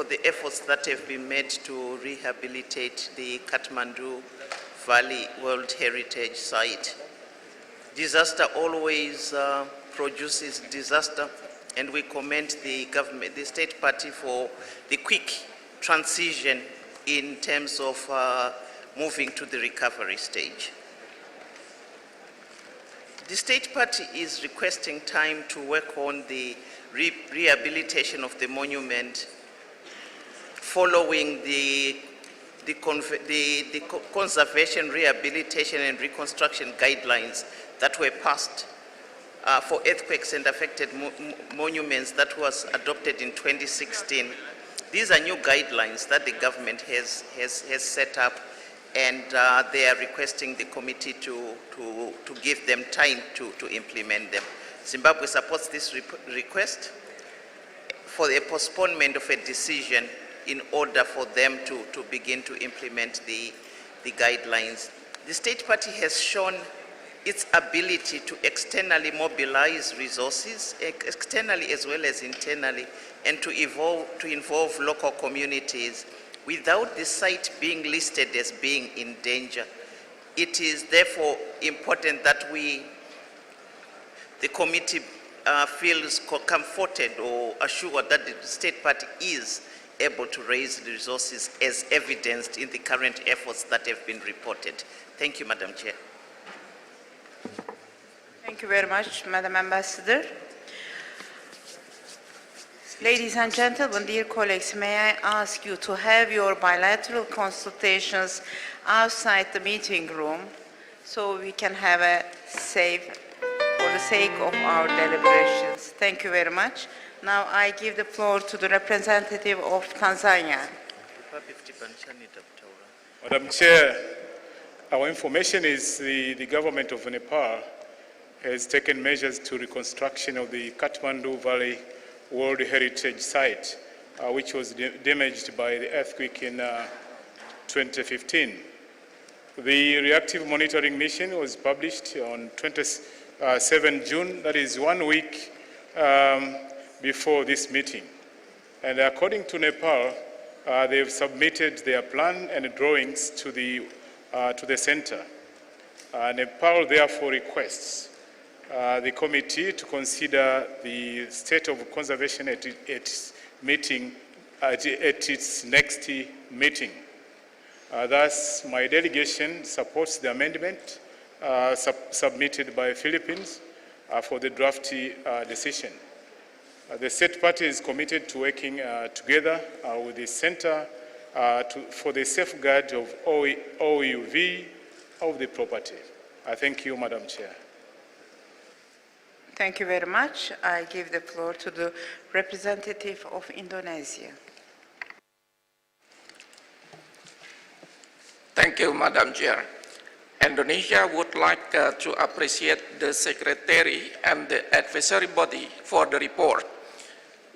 the efforts that have been made to rehabilitate the Kathmandu Valley World Heritage Site. Disaster always produces disaster, and we commend the government, the state party, for the quick transition in terms of moving to the recovery stage. The state party is requesting time to work on the rehabilitation of the monument following the conservation, rehabilitation and reconstruction guidelines that were passed for earthquakes and affected monuments that was adopted in 2016. These are new guidelines that the government has set up, and they are requesting the committee to give them time to implement them. Zimbabwe supports this request for the postponement of a decision in order for them to begin to implement the guidelines. The state party has shown its ability to externally mobilize resources, externally as well as internally, and to involve local communities without the site being listed as being in danger. It is therefore important that the committee feels comforted or assured that the state party is able to raise the resources as evidenced in the current efforts that have been reported. Thank you, Madam Chair. Thank you very much, Madam Ambassador. Ladies and gentlemen, dear colleagues, may I ask you to have your bilateral consultations outside the meeting room so we can have a safe, for the sake of our deliberations. Thank you very much. Now I give the floor to the representative of Tanzania. Madam Chair, our information is the government of Nepal has taken measures to reconstruction of the Kathmandu Valley World Heritage Site, which was damaged by the earthquake in 2015. The reactive monitoring mission was published on 27 June, that is 1 week before this meeting. And according to Nepal, they've submitted their plan and drawings to the center. Nepal therefore requests the committee to consider the state of conservation at its next meeting. Thus, my delegation supports the amendment submitted by Philippines for the draft decision. The state party is committed to working together with the center for the safeguard of OUV of the property. I thank you, Madam Chair. Thank you very much. I give the floor to the representative of Indonesia. Thank you, Madam Chair. Indonesia would like to appreciate the Secretary and the advisory body for the report.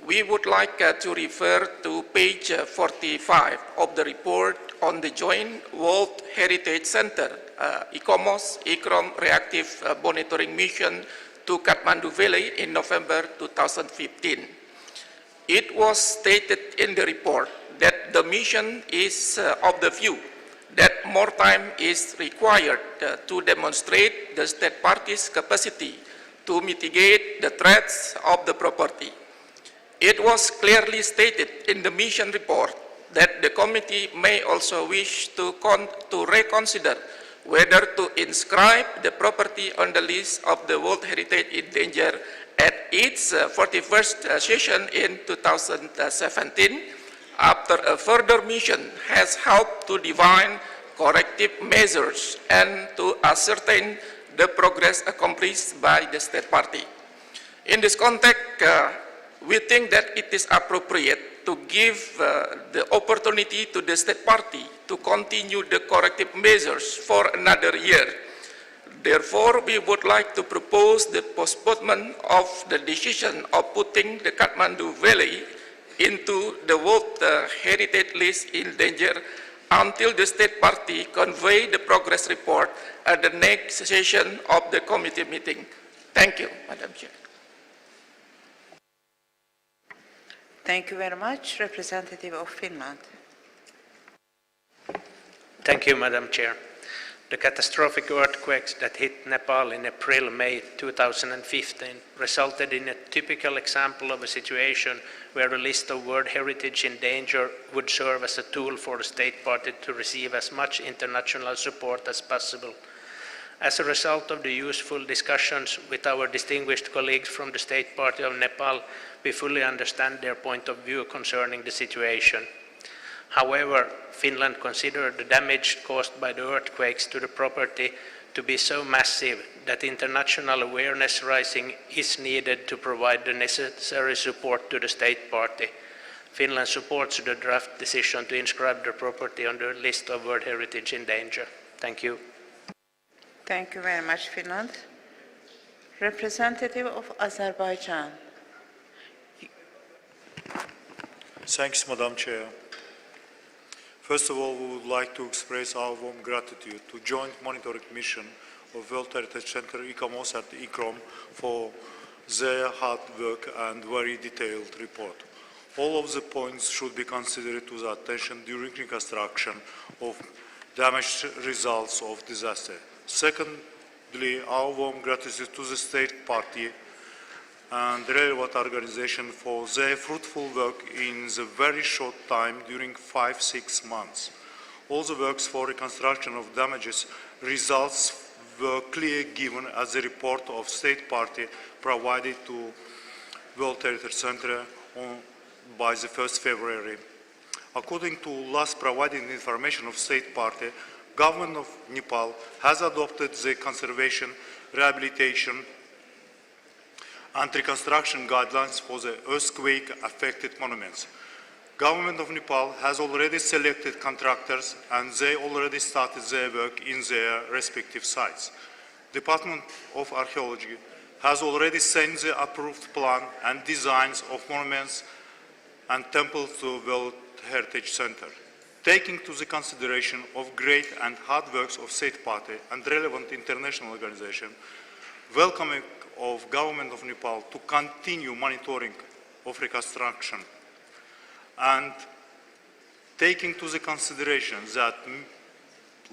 We would like to refer to page 45 of the report on the Joint World Heritage Center, ICOMOS, ICROM Reactive Monitoring Mission to Kathmandu Valley in November 2015. It was stated in the report that the mission is of the view that more time is required to demonstrate the state party's capacity to mitigate the threats of the property. It was clearly stated in the mission report that the committee may also wish to reconsider whether to inscribe the property on the list of the World Heritage in Danger at its 41st session in 2017, after a further mission has helped to define corrective measures and to ascertain the progress accomplished by the state party. In this context, we think that it is appropriate to give the opportunity to the state party to continue the corrective measures for another year. Therefore, we would like to propose the postponement of the decision of putting the Kathmandu Valley into the World Heritage List in Danger until the state party convey the progress report at the next session of the committee meeting. Thank you, Madam Chair. Thank you very much. Representative of Finland. Thank you, Madam Chair. The catastrophic earthquakes that hit Nepal in April-May 2015 resulted in a typical example of a situation where a list of World Heritage in danger would serve as a tool for the state party to receive as much international support as possible. As a result of the useful discussions with our distinguished colleagues from the State Party of Nepal, we fully understand their point of view concerning the situation. However, Finland considered the damage caused by the earthquakes to the property to be so massive that international awareness raising is needed to provide the necessary support to the state party. Finland supports the draft decision to inscribe the property on the list of World Heritage in danger. Thank you. Thank you very much, Finland. Representative of Azerbaijan. Thanks, Madam Chair. First of all, we would like to express our warm gratitude to Joint Monitoring Mission of World Heritage Center ICOMOS and ICROM for their hard work and very detailed report. All of the points should be considered to the attention during reconstruction of damaged results of disaster. Secondly, our warm gratitude to the State Party and relevant organization for their fruitful work in the very short time during 5-6 months. All the works for reconstruction of damages results were clearly given as the report of State Party provided to World Heritage Center by the 1st February. According to last provided information of State Party, Government of Nepal has adopted the conservation, rehabilitation, and reconstruction guidelines for the earthquake-affected monuments. Government of Nepal has already selected contractors and they already started their work in their respective sites. Department of Archaeology has already sent the approved plan and designs of monuments and temples to World Heritage Center. Taking to the consideration of great and hard works of State Party and relevant international organizations, welcoming of Government of Nepal to continue monitoring of reconstruction and taking to the consideration that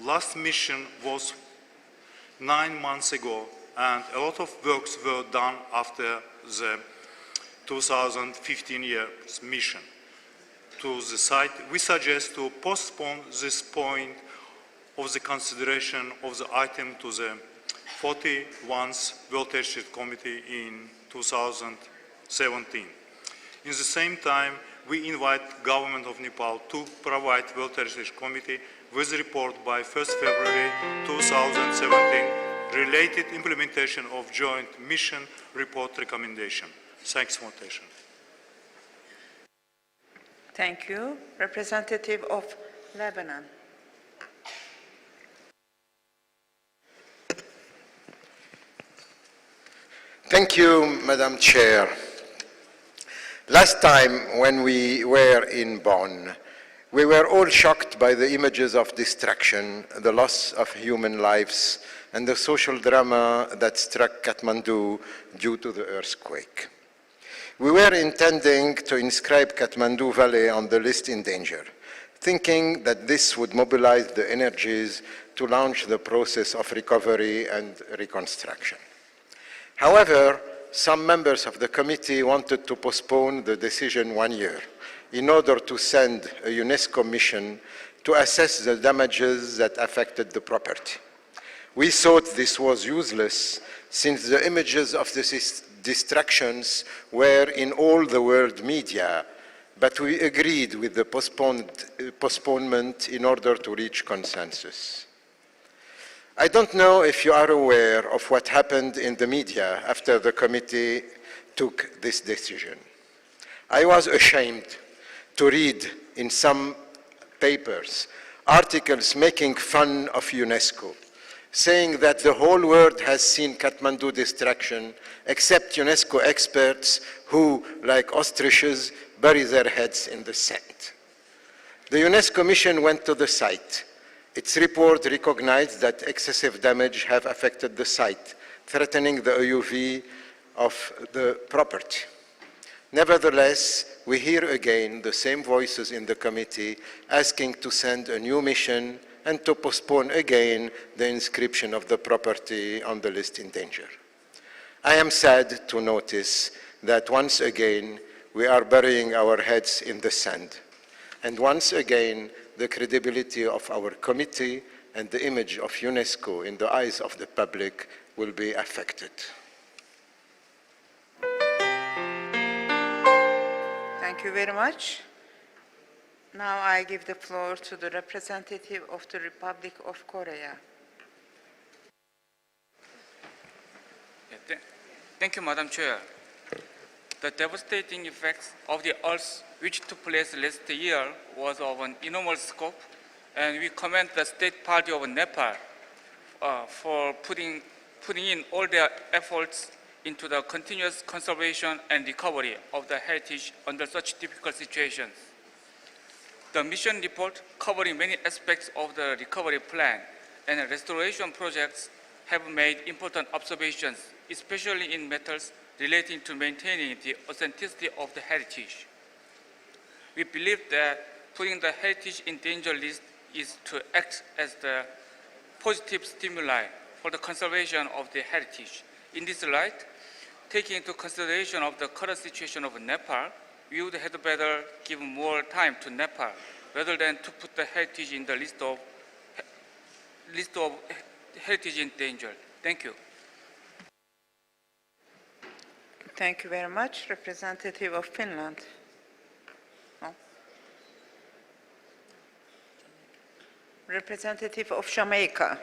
last mission was 9 months ago and a lot of works were done after the 2015 year's mission to the site, we suggest to postpone this point of the consideration of the item to the 41st World Heritage Committee in 2017. In the same time, we invite Government of Nepal to provide World Heritage Committee with a report by 1st February 2017 related implementation of Joint Mission Report recommendation. Thanks for attention. Thank you. Representative of Lebanon. Thank you, Madam Chair. Last time when we were in Bonn, we were all shocked by the images of destruction, the loss of human lives, and the social drama that struck Kathmandu due to the earthquake. We were intending to inscribe Kathmandu Valley on the list in danger, thinking that this would mobilize the energies to launch the process of recovery and reconstruction. However, some members of the committee wanted to postpone the decision 1 year in order to send a UNESCO mission to assess the damages that affected the property. We thought this was useless since the images of the destructions were in all the world media, but we agreed with the postponement in order to reach consensus. I don't know if you are aware of what happened in the media after the committee took this decision. I was ashamed to read in some papers articles making fun of UNESCO, saying that the whole world has seen Kathmandu destruction except UNESCO experts who, like ostriches, bury their heads in the sand. The UNESCO mission went to the site. Its report recognized that excessive damage have affected the site, threatening the AUV of the property. Nevertheless, we hear again the same voices in the committee asking to send a new mission and to postpone again the inscription of the property on the list in danger. I am sad to notice that once again we are burying our heads in the sand, and once again the credibility of our committee and the image of UNESCO in the eyes of the public will be affected. Thank you very much. Now I give the floor to the representative of the Republic of Korea. Thank you, Madam Chair. The devastating effects of the earth which took place last year was of an enormous scope, and we commend the State Party of Nepal for putting in all their efforts into the continuous conservation and recovery of the heritage under such difficult situations. The mission report, covering many aspects of the recovery plan and restoration projects, have made important observations, especially in matters relating to maintaining the authenticity of the heritage. We believe that putting the heritage in danger list is to act as the positive stimuli for the conservation of the heritage. In this light, taking into consideration of the current situation of Nepal, we would have better give more time to Nepal rather than to put the heritage in the list of heritage in danger. Thank you. Thank you very much. Representative of Finland. No. Representative of Jamaica.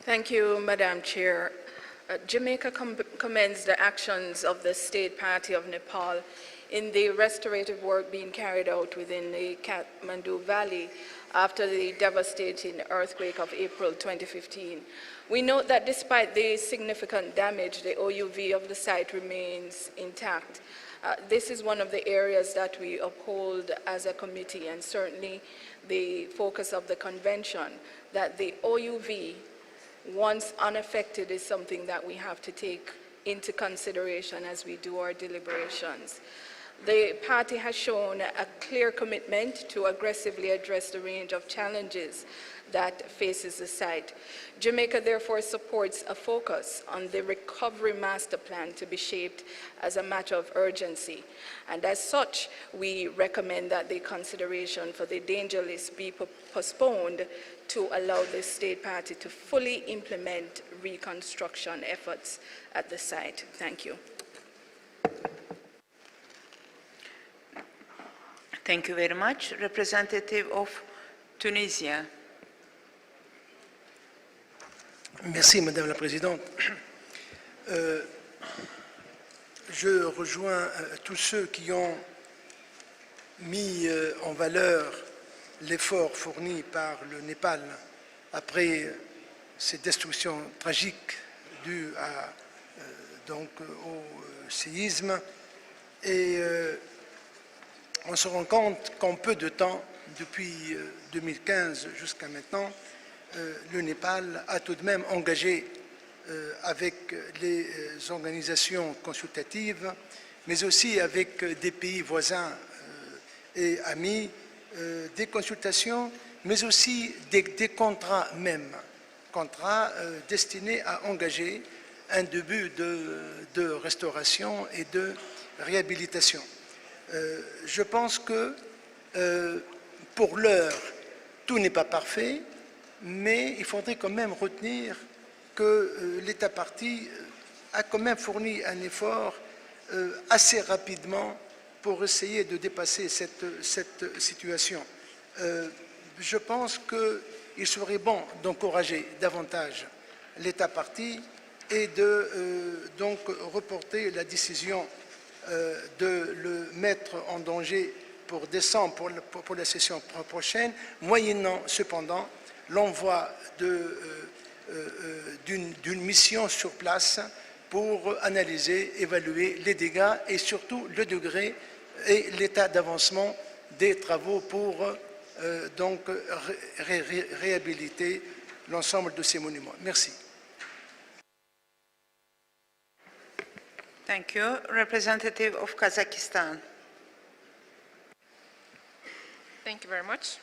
Thank you, Madam Chair. Jamaica commends the actions of the State Party of Nepal in the restorative work being carried out within the Kathmandu Valley after the devastating earthquake of April 2015. We note that despite the significant damage, the OUV of the site remains intact. This is one of the areas that we uphold as a committee, and certainly the focus of the convention, that the OUV, once unaffected, is something that we have to take into consideration as we do our deliberations. The party has shown a clear commitment to aggressively address the range of challenges that faces the site. Jamaica therefore supports a focus on the recovery master plan to be shaped as a matter of urgency. And as such, we recommend that the consideration for the danger list be postponed to allow the state party to fully implement reconstruction efforts at the site. Thank you. Thank you very much. Representative of Tunisia. Merci, Madame la Présidente. Je rejoins tous ceux qui ont mis en valeur l'effort fourni par le Népal après ces destructions tragiques dues au séisme. Et on se rend compte qu'en peu de temps, depuis 2015 jusqu'à maintenant, le Népal a tout de même engagé avec les organisations consultatives, mais aussi avec des pays voisins et amis, des consultations, mais aussi des contrats même, contrats destinés à engager un début de restauration et de réhabilitation. Je pense que pour l'heure, tout n'est pas parfait, mais il faudrait quand même retenir que l'État partie a quand même fourni un effort assez rapidement pour essayer de dépasser cette situation. Je pense qu'il serait bon d'encourager davantage l'État partie et de donc reporter la décision de le mettre en danger pour décembre, pour la session prochaine, moyennant cependant l'envoi d'une mission sur place pour analyser, évaluer les dégâts et surtout le degré et l'état d'avancement des travaux pour donc réhabiliter l'ensemble de ces monuments. Merci. Thank you. Representative of Kazakhstan. Thank you very much.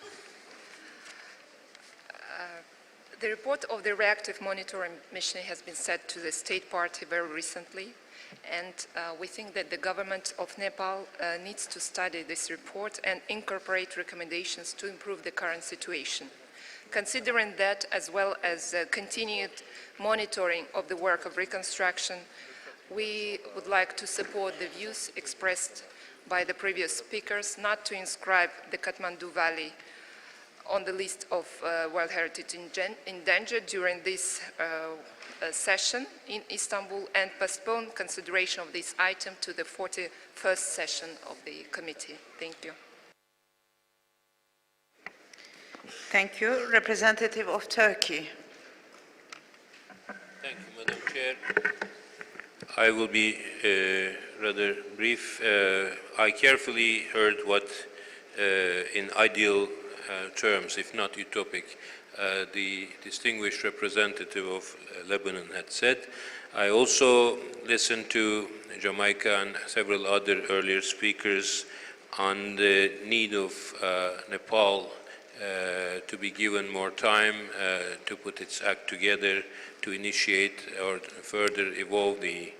The report of the reactive monitoring mission has been sent to the state party very recently, and we think that the government of Nepal needs to study this report and incorporate recommendations to improve the current situation. Considering that, as well as continued monitoring of the work of reconstruction, we would like to support the views expressed by the previous speakers not to inscribe the Kathmandu Valley on the list of World Heritage Endangered during this session in Istanbul, and postpone consideration of this item to the 41st session of the committee. Thank you. Thank you. Representative of Turkey. Thank you, Madam Chair. I will be rather brief. I carefully heard what, in ideal terms, if not utopic, the distinguished representative of Lebanon had said. I also listened to Jamaica and several other earlier speakers on the need of Nepal to be given more time to put its act together, to initiate or further evolve the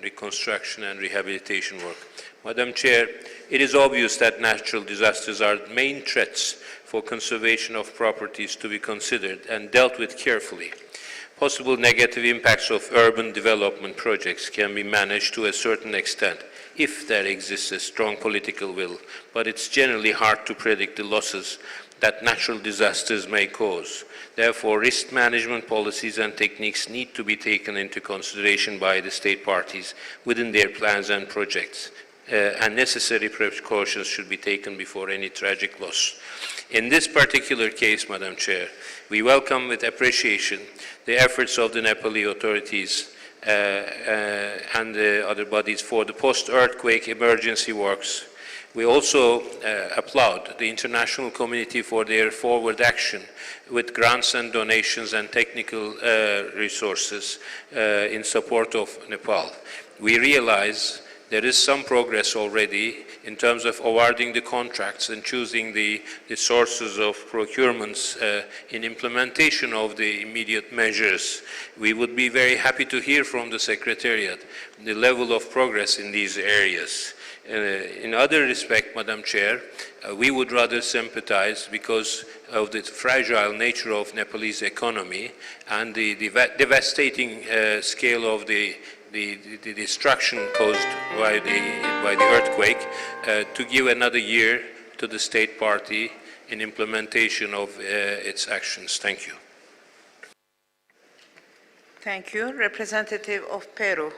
reconstruction and rehabilitation work. Madam Chair, it is obvious that natural disasters are main threats for conservation of properties to be considered and dealt with carefully. Possible negative impacts of urban development projects can be managed to a certain extent if there exists a strong political will, but it's generally hard to predict the losses that natural disasters may cause. Therefore, risk management policies and techniques need to be taken into consideration by the state parties within their plans and projects, and necessary precautions should be taken before any tragic loss. In this particular case, Madam Chair, we welcome with appreciation the efforts of the Nepali authorities and the other bodies for the post-earthquake emergency works. We also applaud the international community for their forward action with grants and donations and technical resources in support of Nepal. We realize there is some progress already in terms of awarding the contracts and choosing the sources of procurements in implementation of the immediate measures. We would be very happy to hear from the Secretariat the level of progress in these areas. In other respect, Madam Chair, we would rather sympathize because of the fragile nature of Nepalese economy and the devastating scale of the destruction caused by the earthquake, to give another year to the state party in implementation of its actions. Thank you. Thank you. Representative of Peru.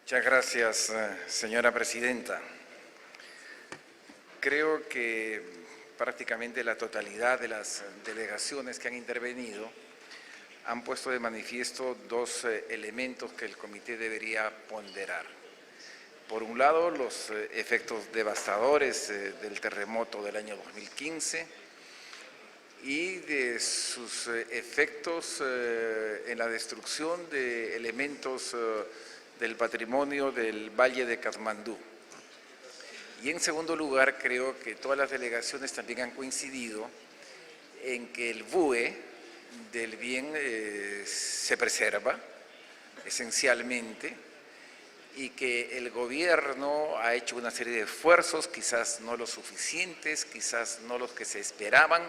Muchas gracias, señora presidenta. Creo que prácticamente la totalidad de las delegaciones que han intervenido han puesto de manifiesto dos elementos que el comité debería ponderar. Por un lado, los efectos devastadores del terremoto del año 2015 y de sus efectos en la destrucción de elementos del patrimonio del Valle de Kathmandu. Y en segundo lugar, creo que todas las delegaciones también han coincidido en que el BUE del bien se preserva esencialmente y que el gobierno ha hecho una serie de esfuerzos, quizás no los suficientes, quizás no los que se esperaban,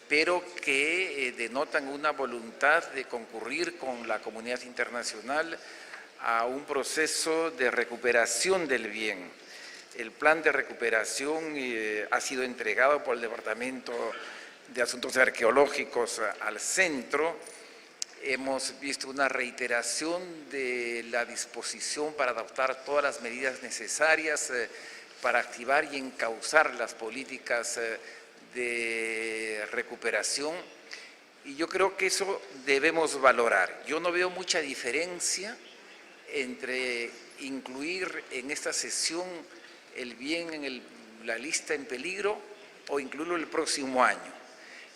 pero que denotan una voluntad de concurrir con la comunidad internacional a un proceso de recuperación del bien. El plan de recuperación ha sido entregado por el Departamento de Asuntos Arqueológicos al centro. Hemos visto una reiteración de la disposición para adoptar todas las medidas necesarias para activar y encauzar las políticas de recuperación, y yo creo que eso debemos valorar. Yo no veo mucha diferencia entre incluir en esta sesión el bien en la lista en peligro o incluirlo el próximo año.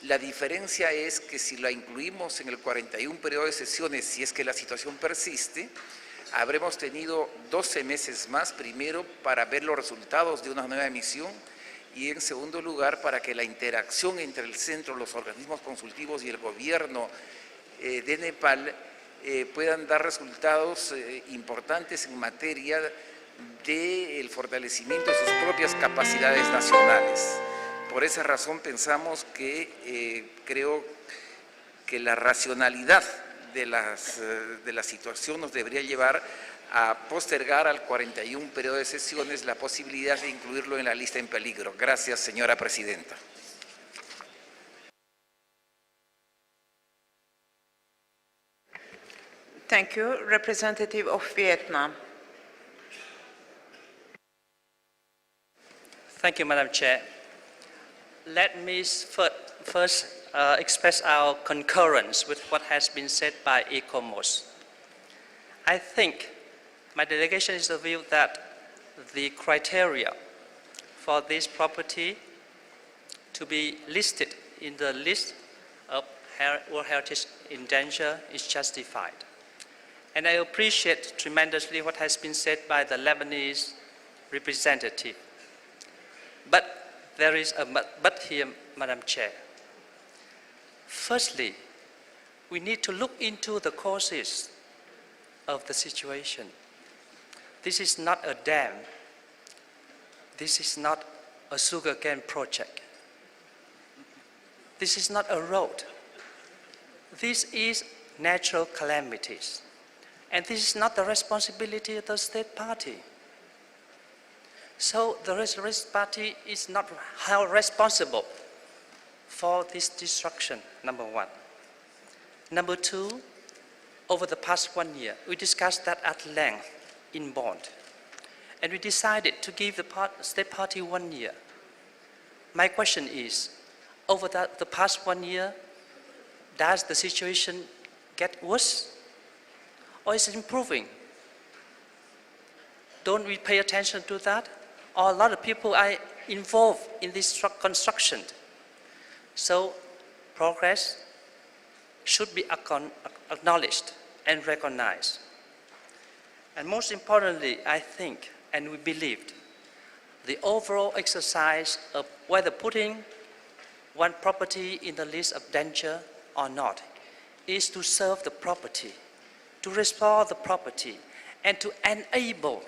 La diferencia es que si la incluimos en el 41 periodo de sesiones, si es que la situación persiste, habremos tenido 12 meses más, primero, para ver los resultados de una nueva emisión y, en segundo lugar, para que la interacción entre el centro, los organismos consultivos y el gobierno de Nepal puedan dar resultados importantes en materia del fortalecimiento de sus propias capacidades nacionales. Por esa razón pensamos que creo que la racionalidad de la situación nos debería llevar a postergar al 41 periodo de sesiones la posibilidad de incluirlo en la lista en peligro. Gracias, señora presidenta. Thank you. Representative of Vietnam. Thank you, Madam Chair. Let me first express our concurrence with what has been said by ECOMOS. I think my delegation is of the view that the criteria for this property to be listed in the list of World Heritage in danger is justified. And I appreciate tremendously what has been said by the Lebanese representative. But there is a but here, Madam Chair. Firstly, we need to look into the causes of the situation. This is not a dam. This is not a sugarcane project. This is not a road. This is natural calamities. And this is not the responsibility of the state party. So the Resistance Party is not responsible for this destruction, number one. Number two, over the past 1 year, we discussed that at length in Bonn. And we decided to give the state party 1 year. My question is, over the past 1 year, does the situation get worse? Or is it improving? Don't we pay attention to that? Or a lot of people are involved in this construction. So progress should be acknowledged and recognized. And most importantly, I think, and we believed, the overall exercise of whether putting one property in the list of danger or not is to serve the property, to restore the property, and to enable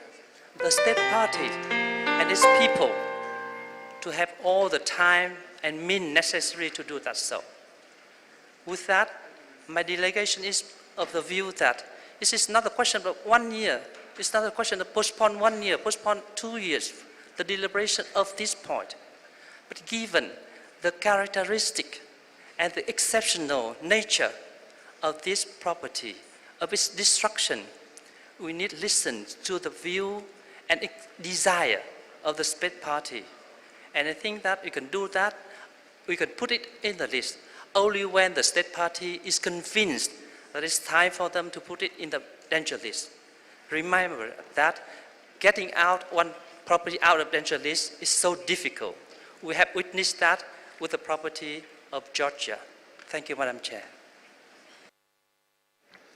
the state party and its people to have all the time and means necessary to do that so. With that, my delegation is of the view that this is not a question of 1 year. It's not a question of postpone 1 year, postpone 2 years, the deliberation of this point. But given the characteristic and the exceptional nature of this property, of its destruction, we need to listen to the view and desire of the state party. And I think that we can do that, we can put it in the list only when the state party is convinced that it's time for them to put it in the danger list. Remember that getting out one property out of danger list is so difficult. We have witnessed that with the property of Georgia. Thank you, Madam Chair.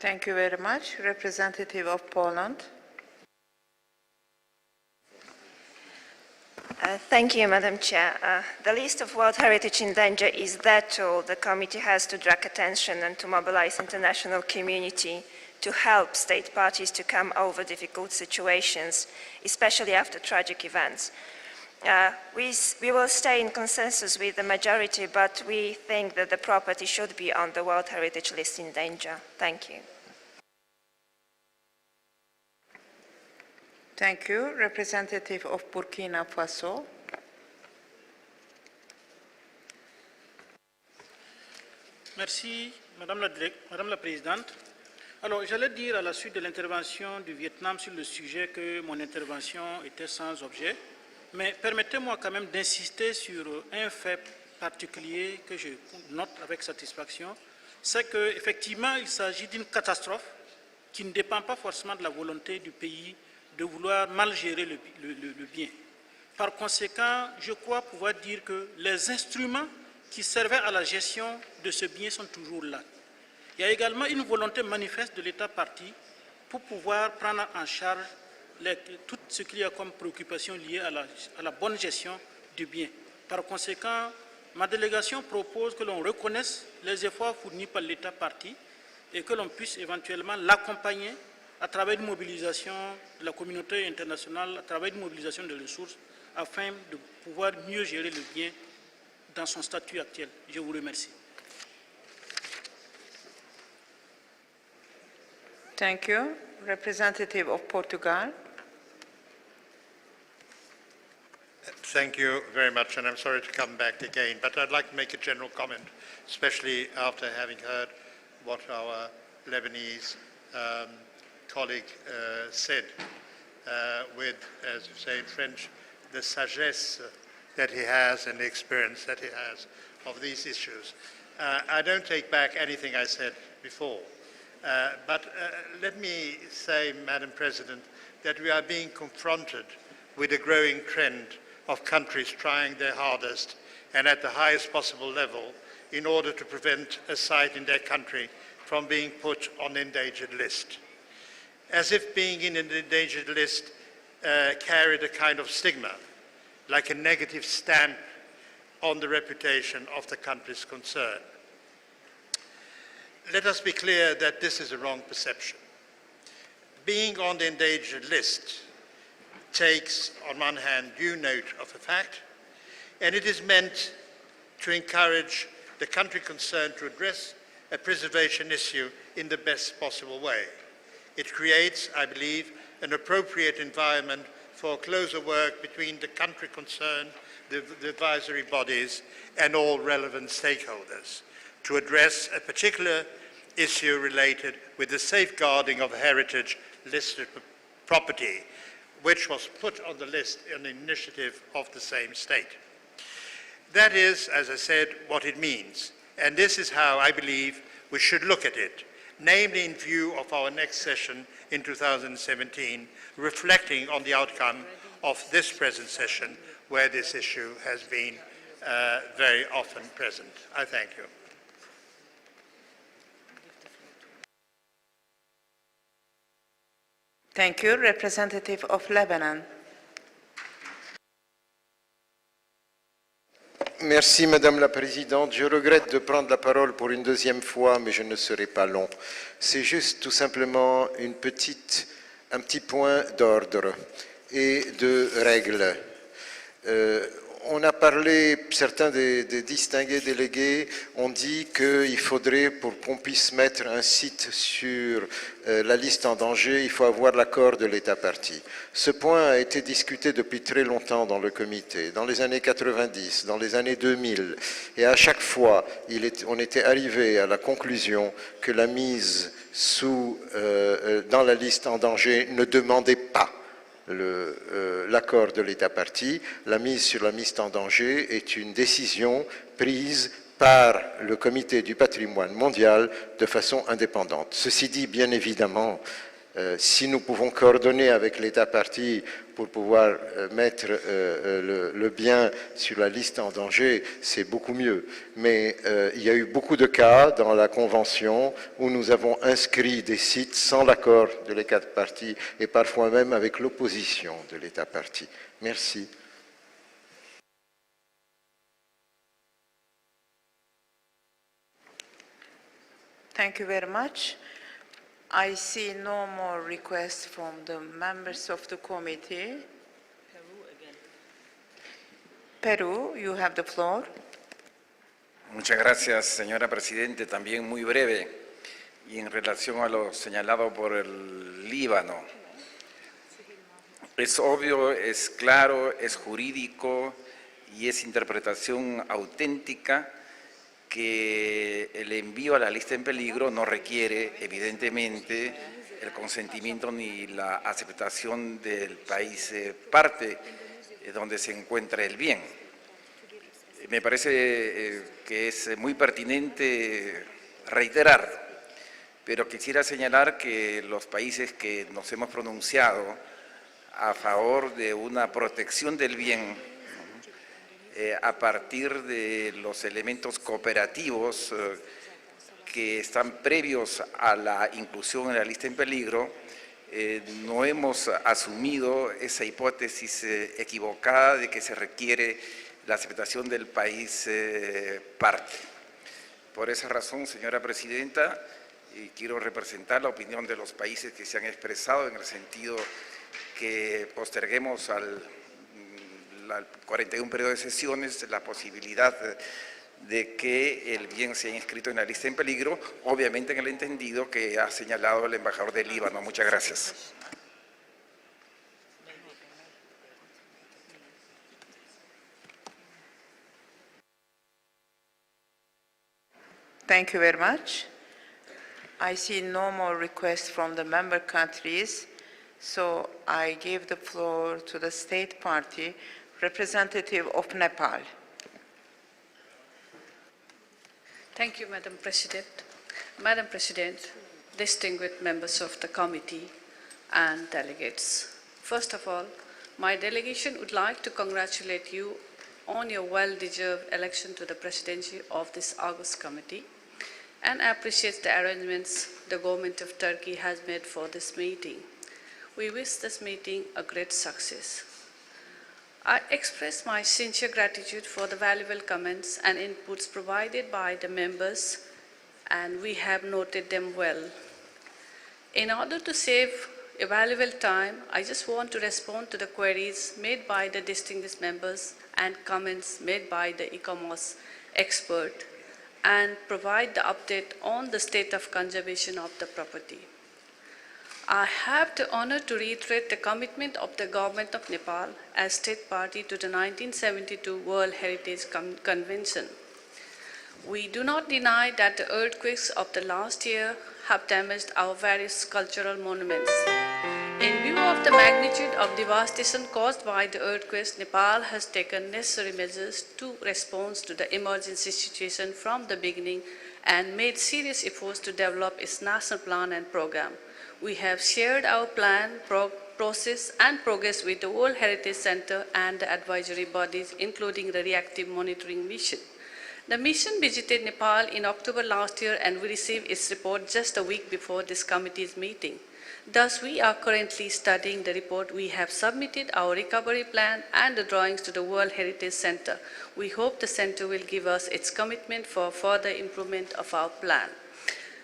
Thank you very much. Representative of Poland. Thank you, Madam Chair. The list of World Heritage in danger is that tool the committee has to drag attention and to mobilize international community to help state parties to come over difficult situations, especially after tragic events. We will stay in consensus with the majority, but we think that the property should be on the World Heritage list in danger. Thank you. Thank you. Representative of Burkina Faso. Merci, Madame la Présidente. Alors, j'allais dire à la suite de l'intervention du Vietnam sur le sujet que mon intervention était sans objet, mais permettez-moi quand même d'insister sur un fait particulier que je note avec satisfaction, c'est qu'effectivement, il s'agit d'une catastrophe qui ne dépend pas forcément de la volonté du pays de vouloir mal gérer le bien. Par conséquent, je crois pouvoir dire que les instruments qui servaient à la gestion de ce bien sont toujours là. Il y a également une volonté manifeste de l'État partie pour pouvoir prendre en charge tout ce qu'il y a comme préoccupation liée à la bonne gestion du bien. Par conséquent, ma délégation propose que l'on reconnaisse les efforts fournis par l'État partie et que l'on puisse éventuellement l'accompagner à travers une mobilisation de la communauté internationale, à travers une mobilisation de ressources, afin de pouvoir mieux gérer le bien dans son statut actuel. Je vous remercie. Thank you. Representative of Portugal. Thank you very much, and I'm sorry to come back again, but I'd like to make a general comment, especially after having heard what our Lebanese colleague said, with, as you say in French, the sagesse that he has and the experience that he has of these issues. I don't take back anything I said before, but let me say, Madam President, that we are being confronted with a growing trend of countries trying their hardest and at the highest possible level in order to prevent a site in their country from being put on the endangered list. As if being in an endangered list carried a kind of stigma, like a negative stamp on the reputation of the countries concerned. Let us be clear that this is a wrong perception. Being on the endangered list takes, on one hand, due note of a fact, and it is meant to encourage the country concerned to address a preservation issue in the best possible way. It creates, I believe, an appropriate environment for closer work between the country concerned, the advisory bodies, and all relevant stakeholders to address a particular issue related with the safeguarding of heritage listed property, which was put on the list on the initiative of the same state. That is, as I said, what it means. And this is how I believe we should look at it, namely in view of our next session in 2017, reflecting on the outcome of this present session, where this issue has been very often present. I thank you. Thank you. Representative of Lebanon. Merci Madame la Présidente. Je regrette de prendre la parole pour une deuxième fois, mais je ne serai pas long. C'est juste tout simplement un petit point d'ordre et de règles. On a parlé, certains des distingués délégués ont dit qu'il faudrait, pour qu'on puisse mettre un site sur la liste en danger, il faut avoir l'accord de l'État partie. Ce point a été discuté depuis très longtemps dans le comité, dans les années 90, dans les années 2000, et à chaque fois, on était arrivé à la conclusion que la mise dans la liste en danger ne demandait pas l'accord de l'État partie. La mise sur la liste en danger est une décision prise par le Comité du patrimoine mondial de façon indépendante. Ceci dit, bien évidemment, si nous pouvons coordonner avec l'État partie pour pouvoir mettre le bien sur la liste en danger, c'est beaucoup mieux. Mais il y a eu beaucoup de cas dans la Convention où nous avons inscrit des sites sans l'accord de l'État partie et parfois même avec l'opposition de l'État partie. Merci. Thank you very much. I see no more requests from the members of the committee. Peru, you have the floor. Muchas gracias, señora Presidente. También muy breve y en relación a lo señalado por el Líbano. Es obvio, es claro, es jurídico y es interpretación auténtica que el envío a la lista en peligro no requiere, evidentemente, el consentimiento ni la aceptación del país parte donde se encuentra el bien. Me parece que es muy pertinente reiterarlo, pero quisiera señalar que los países que nos hemos pronunciado a favor de una protección del bien a partir de los elementos cooperativos que están previos a la inclusión en la lista en peligro, no hemos asumido esa hipótesis equivocada de que se requiere la aceptación del país parte. Por esa razón, señora presidenta, quiero representar la opinión de los países que se han expresado en el sentido que posterguemos al 41 periodo de sesiones la posibilidad de que el bien sea inscrito en la lista en peligro, obviamente en el entendido que ha señalado el embajador del Líbano. Muchas gracias. Thank you very much. I see no more requests from the member countries, so I give the floor to the state party representative of Nepal. Thank you, Madam President. Madam President, distinguished members of the committee and delegates. First of all, my delegation would like to congratulate you on your well-deserved election to the presidency of this August committee and appreciate the arrangements the government of Turkey has made for this meeting. We wish this meeting a great success. I express my sincere gratitude for the valuable comments and inputs provided by the members, and we have noted them well. In order to save a valuable time, I just want to respond to the queries made by the distinguished members and comments made by the ECOMOS expert and provide the update on the state of conservation of the property. I have the honor to reiterate the commitment of the government of Nepal as state party to the 1972 World Heritage Convention. We do not deny that the earthquakes of the last year have damaged our various cultural monuments. In view of the magnitude of devastation caused by the earthquakes, Nepal has taken necessary measures to respond to the emergency situation from the beginning and made serious efforts to develop its national plan and program. We have shared our plan, process and progress with the World Heritage Center and the advisory bodies, including the reactive monitoring mission. The mission visited Nepal in October last year and we received its report just a week before this committee's meeting. Thus, we are currently studying the report. We have submitted our recovery plan and the drawings to the World Heritage Center. We hope the center will give us its commitment for further improvement of our plan.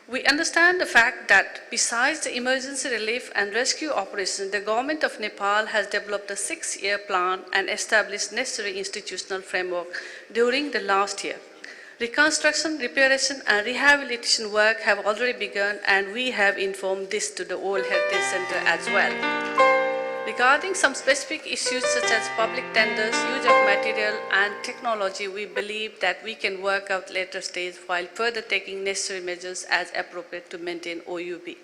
We understand the fact that besides the emergency relief and rescue operations, the government of Nepal has developed a 6-year plan and established necessary institutional framework during the last year. Reconstruction, reparation, and rehabilitation work have already begun, and we have informed this to the World Heritage Center as well. Regarding some specific issues such as public tenders, use of material, and technology, we believe that we can work out later stage while further taking necessary measures as appropriate to maintain OUB.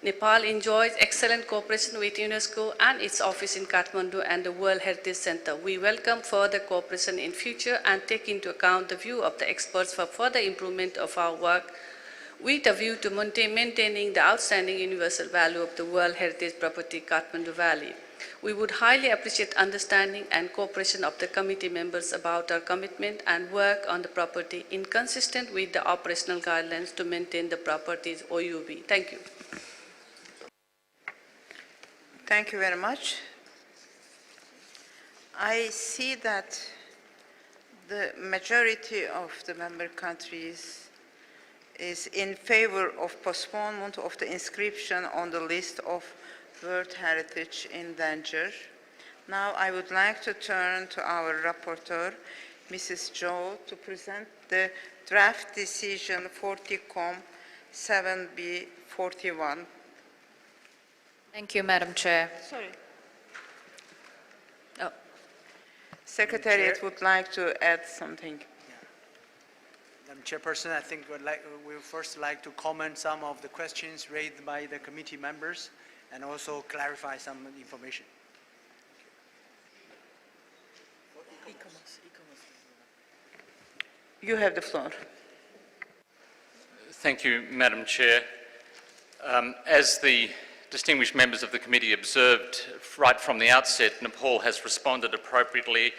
Nepal enjoys excellent cooperation with UNESCO and its office in Kathmandu and the World Heritage Center. We welcome further cooperation in future and take into account the view of the experts for further improvement of our work with a view to maintaining the outstanding universal value of the World Heritage property Kathmandu Valley. We would highly appreciate understanding and cooperation of the committee members about our commitment and work on the property inconsistent with the operational guidelines to maintain the property's OUB. Thank you. Thank you very much. I see that the majority of the member countries is in favor of postponement of the inscription on the list of World Heritage in danger. Now I would like to turn to our rapporteur, Mrs. Zhou, to present the draft decision 40Com 7B41. Thank you, Madam Chair. Sorry. Oh. Secretariat would like to add something. Madam Chairperson, I think we would first like to comment some of the questions raised by the committee members and also clarify some information. You have the floor. Thank you, Madam Chair. As the distinguished members of the committee observed right from the outset, Nepal has responded appropriately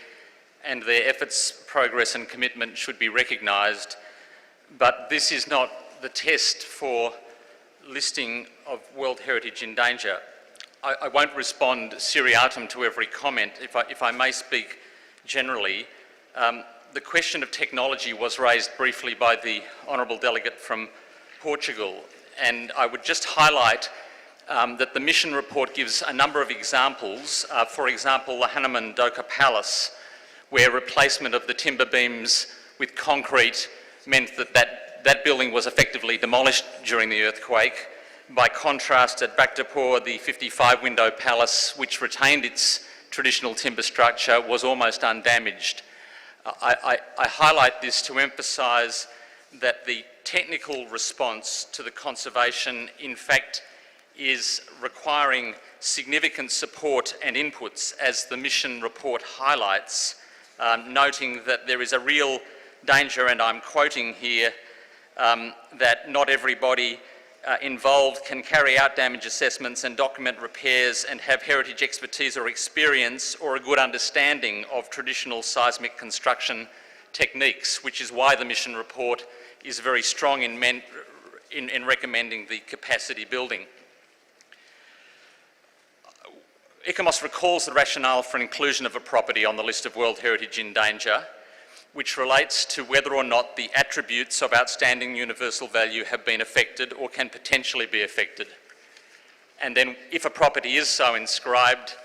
and their efforts, progress and commitment should be recognised, but this is not the test for listing of World Heritage in danger. I won't respond seriatim to every comment. If I may speak generally, the question of technology was raised briefly by the Honourable Delegate from Portugal, and I would just highlight that the mission report gives a number of examples. For example, the Hanuman Doka Palace, where replacement of the timber beams with concrete meant that building was effectively demolished during the earthquake. By contrast, at Bhaktapur, the 55-window palace, which retained its traditional timber structure, was almost undamaged. I highlight this to emphasise that the technical response to the conservation, in fact, is requiring significant support and inputs, as the mission report highlights, noting that there is a real danger, and I'm quoting here, that not everybody involved can carry out damage assessments and document repairs and have heritage expertise or experience or a good understanding of traditional seismic construction techniques, which is why the mission report is very strong in recommending the capacity building. ICOMOS recalls the rationale for inclusion of a property on the list of World Heritage in danger, which relates to whether or not the attributes of outstanding universal value have been affected or can potentially be affected. And then, if a property is so inscribed,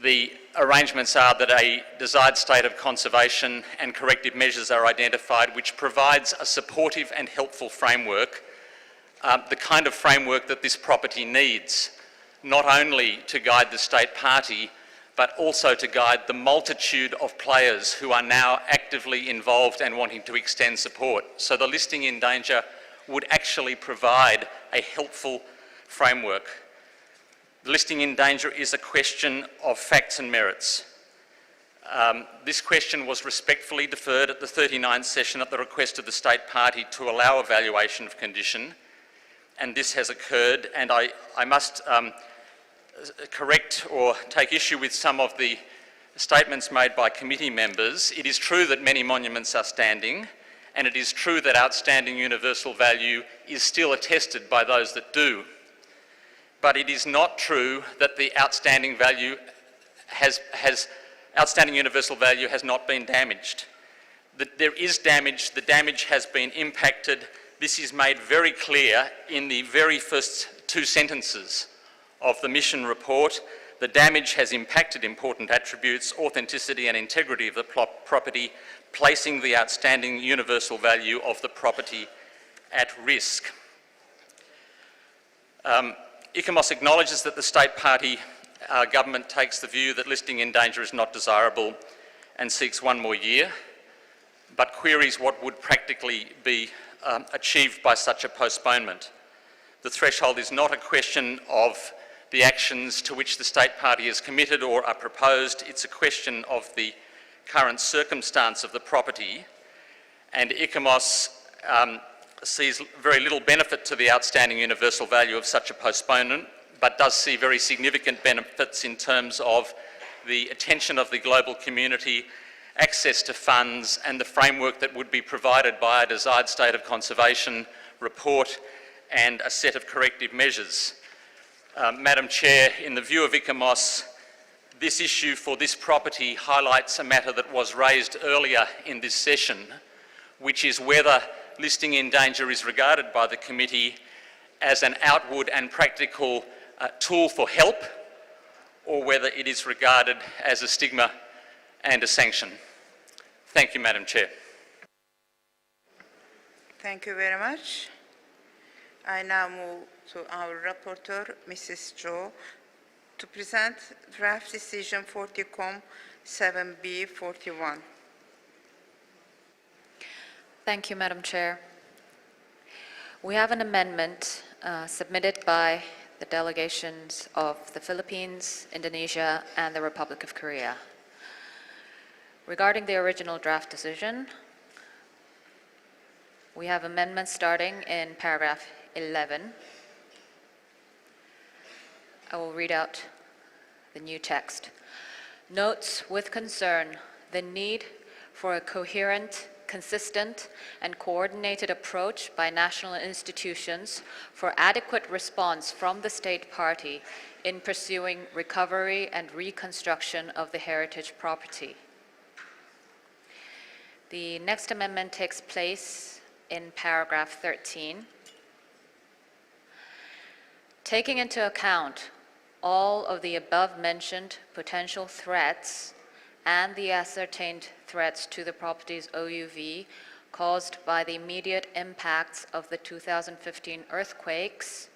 the arrangements are that a desired state of conservation and corrective measures are identified, which provides a supportive and helpful framework, the kind of framework that this property needs, not only to guide the state party, but also to guide the multitude of players who are now actively involved and wanting to extend support. So the listing in danger would actually provide a helpful framework. The listing in danger is a question of facts and merits. This question was respectfully deferred at the 39th session at the request of the state party to allow evaluation of condition, and this has occurred, and I must correct or take issue with some of the statements made by committee members. It is true that many monuments are standing, and it is true that outstanding universal value is still attested by those that do. But it is not true that the outstanding value outstanding universal value has not been damaged. That there is damage, the damage has been impacted. This is made very clear in the very first two sentences of the mission report. The damage has impacted important attributes, authenticity and integrity of the property, placing the outstanding universal value of the property at risk. ICOMOS acknowledges that the state party government takes the view that listing in danger is not desirable and seeks one more year, but queries what would practically be achieved by such a postponement. The threshold is not a question of the actions to which the state party is committed or are proposed. It's a question of the current circumstance of the property, and ICOMOS sees very little benefit to the outstanding universal value of such a postponement, but does see very significant benefits in terms of the attention of the global community, access to funds, and the framework that would be provided by a desired state of conservation report and a set of corrective measures. Madam Chair, in the view of ICOMOS, this issue for this property highlights a matter that was raised earlier in this session, which is whether listing in danger is regarded by the committee as an outward and practical tool for help, or whether it is regarded as a stigma and a sanction. Thank you, Madam Chair. Thank you very much. I now move to our rapporteur, Mrs. Jo, to present draft decision 40Com 7B 41. Thank you, Madam Chair. We have an amendment submitted by the delegations of the Philippines, Indonesia, and the Republic of Korea. Regarding the original draft decision, we have amendments starting in paragraph 11. I will read out the new text. Notes with concern the need for a coherent, consistent, and coordinated approach by national institutions for adequate response from the state party in pursuing recovery and reconstruction of the heritage property. The next amendment takes place in paragraph 13. Taking into account all of the above-mentioned potential threats and the ascertained threats to the property's OUV caused by the immediate impacts of the 2015 earthquakes,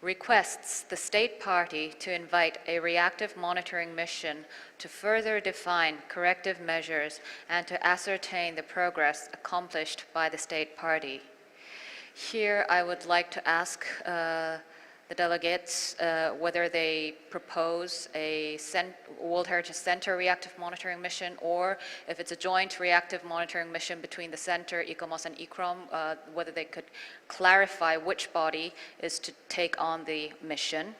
requests the state party to invite a reactive monitoring mission to further define corrective measures and to ascertain the progress accomplished by the state party. Here, I would like to ask the delegates whether they propose a World Heritage Center reactive monitoring mission, or if it's a joint reactive monitoring mission between the Center, ICOMOS, and ICROM, whether they could clarify which body is to take on the mission.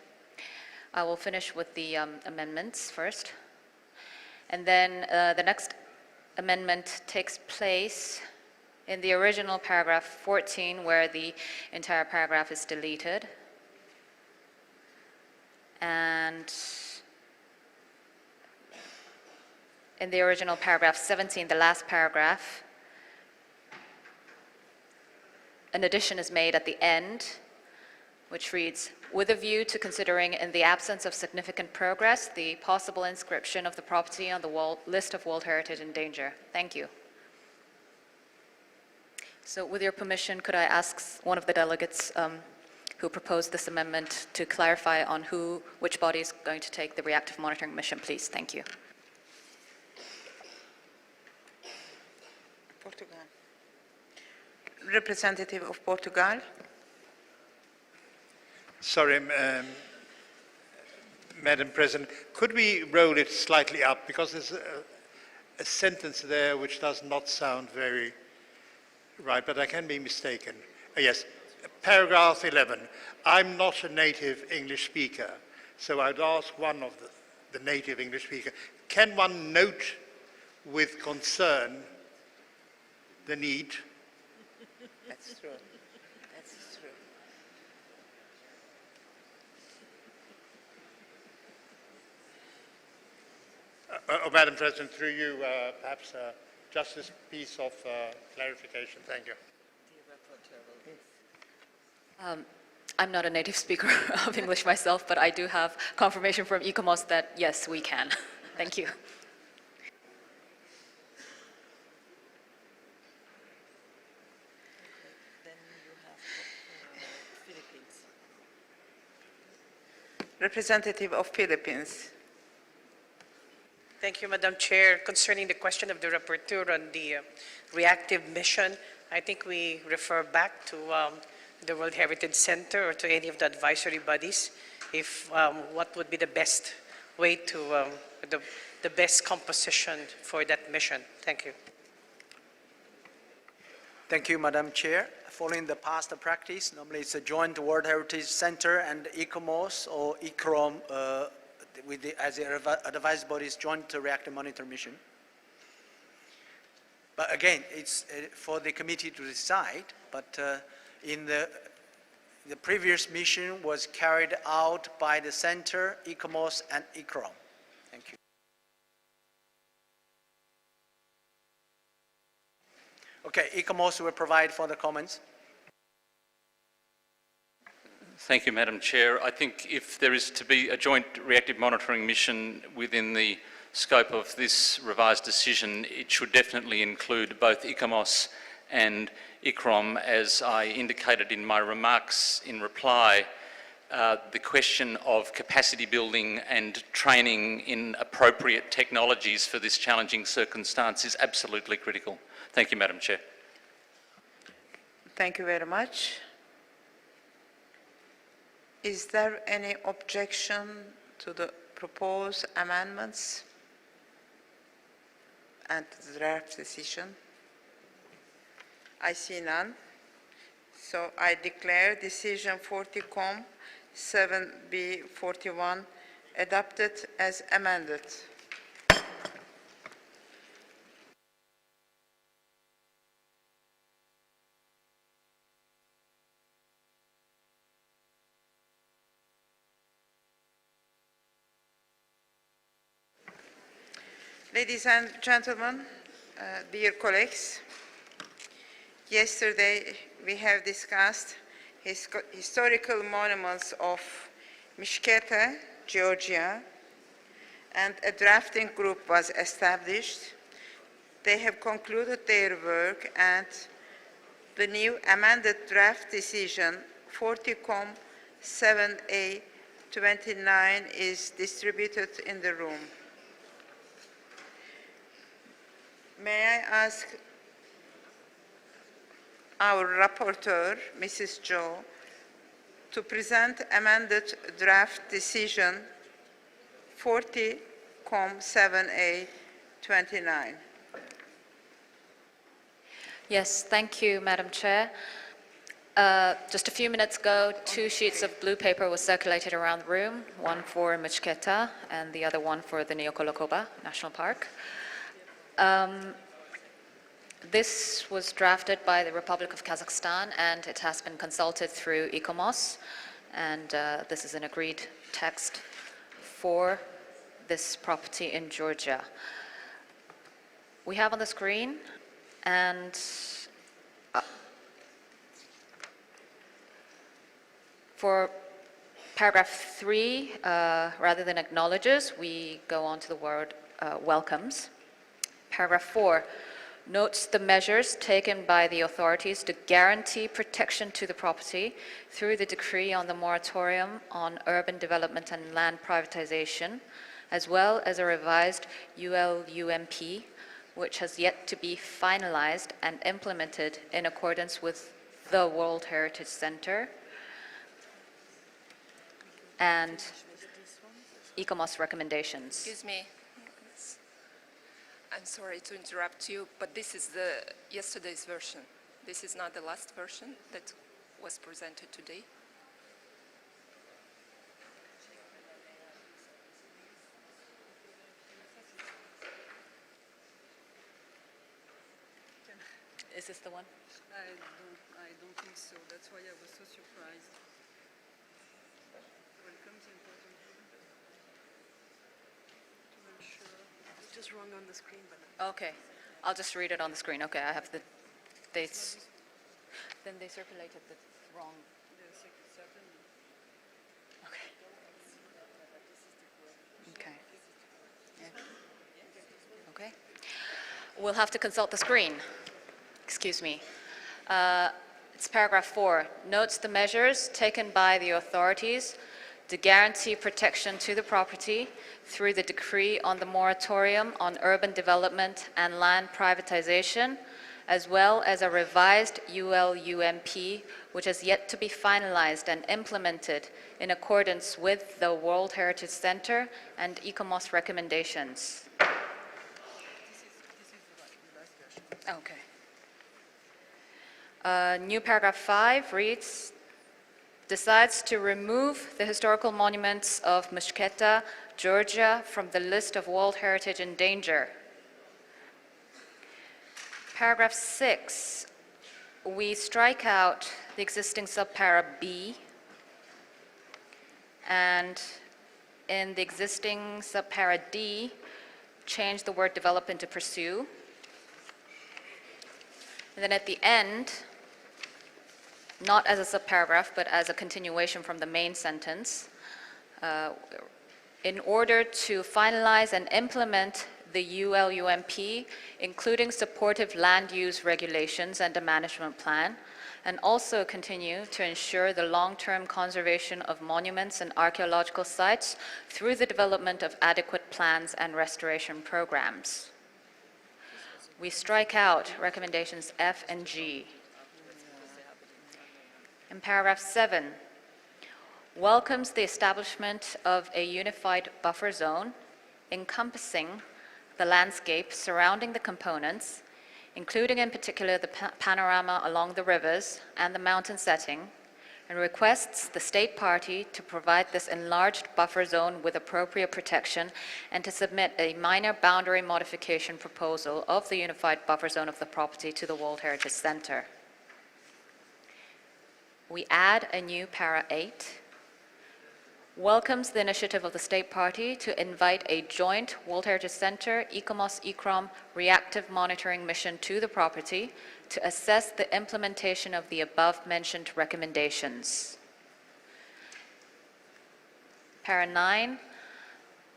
I will finish with the amendments first. And then the next amendment takes place in the original paragraph 14, where the entire paragraph is deleted. And in the original paragraph 17, the last paragraph, an addition is made at the end, which reads, with a view to considering, in the absence of significant progress, the possible inscription of the property on the list of World Heritage in danger. Thank you. So with your permission, could I ask one of the delegates who proposed this amendment to clarify on which body is going to take the reactive monitoring mission, please? Thank you. Portugal. Representative of Portugal. Sorry, Madam President, could we roll it slightly up, because there's a sentence there which does not sound very right, but I can be mistaken. Yes. Paragraph 11, I'm not a native English speaker, so I'd ask one of the native English speaker, can one note with concern the need? That's true. That's true. Madam President, through you, perhaps just this piece of clarification. Thank you. I'm not a native speaker of English myself, but I do have confirmation from ICOMOS that yes, we can. Thank you. Representative of Philippines. Thank you, Madam Chair. Concerning the question of the rapporteur on the reactive mission, I think we refer back to the World Heritage Center or to any of the advisory bodies if what would be the best way to, the best composition for that mission. Thank you. Thank you, Madam Chair. Following the past practice, normally it's a joint World Heritage Center and ICOMOS or ICROM as the advisory body's joint reactive monitor mission. But again, it's for the committee to decide, but in the previous mission was carried out by the Center, ICOMOS, and ICROM. Thank you. Okay, ICOMOS will provide further comments. Thank you, Madam Chair. I think if there is to be a joint reactive monitoring mission within the scope of this revised decision, it should definitely include both ICOMOS and ICROM. As I indicated in my remarks in reply, the question of capacity building and training in appropriate technologies for this challenging circumstance is absolutely critical. Thank you, Madam Chair. Thank you very much. Is there any objection to the proposed amendments and the draft decision? I see none. So I declare decision 40Com 7B41 adopted as amended. Ladies and gentlemen, dear colleagues, yesterday we have discussed historical monuments of Mtskheta, Georgia, and a drafting group was established. They have concluded their work, and the new amended draft decision 40-7A-29 is distributed in the room. May I ask our rapporteur, Mrs. Jo, to present amended draft decision 40-7A-29. Yes, thank you, Madam Chair. Just a few minutes ago, 2 sheets of blue paper was circulated around the room, one for Mtskheta and the other one for the Neokolokoba National Park. This was drafted by the Republic of Kazakhstan, and it has been consulted through ICOMOS, and this is an agreed text for this property in Georgia. We have on the screen, and for paragraph 3, rather than acknowledges, we go on to the word welcomes. Paragraph 4 notes the measures taken by the authorities to guarantee protection to the property through the decree on the moratorium on urban development and land privatization, as well as a revised ULUMP, which has yet to be finalized and implemented in accordance with the World Heritage Center and ICOMOS recommendations. Excuse me. I'm sorry to interrupt you, but this is yesterday's version. This is not the last version that was presented today. Is this the one? I don't think so. That's why I was so surprised. Welcome to important to ensure. It's just wrong on the screen, but Okay, I'll just read it on the screen. Okay, I have the dates. Then they circulated the wrong. Okay. Okay. Yeah. Okay. We'll have to consult the screen. Excuse me. It's paragraph 4. Notes the measures taken by the authorities to guarantee protection to the property through the decree on the moratorium on urban development and land privatization, as well as a revised ULUMP, which has yet to be finalized and implemented in accordance with the World Heritage Center and ICOMOS recommendations. Okay. New paragraph 5 reads, decides to remove the historical monuments of Mtskheta, Georgia, from the list of World Heritage in danger. Paragraph 6, we strike out the existing subpara B, and in the existing subpara D, change the word develop into pursue. And then at the end, not as a subparagraph, but as a continuation from the main sentence, in order to finalize and implement the ULUMP, including supportive land use regulations and a management plan, and also continue to ensure the long-term conservation of monuments and archaeological sites through the development of adequate plans and restoration programs. We strike out recommendations F and G. In paragraph 7, welcomes the establishment of a unified buffer zone encompassing the landscape surrounding the components, including in particular the panorama along the rivers and the mountain setting, and requests the state party to provide this enlarged buffer zone with appropriate protection and to submit a minor boundary modification proposal of the unified buffer zone of the property to the World Heritage Center. We add a new para 8, welcomes the initiative of the State Party to invite a joint World Heritage Center, ICOMOS-ICROM reactive monitoring mission to the property to assess the implementation of the above-mentioned recommendations. Para 9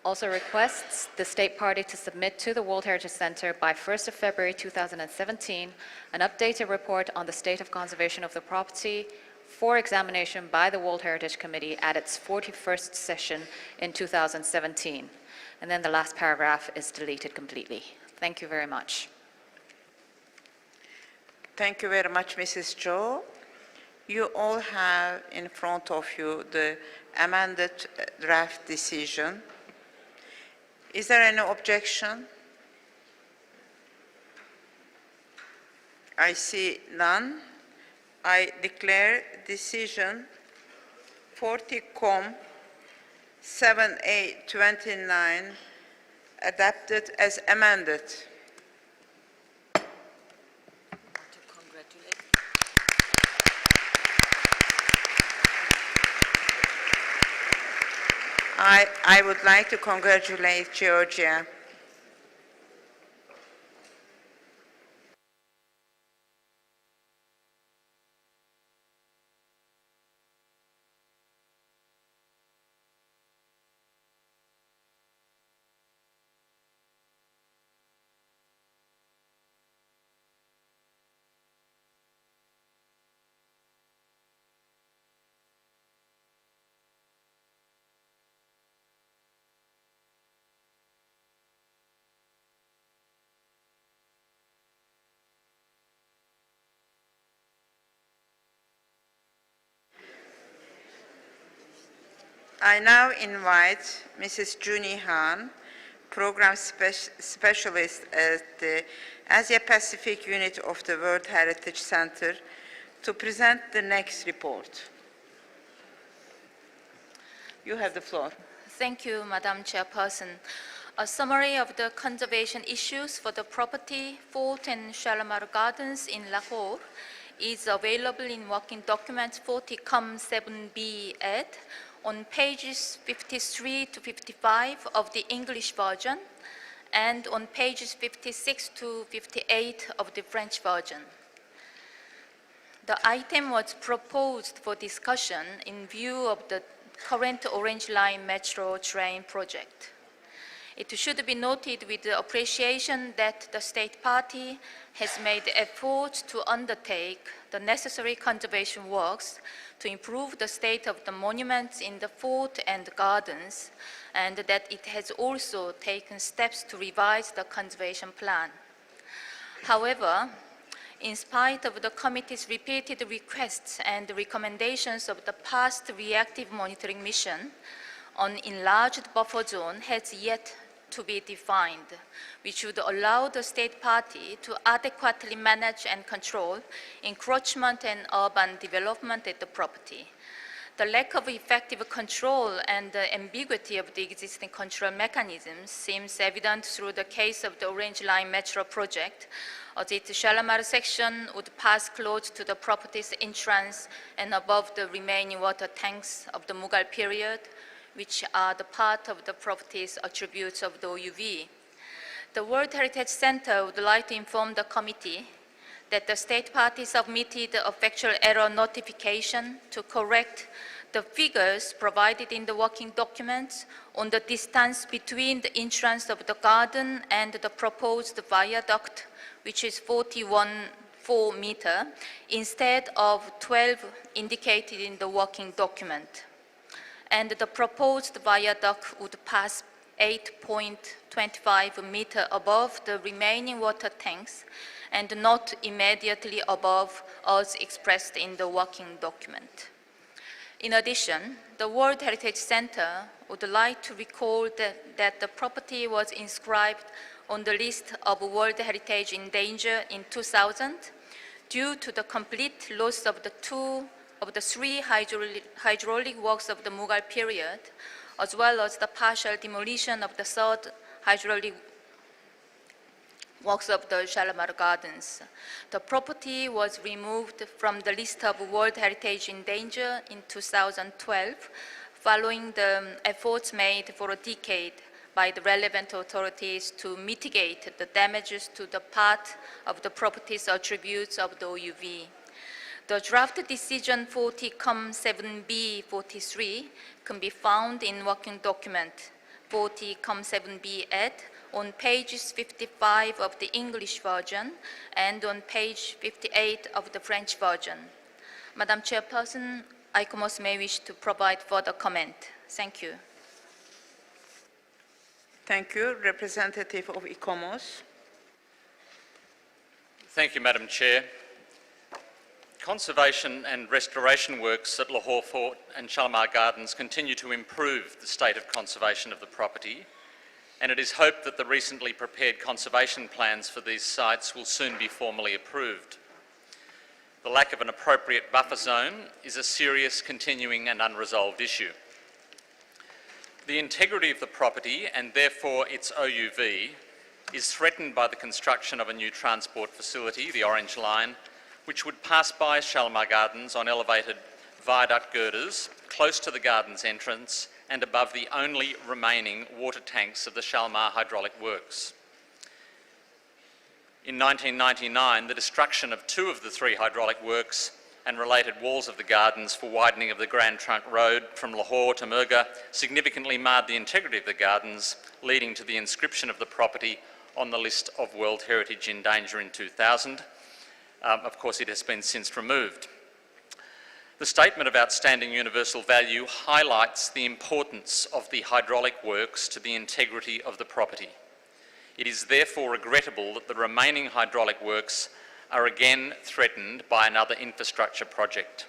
also requests the State Party to submit to the World Heritage Center by 1st of February 2017 an updated report on the state of conservation of the property for examination by the World Heritage Committee at its 41st session in 2017. And then the last paragraph is deleted completely. Thank you very much. Thank you very much, Mrs. Joe. You all have in front of you the amended draft decision. Is there any objection? I see none. I declare decision 40-7A29 adopted as amended. I would like to congratulate Georgia. I now invite Mrs. Juni Han, Program Specialist at the Asia Pacific Unit of the World Heritage Center, to present the next report. You have the floor. Thank you, Madam Chairperson. A summary of the conservation issues for the property, Fort and Shalimar Gardens in Lahore is available in working document 40-7B ed on pages 53 to 55 of the English version and on pages 56 to 58 of the French version. The item was proposed for discussion in view of the current Orange Line Metro train project. It should be noted with appreciation that the State Party has made efforts to undertake the necessary conservation works to improve the state of the monuments in the fort and gardens, and that it has also taken steps to revise the conservation plan. However, in spite of the committee's repeated requests and recommendations of the past reactive monitoring mission, an enlarged buffer zone has yet to be defined, which would allow the State Party to adequately manage and control encroachment and urban development at the property. The lack of effective control and the ambiguity of the existing control mechanisms seems evident through the case of the Orange Line Metro project, as its Shalimar section would pass close to the property's entrance and above the remaining water tanks of the Mughal period, which are the part of the property's attributes of the OUV. The World Heritage Center would like to inform the committee that the State Party submitted a factual error notification to correct the figures provided in the working documents on the distance between the entrance of the garden and the proposed viaduct, which is 41.4 meters, instead of 12 indicated in the working document. And the proposed viaduct would pass 8.25 meters above the remaining water tanks and not immediately above as expressed in the working document. In addition, the World Heritage Center would like to recall that the property was inscribed on the list of World Heritage in Danger in 2000 due to the complete loss of the three hydraulic works of the Mughal period, as well as the partial demolition of the third hydraulic works of the Shalimar Gardens. The property was removed from the list of World Heritage in Danger in 2012 following the efforts made for a decade by the relevant authorities to mitigate the damages to the part of the property's attributes of the OUV. The draft decision 40-7B43 can be found in working document 40-7B ed on pages 55 of the English version and on page 58 of the French version. Madam Chairperson, ICOMOS may wish to provide further comment. Thank you. Thank you. Representative of ICOMOS. Thank you, Madam Chair. Conservation and restoration works at Lahore Fort and Shalimar Gardens continue to improve the state of conservation of the property, and it is hoped that the recently prepared conservation plans for these sites will soon be formally approved. The lack of an appropriate buffer zone is a serious, continuing and unresolved issue. The integrity of the property, and therefore its OUV, is threatened by the construction of a new transport facility, the Orange Line, which would pass by Shalimar Gardens on elevated viaduct girders close to the garden's entrance and above the only remaining water tanks of the Shalimar Hydraulic Works. In 1999, the destruction of 2 of the 3 hydraulic works and related walls of the gardens for widening of the Grand Trunk Road from Lahore to Murga significantly marred the integrity of the gardens, leading to the inscription of the property on the list of World Heritage in Danger in 2000. Of course, it has been since removed. The Statement of Outstanding Universal Value highlights the importance of the hydraulic works to the integrity of the property. It is therefore regrettable that the remaining hydraulic works are again threatened by another infrastructure project.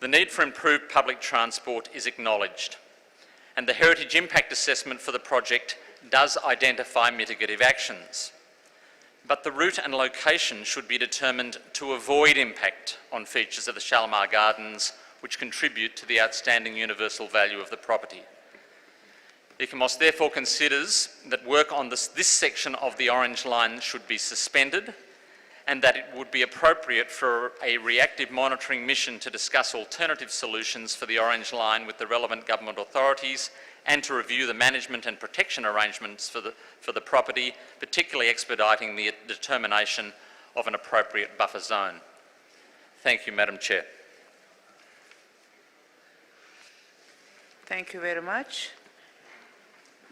The need for improved public transport is acknowledged, and the Heritage Impact Assessment for the project does identify mitigative actions. But the route and location should be determined to avoid impact on features of the Shalimar Gardens which contribute to the outstanding universal value of the property. ICOMOS therefore considers that work on this section of the Orange Line should be suspended, and that it would be appropriate for a reactive monitoring mission to discuss alternative solutions for the Orange Line with the relevant government authorities and to review the management and protection arrangements for the property, particularly expediting the determination of an appropriate buffer zone. Thank you, Madam Chair. Thank you very much.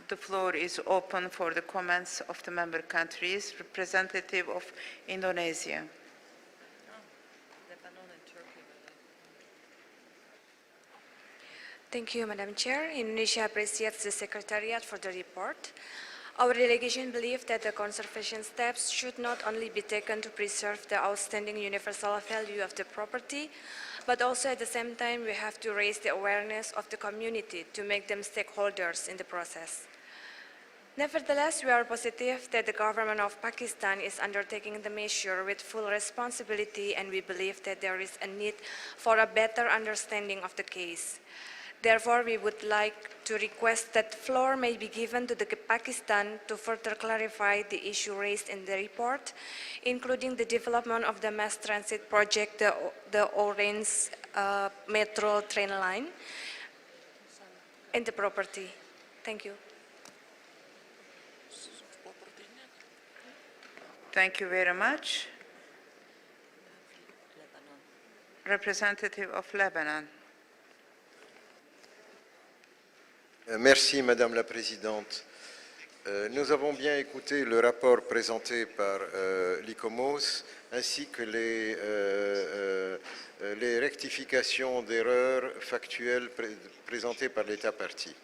The floor is open for the comments of the member countries. Representative of Indonesia. Thank you, Madam Chair. Indonesia appreciates the Secretariat for the report. Our delegation believes that the conservation steps should not only be taken to preserve the outstanding universal value of the property, but also at the same time we have to raise the awareness of the community to make them stakeholders in the process. Nevertheless, we are positive that the government of Pakistan is undertaking the measure with full responsibility, and we believe that there is a need for a better understanding of the case. Therefore, we would like to request that floor may be given to the Pakistan to further clarify the issue raised in the report, including the development of the mass transit project, the Orange Metro train line, and the property. Thank you. Thank you very much. Representative of Lebanon. Merci, Madame la Présidente. Nous avons bien écouté le rapport présenté par l'ICOMOS ainsi que les rectifications d'erreurs factuelles présentées par l'État partie.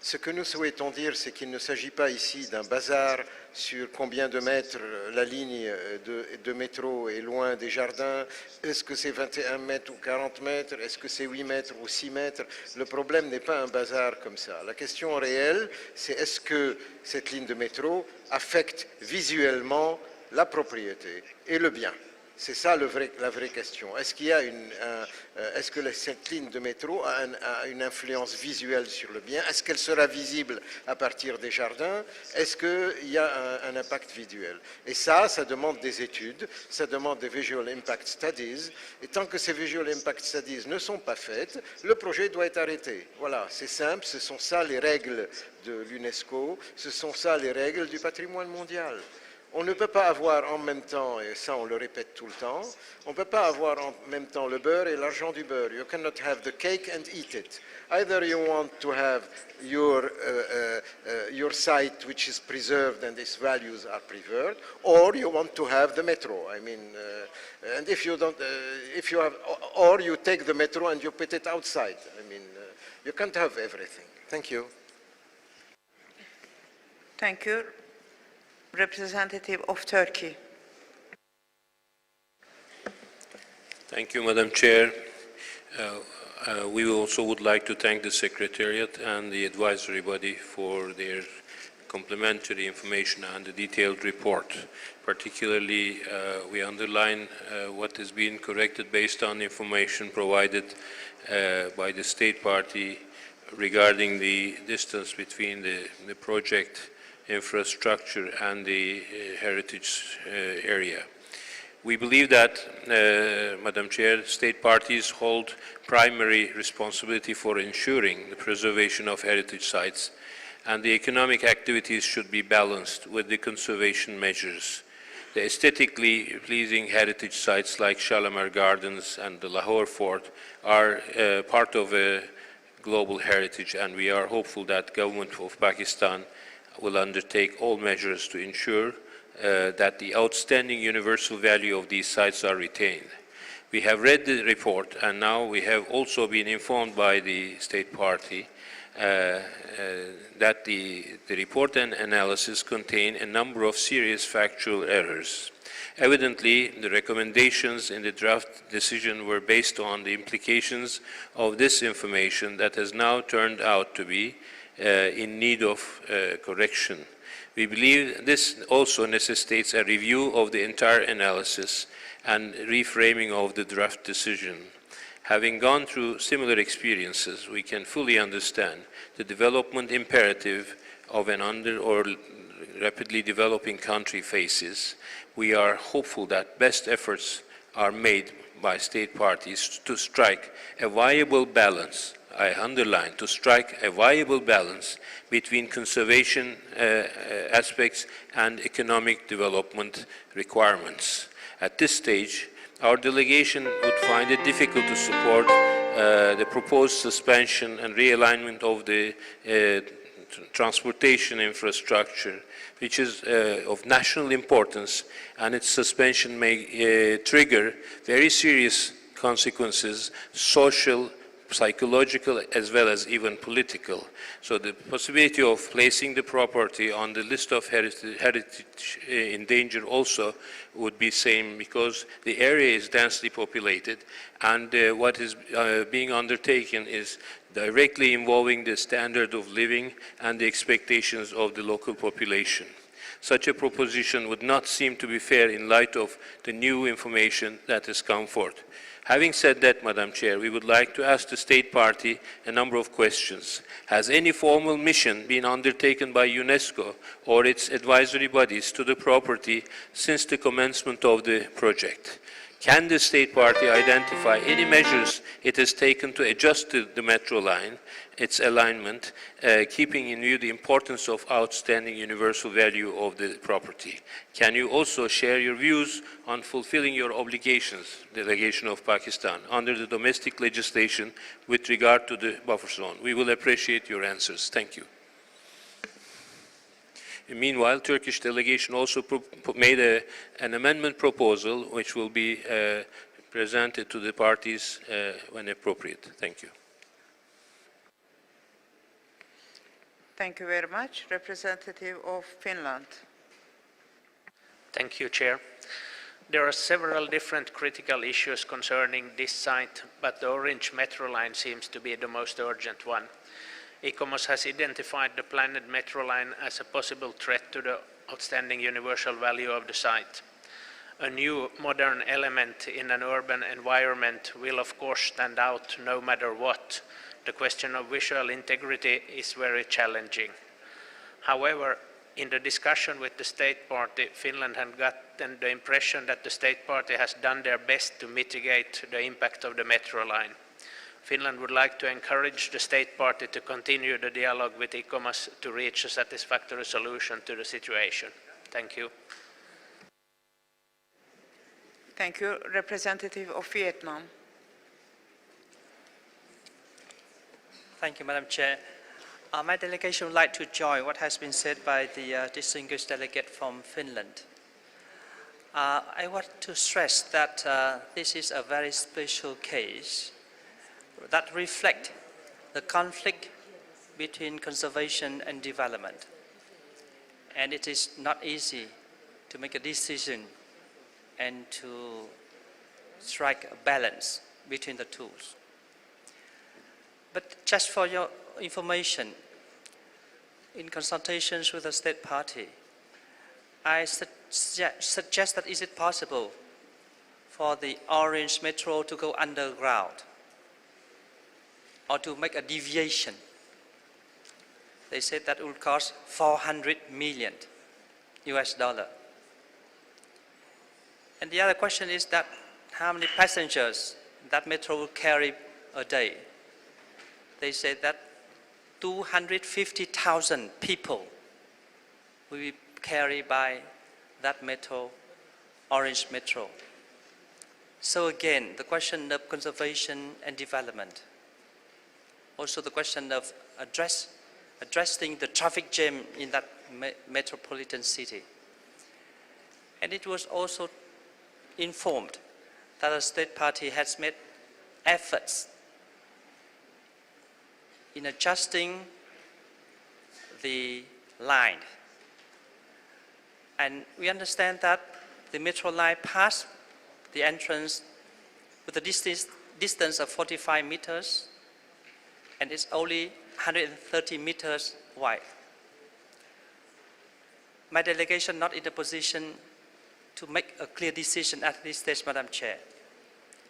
Ce que nous souhaitons dire, c'est qu'il ne s'agit pas ici d'un bazar sur combien de mètres la ligne de métro est loin des jardins. Est-ce que c'est 21 mètres ou 40 mètres? Est-ce que c'est 8 mètres ou 6 mètres? Le problème n'est pas un bazar comme ça. La question réelle, c'est est-ce que cette ligne de métro affecte visuellement la propriété et le bien? C'est ça la vraie question. Est-ce qu'il y a est-ce que cette ligne de métro a une influence visuelle sur le bien? Est-ce qu'elle sera visible à partir des jardins? Est-ce qu'il y a un impact visuel? Et ça demande des études, ça demande des Visual Impact Studies. Et tant que ces Visual Impact Studies ne sont pas faites, le projet doit être arrêté. Voilà, c'est simple, ce sont ça les règles de l'UNESCO, ce sont ça les règles du patrimoine mondial. On ne peut pas avoir en même temps, et ça on le répète tout le temps, on ne peut pas avoir en même temps le beurre et l'argent du beurre. You cannot have the cake and eat it. Either you want to have your site which is preserved and its values are preserved, or you want to have the metro. I mean, and if you don't, if you have, or you take the metro and you put it outside. I mean, you can't have everything. Thank you. Thank you. Representative of Turkey. Thank you, Madam Chair. We also would like to thank the Secretariat and the advisory body for their complementary information and the detailed report. Particularly, we underline what has been corrected based on information provided by the State Party regarding the distance between the project infrastructure and the heritage area. We believe that, Madam Chair, state parties hold primary responsibility for ensuring the preservation of heritage sites, and the economic activities should be balanced with the conservation measures. The aesthetically pleasing heritage sites like Shalimar Gardens and the Lahore Fort are part of a global heritage, and we are hopeful that the government of Pakistan will undertake all measures to ensure that the outstanding universal value of these sites are retained. We have read the report, and now we have also been informed by the State Party that the report and analysis contain a number of serious factual errors. Evidently, the recommendations in the draft decision were based on the implications of this information that has now turned out to be in need of correction. We believe this also necessitates a review of the entire analysis and reframing of the draft decision. Having gone through similar experiences, we can fully understand the development imperative of an under or rapidly developing country faces. We are hopeful that best efforts are made by state parties to strike a viable balance. I underline, to strike a viable balance between conservation aspects and economic development requirements. At this stage, our delegation would find it difficult to support the proposed suspension and realignment of the transportation infrastructure, which is of national importance, and its suspension may trigger very serious consequences, social, psychological, as well as even political. So the possibility of placing the property on the list of heritage in danger also would be same, because the area is densely populated, and what is being undertaken is directly involving the standard of living and the expectations of the local population. Such a proposition would not seem to be fair in light of the new information that has come forth. Having said that, Madam Chair, we would like to ask the State Party a number of questions. Has any formal mission been undertaken by UNESCO or its advisory bodies to the property since the commencement of the project? Can the State Party identify any measures it has taken to adjust the metro line, its alignment, keeping in view the importance of outstanding universal value of the property? Can you also share your views on fulfilling your obligations, delegation of Pakistan, under the domestic legislation with regard to the buffer zone? We will appreciate your answers. Thank you. Meanwhile, Turkish delegation also made an amendment proposal which will be presented to the parties when appropriate. Thank you. Thank you very much. Representative of Finland. Thank you, Chair. There are several different critical issues concerning this site, but the orange metro line seems to be the most urgent one. ICOMOS has identified the planned metro line as a possible threat to the outstanding universal value of the site. A new modern element in an urban environment will of course stand out no matter what. The question of visual integrity is very challenging. However, in the discussion with the state party, Finland had gotten the impression that the state party has done their best to mitigate the impact of the metro line. Finland would like to encourage the state party to continue the dialogue with ICOMOS to reach a satisfactory solution to the situation. Thank you. Thank you. Representative of Vietnam. Thank you, Madam Chair. My delegation would like to join what has been said by the distinguished delegate from Finland. I want to stress that this is a very special case that reflects the conflict between conservation and development. And it is not easy to make a decision and to strike a balance between the two. But just for your information, in consultations with the state party, I suggest that is it possible for the Orange Metro to go underground or to make a deviation. They said that it would cost $400 million US. And the other question is that how many passengers that metro will carry a day. They said that 250,000 people will be carried by that metro, Orange Metro. So again, the question of conservation and development. Also the question of addressing the traffic jam in that metropolitan city. And it was also informed that the state party has made efforts in adjusting the line. And we understand that the metro line passed the entrance with a distance of 45 meters, and it's only 130 meters wide. My delegation not in a position to make a clear decision at this stage, Madam Chair.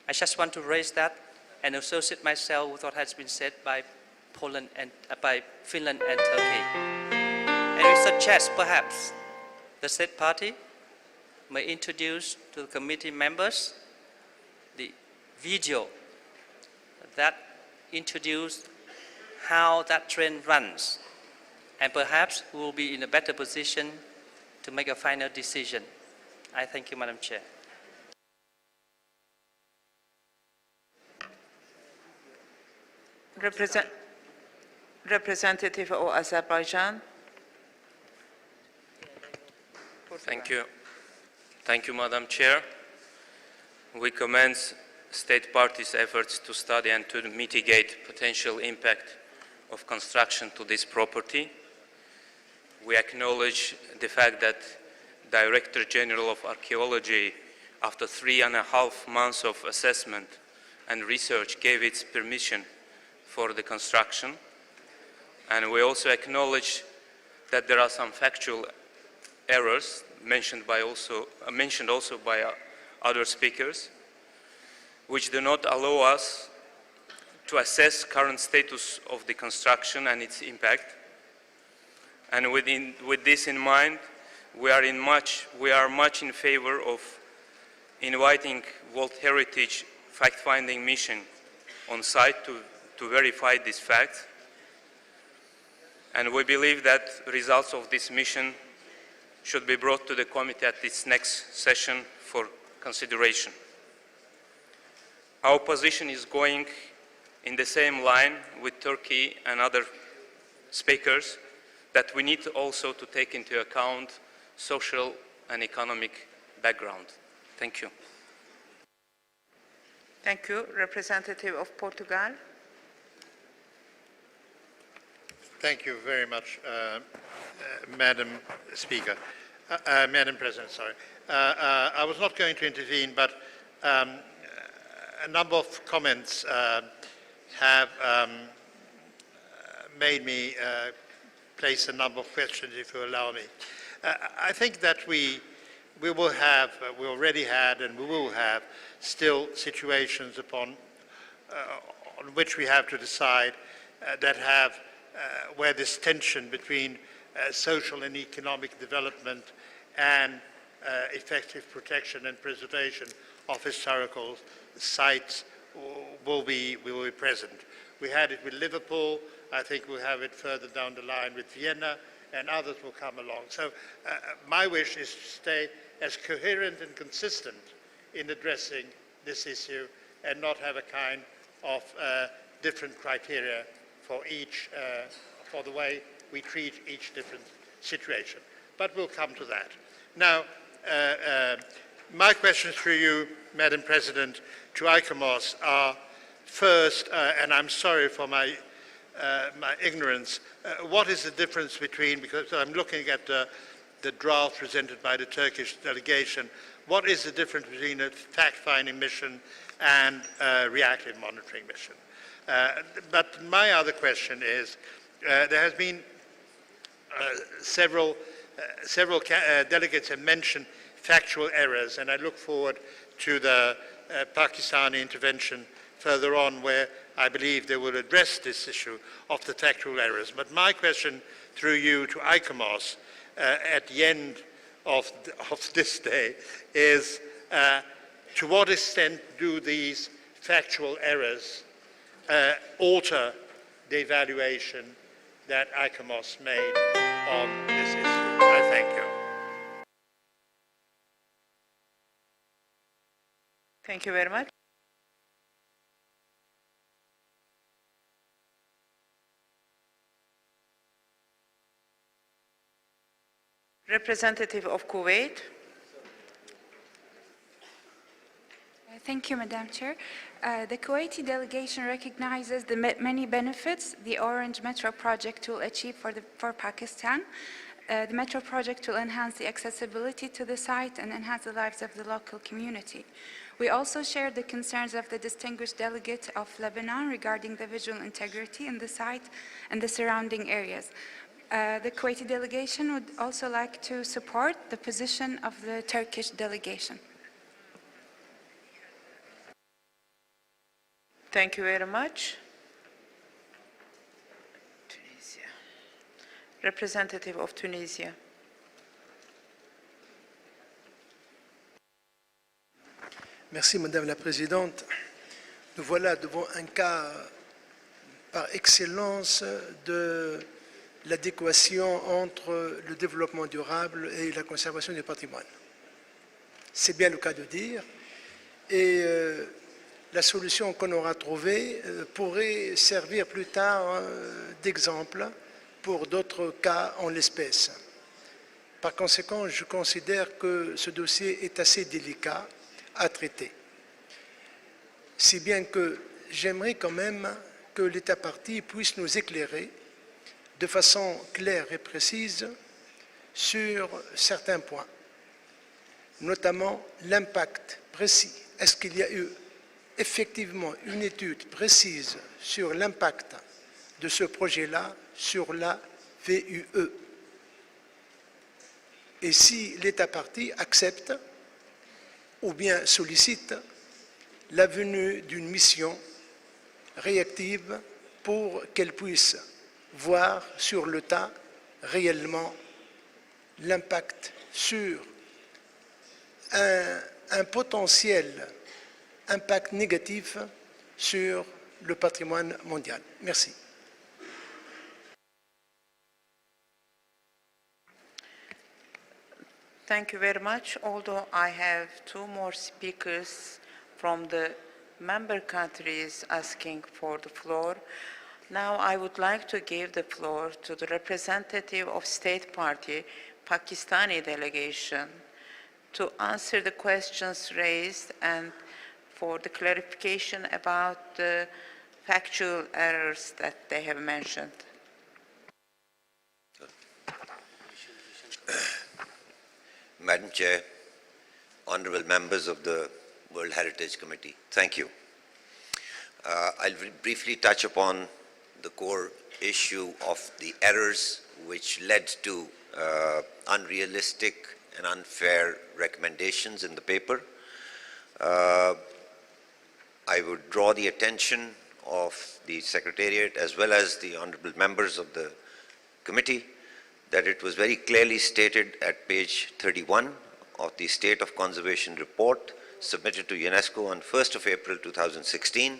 I just want to raise that and associate myself with what has been said by Poland and by Finland and Turkey. And we suggest perhaps the state party may introduce to the committee members the video that introduces how that train runs, and perhaps we will be in a better position to make a final decision. I thank you, Madam Chair. Representative of Azerbaijan. Thank you. Thank you, Madam Chair. We commend state parties' efforts to study and to mitigate potential impact of construction to this property. We acknowledge the fact that Director General of Archaeology, after 3.5 months of assessment and research, gave its permission for the construction. And we also acknowledge that there are some factual errors mentioned also by other speakers, which do not allow us to assess current status of the construction and its impact. And with this in mind, we are much in favor of inviting World Heritage fact-finding mission on site to verify this fact. And we believe that results of this mission should be brought to the committee at its next session for consideration. Our position is going in the same line with Turkey and other speakers, that we need also to take into account social and economic background. Thank you. Thank you. Representative of Portugal. Thank you very much, Madam Speaker. Madam President, sorry. I was not going to intervene, but a number of comments have made me place a number of questions, if you allow me. I think that we we will have, we already had, and we will have still situations on which we have to decide that have where this tension between social and economic development and effective protection and preservation of historical sites will be present. We had it with Liverpool. I think we'll have it further down the line with Vienna, and others will come along. So my wish is to stay as coherent and consistent in addressing this issue and not have a kind of different criteria for each, for the way we treat each different situation. But we'll come to that. Now, my questions for you, Madam President, to ICOMOS are first, and I'm sorry for my ignorance, what is the difference between, because I'm looking at the draft presented by the Turkish delegation, what is the difference between a fact-finding mission and a reactive monitoring mission? But my other question is, there has been several delegates have mentioned factual errors, and I look forward to the Pakistani intervention further on, where I believe they will address this issue of the factual errors. But my question through you to ICOMOS at the end of this day is, to what extent do these factual errors alter the evaluation that ICOMOS made on this issue? I thank you. Thank you very much. Representative of Kuwait. Thank you, Madam Chair. The Kuwaiti delegation recognizes the many benefits the Orange Metro project will achieve for Pakistan. The Metro project will enhance the accessibility to the site and enhance the lives of the local community. We also share the concerns of the distinguished delegate of Lebanon regarding the visual integrity in the site and the surrounding areas. The Kuwaiti delegation would also like to support the position of the Turkish delegation. Thank you very much. Tunisia. Representative of Tunisia. Merci, Madame la Présidente. Nous voilà devant un cas par excellence de l'adéquation entre le développement durable et la conservation du patrimoine. C'est bien le cas de dire. Et la solution qu'on aura trouvée pourrait servir plus tard d'exemple pour d'autres cas en l'espèce. Par conséquent, je considère que ce dossier est assez délicat à traiter. Si bien que j'aimerais quand même que l'État partie puisse nous éclairer de façon claire et précise sur certains points, notamment l'impact précis. Est-ce qu'il y a eu effectivement une étude précise sur l'impact de ce projet-là sur la VUE? Et si l'État partie accepte ou bien sollicite la venue d'une mission réactive pour qu'elle puisse voir sur le tas réellement l'impact sur un potentiel impact négatif sur le patrimoine mondial. Merci. Thank you very much. Although I have two more speakers from the member countries asking for the floor, now I would like to give the floor to the representative of State Party, Pakistani delegation, to answer the questions raised and for the clarification about the factual errors that they have mentioned. Madam Chair, honorable members of the World Heritage Committee, thank you. I'll briefly touch upon the core issue of the errors which led to unrealistic and unfair recommendations in the paper. I would draw the attention of the Secretariat as well as the honorable members of the committee that it was very clearly stated at page 31 of the State of Conservation Report submitted to UNESCO on 1st of April 2016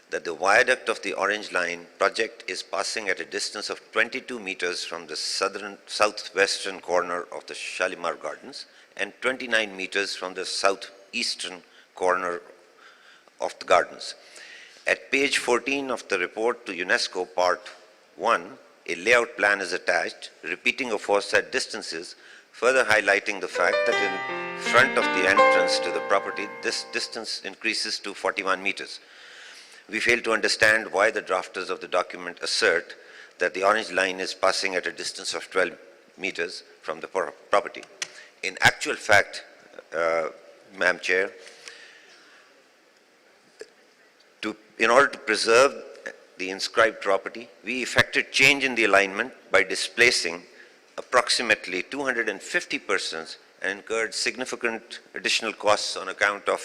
that the viaduct of the Orange Line project is passing at a distance of 22 meters from the southwestern corner of the Shalimar Gardens and 29 meters from the southeastern corner of the gardens. At page 14 of the report to UNESCO Part 1, a layout plan is attached, repeating aforesaid distances, further highlighting the fact that in front of the entrance to the property, this distance increases to 41 meters. We fail to understand why the drafters of the document assert that the Orange Line is passing at a distance of 12 meters from the property. In actual fact, Madam Chair, in order to preserve the inscribed property, we effected change in the alignment by displacing approximately 250 persons and incurred significant additional costs on account of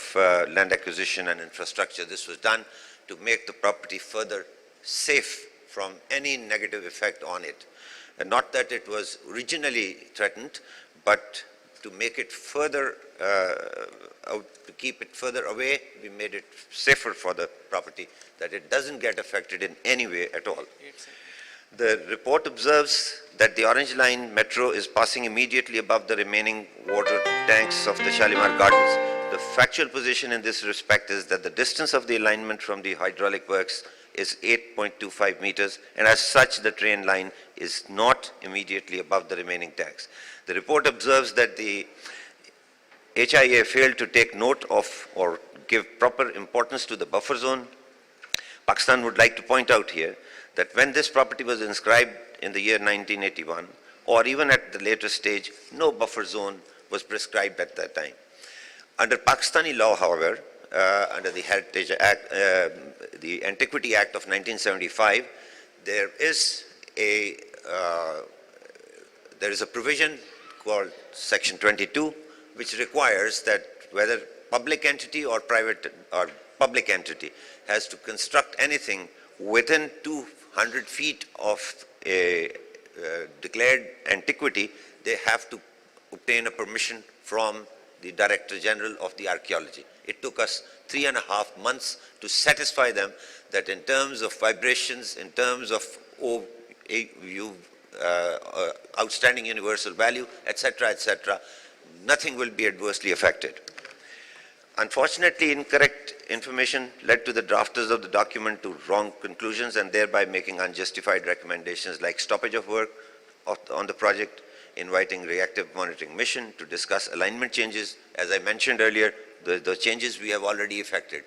land acquisition and infrastructure. This was done to make the property further safe from any negative effect on it. And not that it was originally threatened, but to make it further, to keep it further away, we made it safer for the property, that it doesn't get affected in any way at all. The report observes that the Orange Line metro is passing immediately above the remaining water tanks of the Shalimar Gardens. The factual position in this respect is that the distance of the alignment from the hydraulic works is 8.25 meters, and as such, the train line is not immediately above the remaining tanks. The report observes that the HIA failed to take note of or give proper importance to the buffer zone. Pakistan would like to point out here that when this property was inscribed in the year 1981, or even at the later stage, no buffer zone was prescribed at that time. Under Pakistani law, however, under the Heritage Act, the Antiquity Act of 1975, there is a provision called Section 22, which requires that whether public entity or private or public entity has to construct anything within 200 feet of a declared antiquity, they have to obtain a permission from the Director General of the Archaeology. It took us 3.5 months to satisfy them that in terms of vibrations, in terms of outstanding universal value, etc., nothing will be adversely affected. Unfortunately, incorrect information led to the drafters of the document to wrong conclusions and thereby making unjustified recommendations like stoppage of work on the project, inviting reactive monitoring mission to discuss alignment changes. As I mentioned earlier, the changes we have already effected.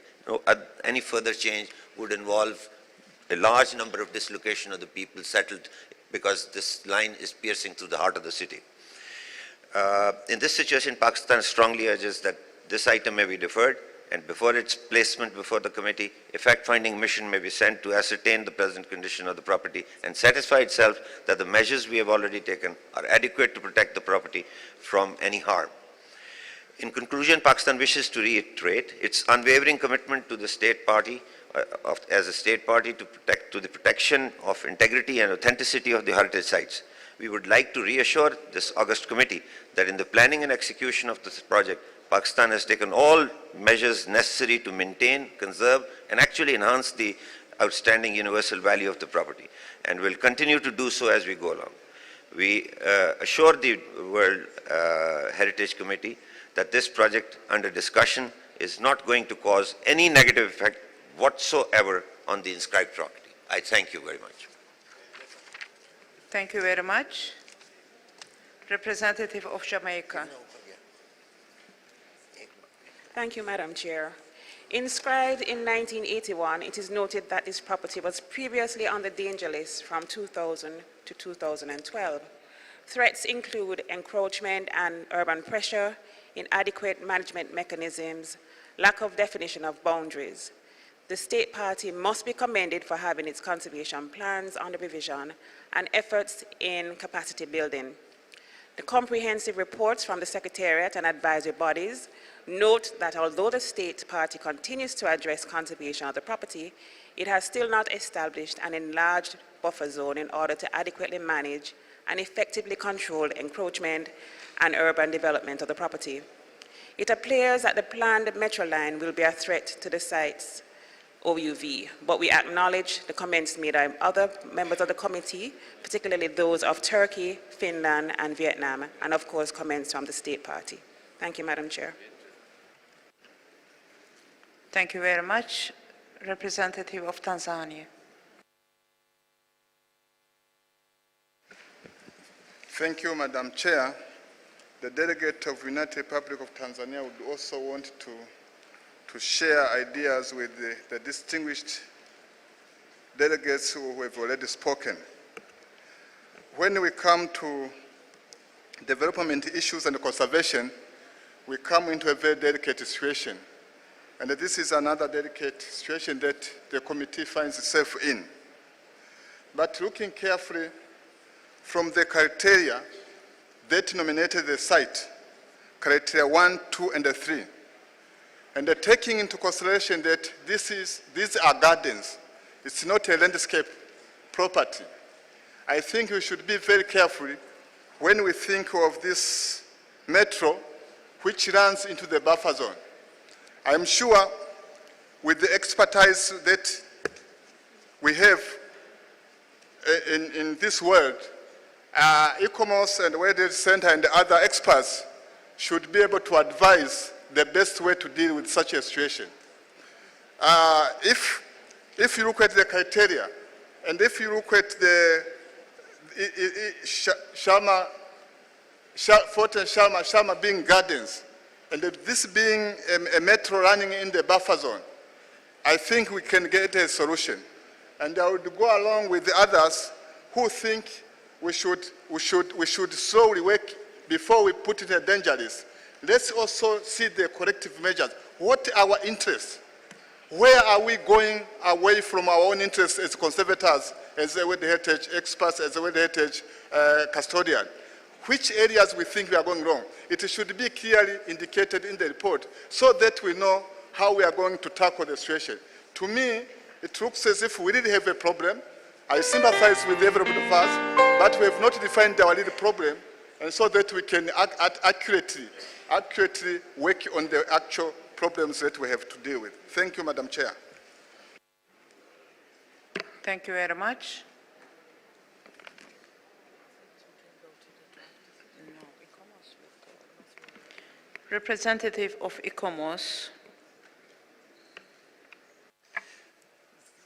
Any further change would involve a large number of dislocation of the people settled because this line is piercing through the heart of the city. In this situation, Pakistan strongly urges that this item may be deferred, and before its placement before the committee, a fact-finding mission may be sent to ascertain the present condition of the property and satisfy itself that the measures we have already taken are adequate to protect the property from any harm. In conclusion, Pakistan wishes to reiterate its unwavering commitment to the state party, as a state party to the protection of integrity and authenticity of the heritage sites. We would like to reassure this august committee that in the planning and execution of this project, Pakistan has taken all measures necessary to maintain, conserve, and actually enhance the outstanding universal value of the property, and will continue to do so as we go along. We assure the World Heritage Committee that this project under discussion is not going to cause any negative effect whatsoever on the inscribed property. I thank you very much. Thank you very much. Representative of Jamaica. Thank you, Madam Chair. Inscribed in 1981, it is noted that this property was previously on the danger list from 2000 to 2012. Threats include encroachment and urban pressure, inadequate management mechanisms, lack of definition of boundaries. The state party must be commended for having its conservation plans under revision and efforts in capacity building. The comprehensive reports from the Secretariat and advisory bodies note that although the state party continues to address conservation of the property, it has still not established an enlarged buffer zone in order to adequately manage and effectively control encroachment and urban development of the property. It appears that the planned metro line will be a threat to the site's OUV, but we acknowledge the comments made by other members of the committee, particularly those of Turkey, Finland, and Vietnam, and of course comments from the state party. Thank you, Madam Chair. Thank you very much. Representative of Tanzania. Thank you, Madam Chair. The delegate of United Republic of Tanzania would also want to share ideas with the distinguished delegates who have already spoken. When we come to development issues and conservation, we come into a very delicate situation. And this is another delicate situation that the committee finds itself in. But looking carefully from the criteria that nominated the site, criteria 1, 2, and 3, and taking into consideration that these are gardens, it's not a landscape property, I think we should be very careful when we think of this metro which runs into the buffer zone. I'm sure with the expertise that we have in this world, ICOMOS and World Health Center and other experts should be able to advise the best way to deal with such a situation. If you look at the criteria, and if you look at the Fort and Sharma being gardens, and this being a metro running in the buffer zone, I think we can get a solution. And I would go along with the others who think we should slowly work before we put it in a danger list. Let's also see the corrective measures. What are our interests? Where are we going away from our own interests as conservators, as a World Heritage experts, as a World Heritage custodian? Which areas we think we are going wrong? It should be clearly indicated in the report so that we know how we are going to tackle the situation. To me, it looks as if we really have a problem. I sympathize with everybody of us, but we have not defined our little problem, and so that we can accurately work on the actual problems that we have to deal with. Thank you, Madam Chair. Thank you very much. Representative of ICOMOS.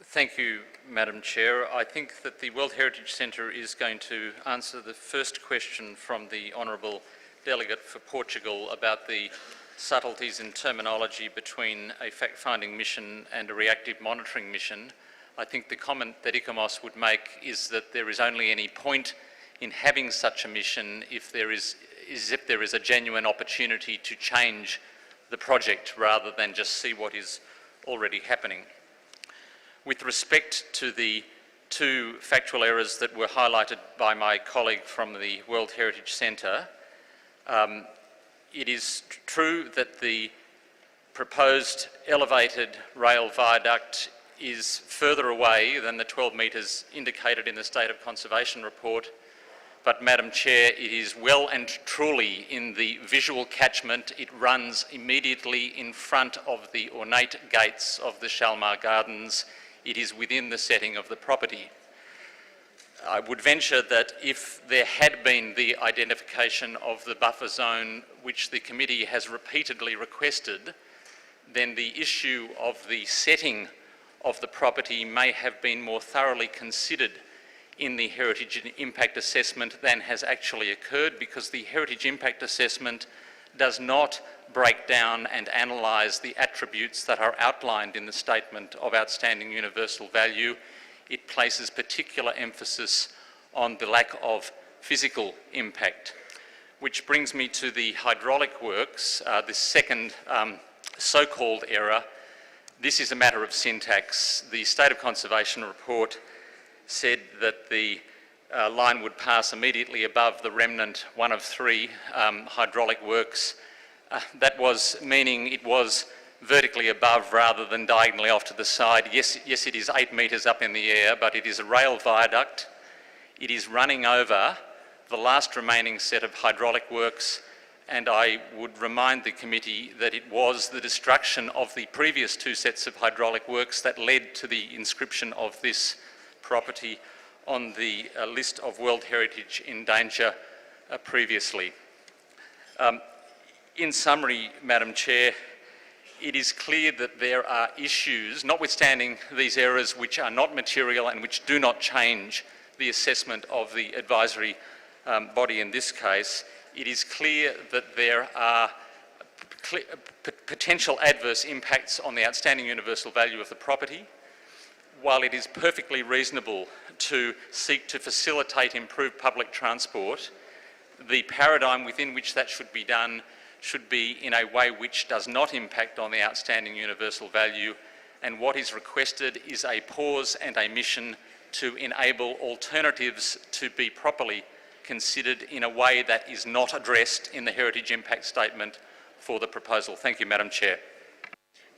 Thank you, Madam Chair. I think that the World Heritage Centre is going to answer the first question from the Honourable Delegate for Portugal about the subtleties in terminology between a fact-finding mission and a reactive monitoring mission. I think the comment that ICOMOS would make is that there is only any point in having such a mission if there is a genuine opportunity to change the project rather than just see what is already happening. With respect to the two factual errors that were highlighted by my colleague from the World Heritage Centre, it is true that the proposed elevated rail viaduct is further away than the 12 metres indicated in the State of Conservation report. But, Madam Chair, it is well and truly in the visual catchment. It runs immediately in front of the ornate gates of the Shalmar Gardens. It is within the setting of the property. I would venture that if there had been the identification of the buffer zone, which the committee has repeatedly requested, then the issue of the setting of the property may have been more thoroughly considered in the Heritage Impact Assessment than has actually occurred, because the Heritage Impact Assessment does not break down and analyse the attributes that are outlined in the Statement of Outstanding Universal Value. It places particular emphasis on the lack of physical impact. Which brings me to the hydraulic works, the second so-called error. This is a matter of syntax. The State of Conservation report said that the line would pass immediately above the remnant one of three hydraulic works. That was meaning it was vertically above rather than diagonally off to the side. Yes, it is 8 metres up in the air, but it is a rail viaduct. It is running over the last remaining set of hydraulic works, and I would remind the committee that it was the destruction of the previous 2 sets of hydraulic works that led to the inscription of this property on the list of World Heritage in Danger previously. In summary, Madam Chair, it is clear that there are issues, notwithstanding these errors which are not material and which do not change the assessment of the advisory body in this case. It is clear that there are potential adverse impacts on the outstanding universal value of the property. While it is perfectly reasonable to seek to facilitate improved public transport, the paradigm within which that should be done should be in a way which does not impact on the outstanding universal value, and what is requested is a pause and a mission to enable alternatives to be properly considered in a way that is not addressed in the Heritage Impact Statement for the proposal. Thank you, Madam Chair.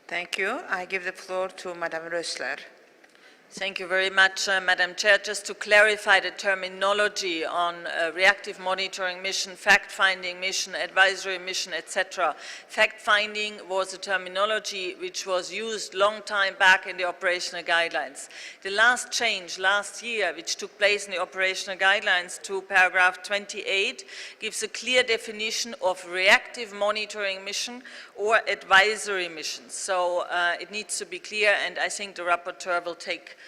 Thank you. I give the floor to Madame Rösler. Thank you very much, Madam Chair. Just to clarify the terminology on reactive monitoring mission, fact-finding mission, advisory mission, etc. Fact-finding was a terminology which was used long time back in the operational guidelines. The last change last year, which took place in the operational guidelines to paragraph 28, gives a clear definition of reactive monitoring mission or advisory mission. So it needs to be clear, and I think the rapporteur will take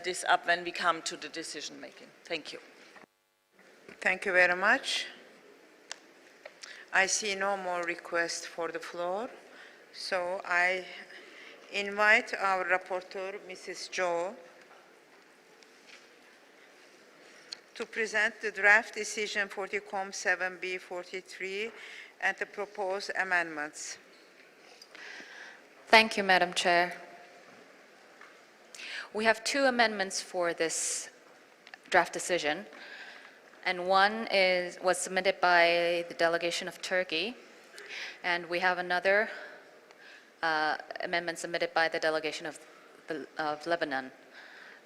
this up when we come to the decision making. Thank you. Thank you very much. I see no more requests for the floor, so I invite our rapporteur, Mrs. Jo, to present the draft decision for the COM 7B43 and the proposed amendments. Thank you, Madam Chair. We have 2 amendments for this draft decision, and one was submitted by the delegation of Turkey, and we have another amendment submitted by the delegation of Lebanon.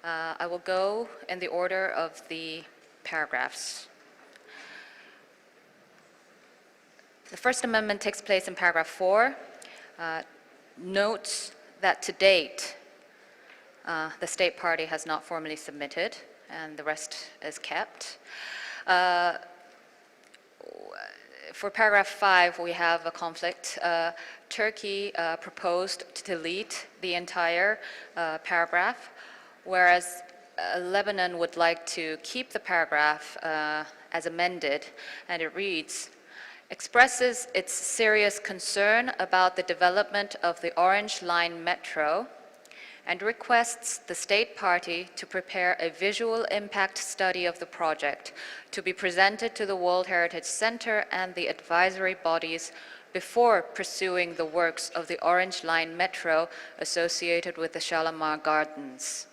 I will go in the order of the paragraphs. The first amendment takes place in paragraph 4, notes that to date the state party has not formally submitted, and the rest is kept. For paragraph 5, we have a conflict. Turkey proposed to delete the entire paragraph, whereas Lebanon would like to keep the paragraph as amended, and it reads, expresses its serious concern about the development of the Orange Line Metro and requests the state party to prepare a visual impact study of the project to be presented to the World Heritage Center and the advisory bodies before pursuing the works of the Orange Line Metro associated with the Shalimar Gardens.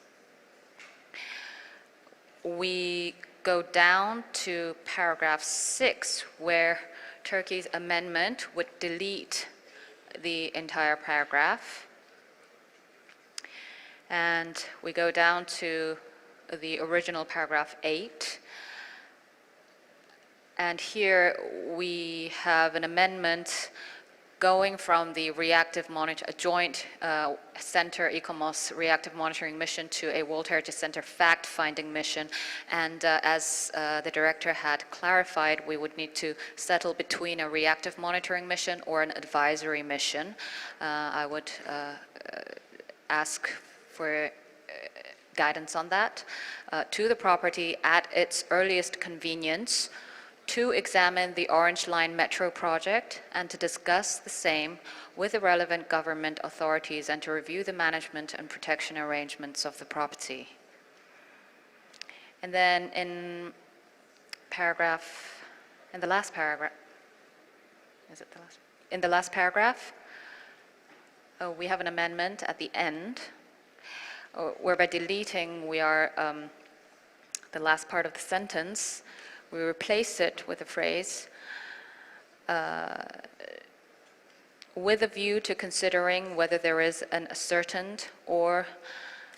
We go down to paragraph 6, where Turkey's amendment would delete the entire paragraph. And we go down to the original paragraph 8. And here we have an amendment going from the reactive monitor, a joint center ECOMOS reactive monitoring mission to a World Heritage Center fact-finding mission. And as the director had clarified, we would need to settle between a reactive monitoring mission or an advisory mission. I would ask for guidance on that, to the property at its earliest convenience, to examine the Orange Line Metro project and to discuss the same with the relevant government authorities and to review the management and protection arrangements of the property. And then in the last paragraph, in the last paragraph, we have an amendment at the end, whereby deleting we are the last part of the sentence, we replace it with the phrase, with a view to considering whether there is an ascertained or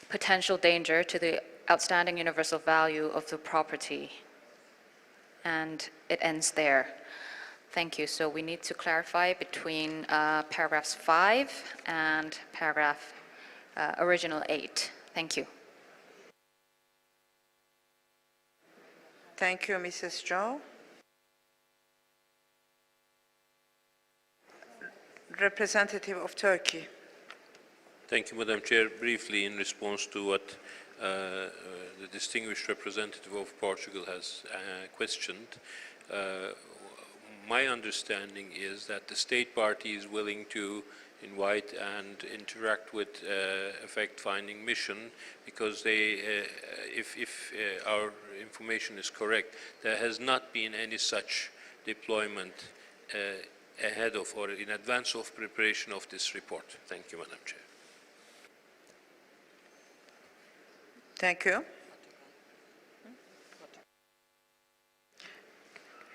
potential danger to the outstanding universal value of the property. And it ends there. Thank you. So we need to clarify between paragraphs 5 and paragraph original 8. Thank you. Thank you, Mrs. Zhao. Representative of Turkey. Thank you, Madam Chair. Briefly, in response to what the distinguished representative of Portugal has questioned, my understanding is that the state party is willing to invite and interact with a fact-finding mission because they, if our information is correct, there has not been any such deployment ahead of or in advance of preparation of this report. Thank you, Madam Chair. Thank you.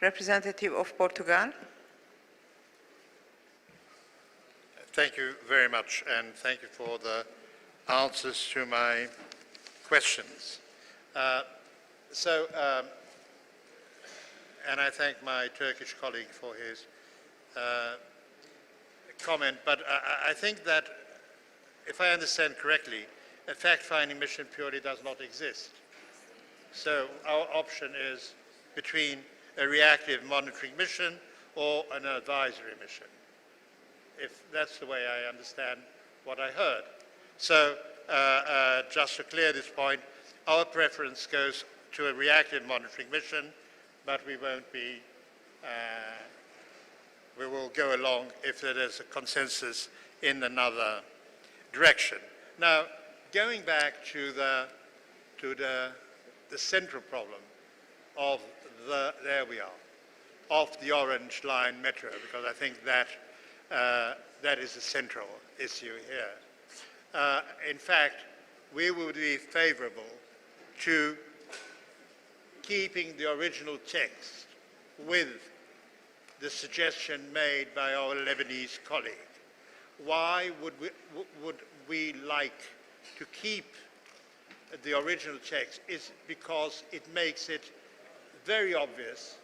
Representative of Portugal. Thank you very much, and thank you for the answers to my questions. And I thank my Turkish colleague for his comment, but I think that, if I understand correctly, a fact-finding mission purely does not exist. So our option is between a reactive monitoring mission or an advisory mission, if that's the way I understand what I heard. So just to clear this point, our preference goes to a reactive monitoring mission, but we won't be, we will go along if there is a consensus in another direction. Now, going back to the central problem of there we are, of the Orange Line Metro, because I think that that is the central issue here. In fact, we would be favorable to keeping the original text with the suggestion made by our Lebanese colleague. Why would we like to keep the original text? Is because it makes it very obvious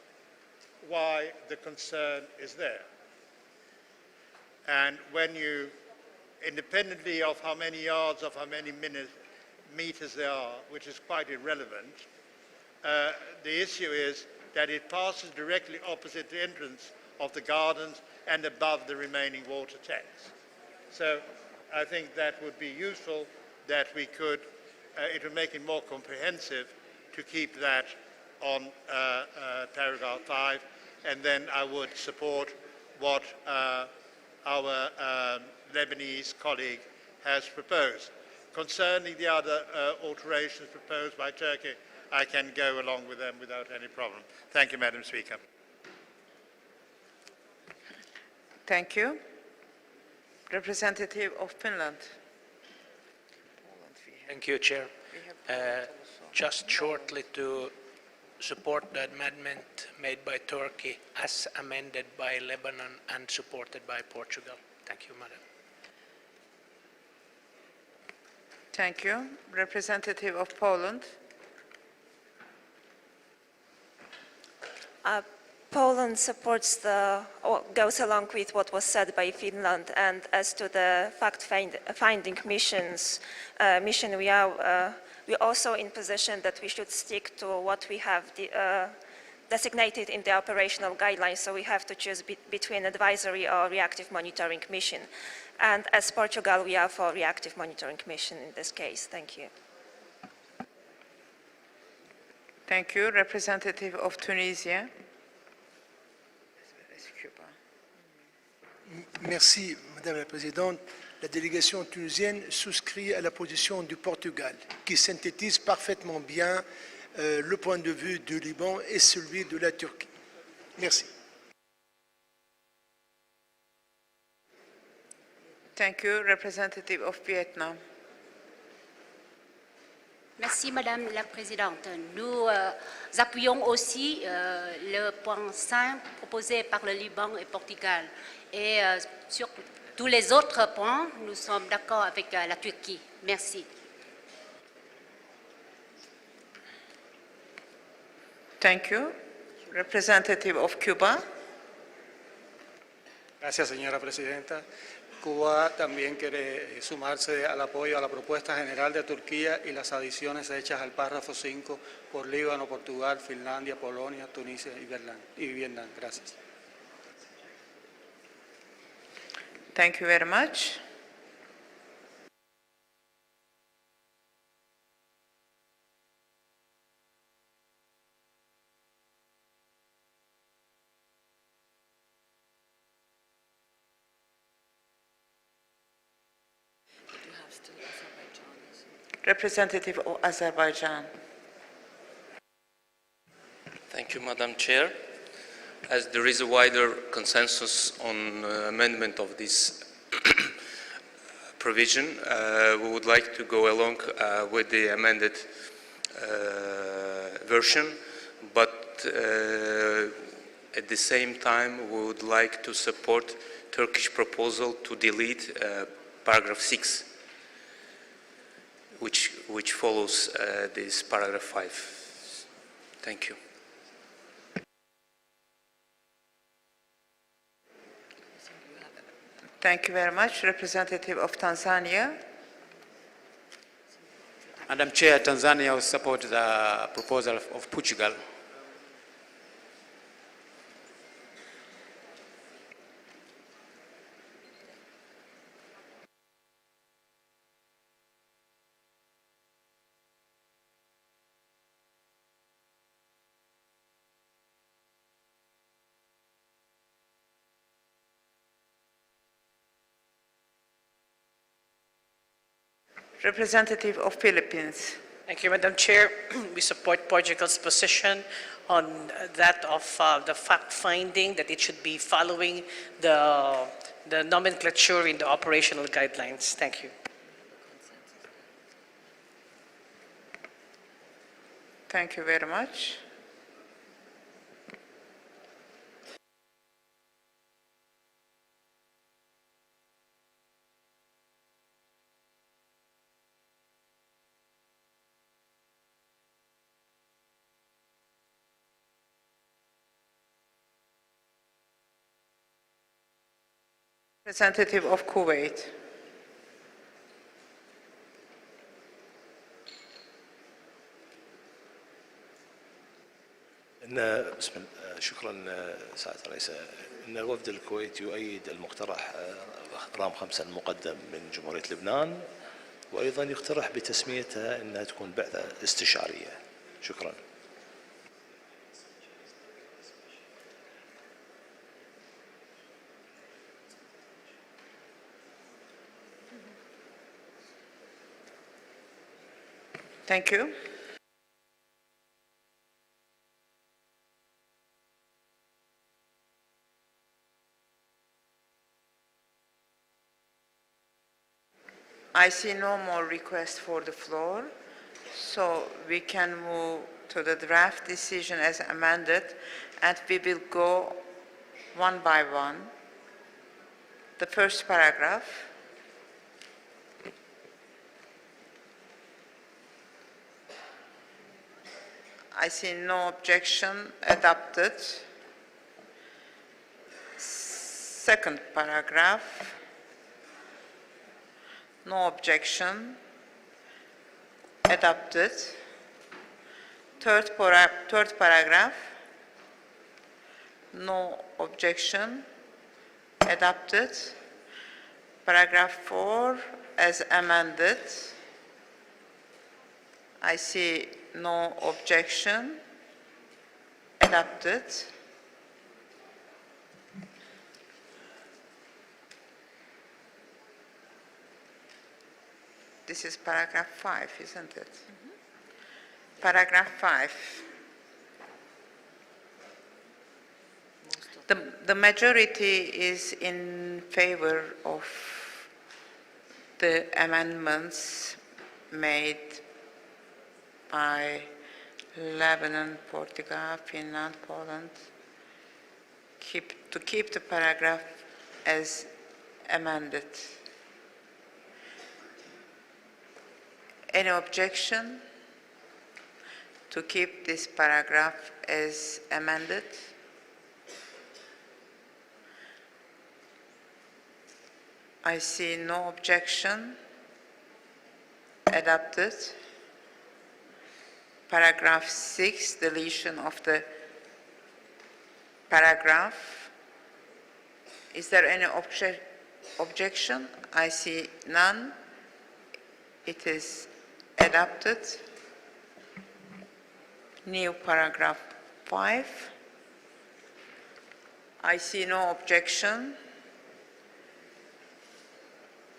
why the concern is there. And when you, independently of how many yards, of how many meters there are, which is quite irrelevant, the issue is that it passes directly opposite the entrance of the gardens and above the remaining water tanks. So I think that would be useful, that we could, it would make it more comprehensive to keep that on paragraph 5, and then I would support what our Lebanese colleague has proposed. Concerning the other alterations proposed by Turkey, I can go along with them without any problem. Thank you, Madam Speaker. Thank you. Representative of Finland. Thank you, Chair. Just shortly to support the amendment made by Turkey as amended by Lebanon and supported by Portugal. Thank you, Madam. Thank you. Representative of Poland. Poland supports goes along with what was said by Finland, and as to the fact-finding mission, we are also in position that we should stick to what we have designated in the operational guidelines, so we have to choose between advisory or reactive monitoring mission. And as Portugal, we are for reactive monitoring mission in this case. Thank you. Thank you. Representative of Tunisia. Merci, Madame la Présidente. La délégation tunisienne souscrit à la position du Portugal, qui synthétise parfaitement bien le point de vue du Liban et celui de la Turquie. Merci. Thank you. Representative of Vietnam. Merci Madame la Présidente. Nous appuyons aussi le point 5 proposé par le Liban et Portugal. Et sur tous les autres points, nous sommes d'accord avec la Turquie. Merci. Thank you. Representative of Cuba. Gracias, señora presidenta. Cuba también quiere sumarse al apoyo a la propuesta general de Turquía y las adiciones hechas al párrafo 5 por Líbano, Portugal, Finlandia, Polonia, Tunisia y Vietnam. Gracias. Thank you very much. Representative of Azerbaijan. Thank you, Madam Chair. As there is a wider consensus on amendment of this provision, we would like to go along with the amended version, but at the same time we would like to support Turkish proposal to delete paragraph 6. Which follows this paragraph 5. Thank you. Thank you very much. Representative of Tanzania. Madam Chair, Tanzania will support the proposal of Portugal. Representative of Philippines. Thank you, Madam Chair. We support Portugal's position on that of the fact-finding, that it should be following the nomenclature in the operational guidelines. Thank you. Thank you very much. Representative of Kuwait. شكرا سعادة الرئيس. إن الوفد الكويتي يؤيد المقترح رقم 5 المقدم من جمهورية لبنان، وأيضا يقترح بتسميتها أنها تكون بعثة استشارية. شكرا. Thank you. I see no more requests for the floor, so we can move to the draft decision as amended, and we will go one by one. The first paragraph. I see no objection. Adopted. Second paragraph. No objection. Adopted. Third paragraph. No objection. Adopted. Paragraph 4 as amended. I see no objection. Adopted. This is paragraph 5, isn't it? Paragraph 5. The majority is in favor of the amendments made by Lebanon, Portugal, Finland, Poland, to keep the paragraph as amended. Any objection to keep this paragraph as amended? I see no objection. Adopted. Paragraph 6, deletion of the paragraph. Is there any objection? I see none. It is adopted. New paragraph 5. I see no objection.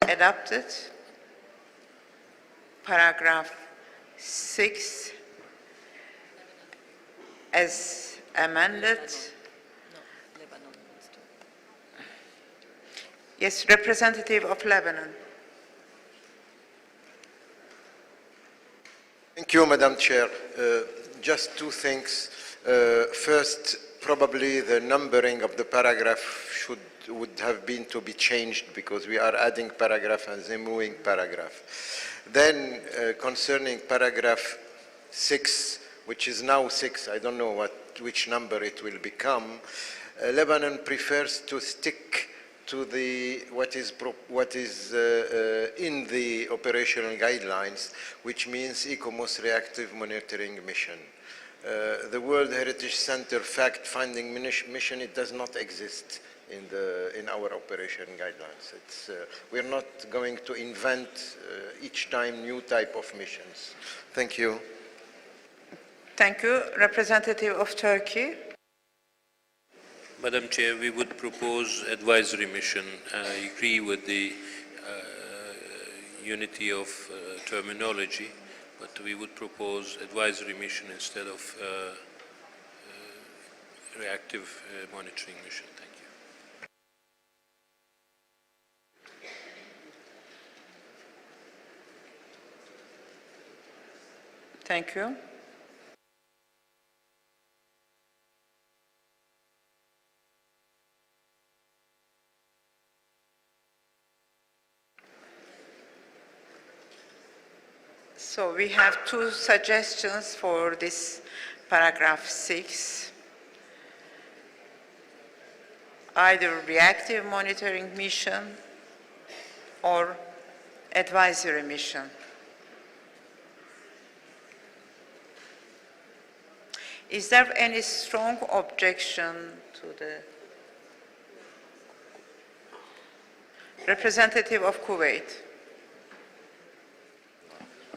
Adopted. Paragraph 6 as amended. Yes, representative of Lebanon. Thank you, Madam Chair. Just two things. First, probably the numbering of the paragraph would have been to be changed because we are adding paragraph and removing paragraph. Then, concerning paragraph 6, which is now 6, I don't know which number it will become, Lebanon prefers to stick to what is in the operational guidelines, which means ECOMOS reactive monitoring mission. The World Heritage Center fact-finding mission, it does not exist in our operation guidelines. We're not going to invent each time new type of missions. Thank you. Thank you. Representative of Turkey. Madam Chair, we would propose advisory mission. I agree with the unity of terminology, but we would propose advisory mission instead of reactive monitoring mission. Thank you. Thank you. So we have two suggestions for this paragraph 6. Either reactive monitoring mission or advisory mission. Is there any strong objection to the representative of Kuwait?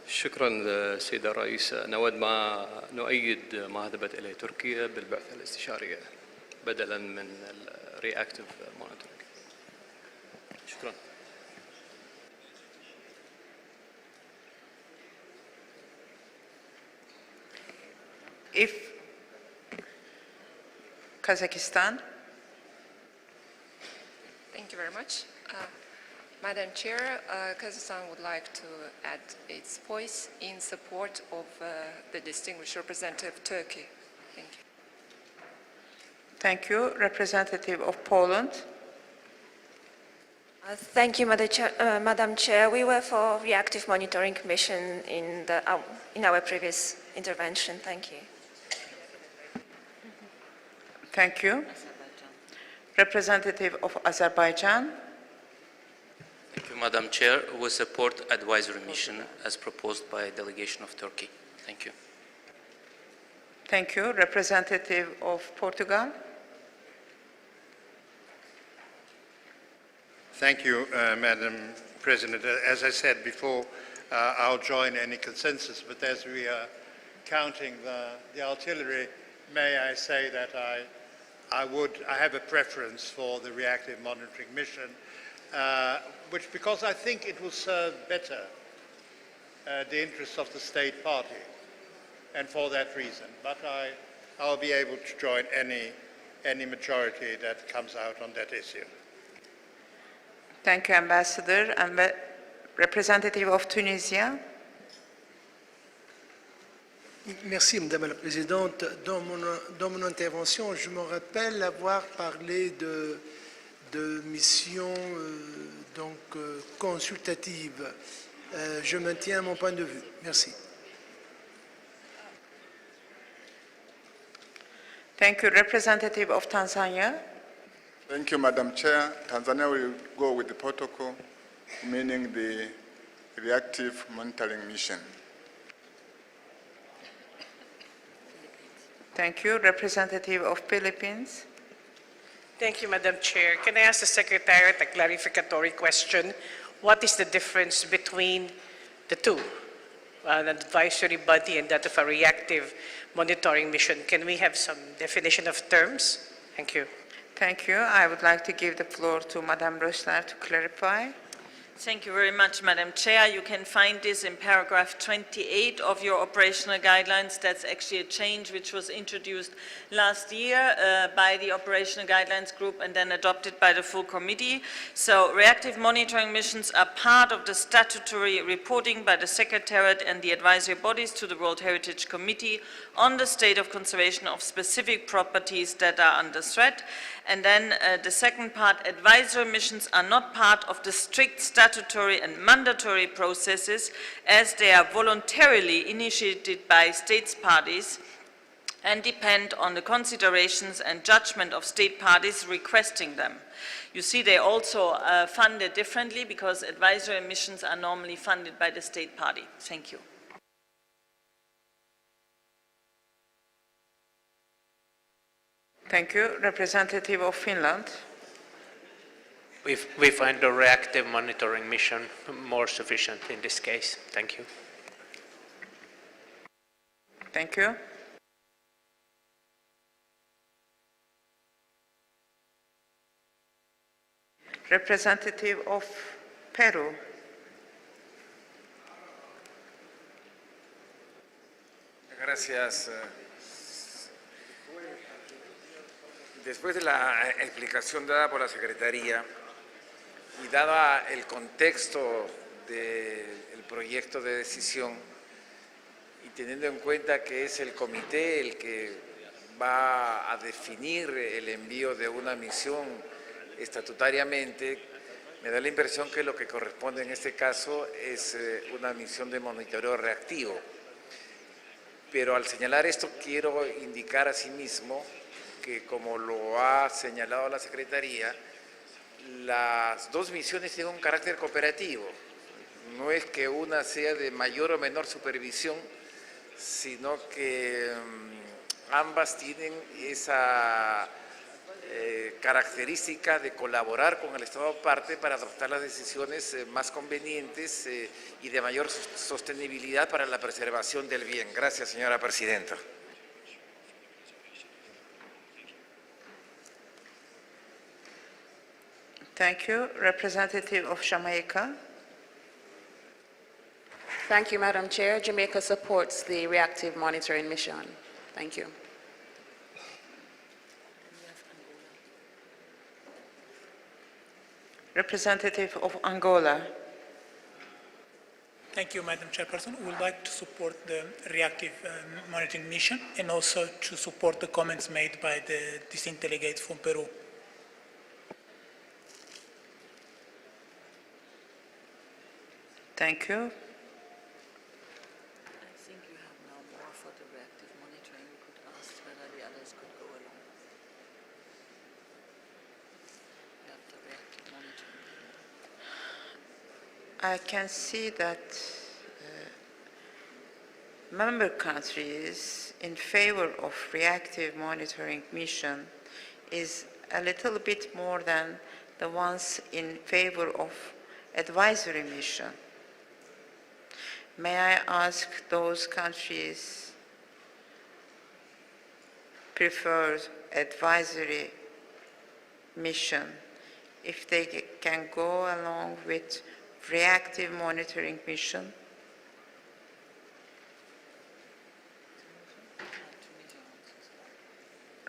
شكرا سيدة الرئيس. نود ما نؤيد ما ذهبت إليه تركيا بالبعثة الاستشارية بدلا من الرياكتيف مونيتورنج. شكرا. If Kazakhstan. Thank you very much. Madam Chair, Kazakhstan would like to add its voice in support of the distinguished representative of Turkey. Thank you. Thank you. Representative of Poland. Thank you, Madam Chair. We were for reactive monitoring mission in our previous intervention. Thank you. Thank you. Representative of Azerbaijan. Thank you, Madam Chair. We support advisory mission as proposed by delegation of Turkey. Thank you. Thank you. Representative of Portugal. Thank you, Madam President. As I said before, I'll join any consensus, but as we are counting the artillery, may I say that I have a preference for the reactive monitoring mission, because I think it will serve better the interests of the state party, and for that reason. But I'll be able to join any majority that comes out on that issue. Thank you, Ambassador. And Representative of Tunisia. Merci, Madame la Présidente. Dans mon intervention, je me rappelle avoir parlé de mission consultative. Je maintiens mon point de vue. Merci. Thank you. Representative of Tanzania. Thank you, Madam Chair. Tanzania will go with the protocol, meaning the reactive monitoring mission. Thank you. Representative of Philippines. Thank you, Madam Chair. Can I ask the Secretariat a clarificatory question? What is the difference between the two, an advisory body and that of a reactive monitoring mission? Can we have some definition of terms? Thank you. Thank you. I would like to give the floor to Madame Rosner to clarify. Thank you very much, Madam Chair. You can find this in paragraph 28 of your operational guidelines. That's actually a change which was introduced last year by the operational guidelines group and then adopted by the full committee. So reactive monitoring missions are part of the statutory reporting by the Secretariat and the advisory bodies to the World Heritage Committee on the state of conservation of specific properties that are under threat. And then the second part, advisory missions are not part of the strict statutory and mandatory processes as they are voluntarily initiated by states parties and depend on the considerations and judgment of state parties requesting them. You see, they also funded differently because advisory missions are normally funded by the state party. Thank you. Thank you. Representative of Finland. We find the reactive monitoring mission more sufficient in this case. Thank you. Thank you. Representative of Peru. Gracias. Después de la explicación dada por la Secretaría y dada el contexto del proyecto de decisión y teniendo en cuenta que es el comité el que va a definir el envío de una misión estatutariamente, me da la impresión que lo que corresponde en este caso es una misión de monitoreo reactivo. Pero al señalar esto quiero indicar asimismo que, como lo ha señalado la Secretaría, las dos misiones tienen un carácter cooperativo. No es que una sea de mayor o menor supervisión, sino que ambas tienen esa característica de colaborar con el Estado parte para adoptar las decisiones más convenientes y de mayor sostenibilidad para la preservación del bien. Gracias, señora Presidenta. Thank you. Representative of Jamaica. Thank you, Madam Chair. Jamaica supports the reactive monitoring mission. Thank you. Representative of Angola. Thank you, Madam Chairperson. We would like to support the reactive monitoring mission and also to support the comments made by the distinct delegates from Peru. Thank you. I think you have now more for the reactive monitoring. We could ask whether the others could go along. We have the reactive monitoring. I can see that member countries in favor of reactive monitoring mission is a little bit more than the ones in favor of advisory mission. May I ask those countries prefer advisory mission if they can go along with reactive monitoring mission?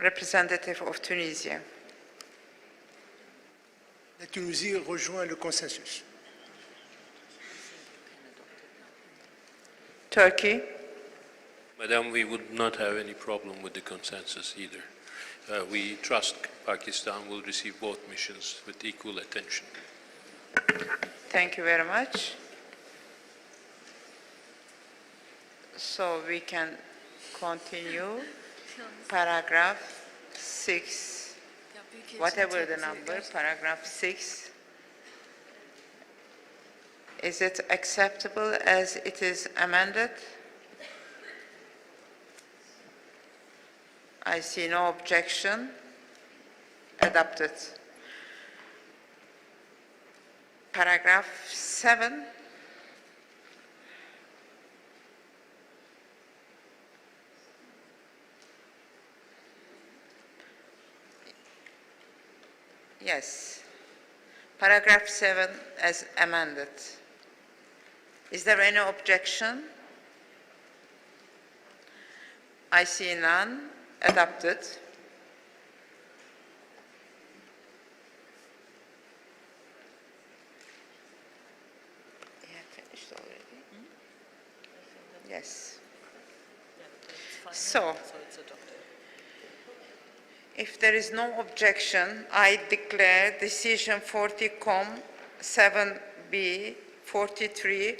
Representative of Tunisia. La Tunisie rejoint le consensus. Turkey. Madam, we would not have any problem with the consensus either. We trust Pakistan will receive both missions with equal attention. Thank you very much. So we can continue. Paragraph 6, whatever the number, paragraph 6. Is it acceptable as it is amended? I see no objection. Adopted. Paragraph 7. Yes. Paragraph 7 as amended. Is there any objection? I see none. Adopted. You have finished already? Yes. So, if there is no objection, I declare decision 40-7B 43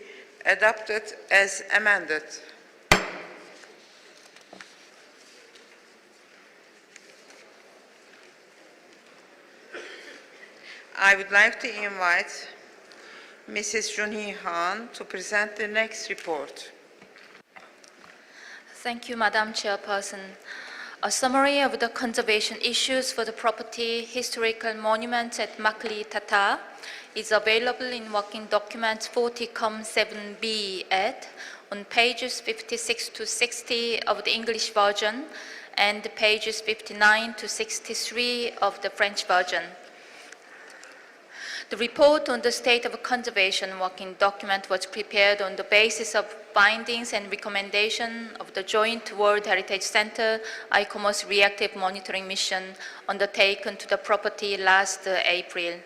adopted as amended. I would like to invite Mrs. Junhee Han to present the next report. Thank you, Madam Chairperson. A summary of the conservation issues for the property historical monuments at Makli, Tata is available in working document 40-7B ed on pages 56 to 60 of the English version and pages 59 to 63 of the French version. The report on the state of conservation working document was prepared on the basis of findings and recommendations of the Joint World Heritage Center ICOMOS reactive monitoring mission undertaken to the property last April.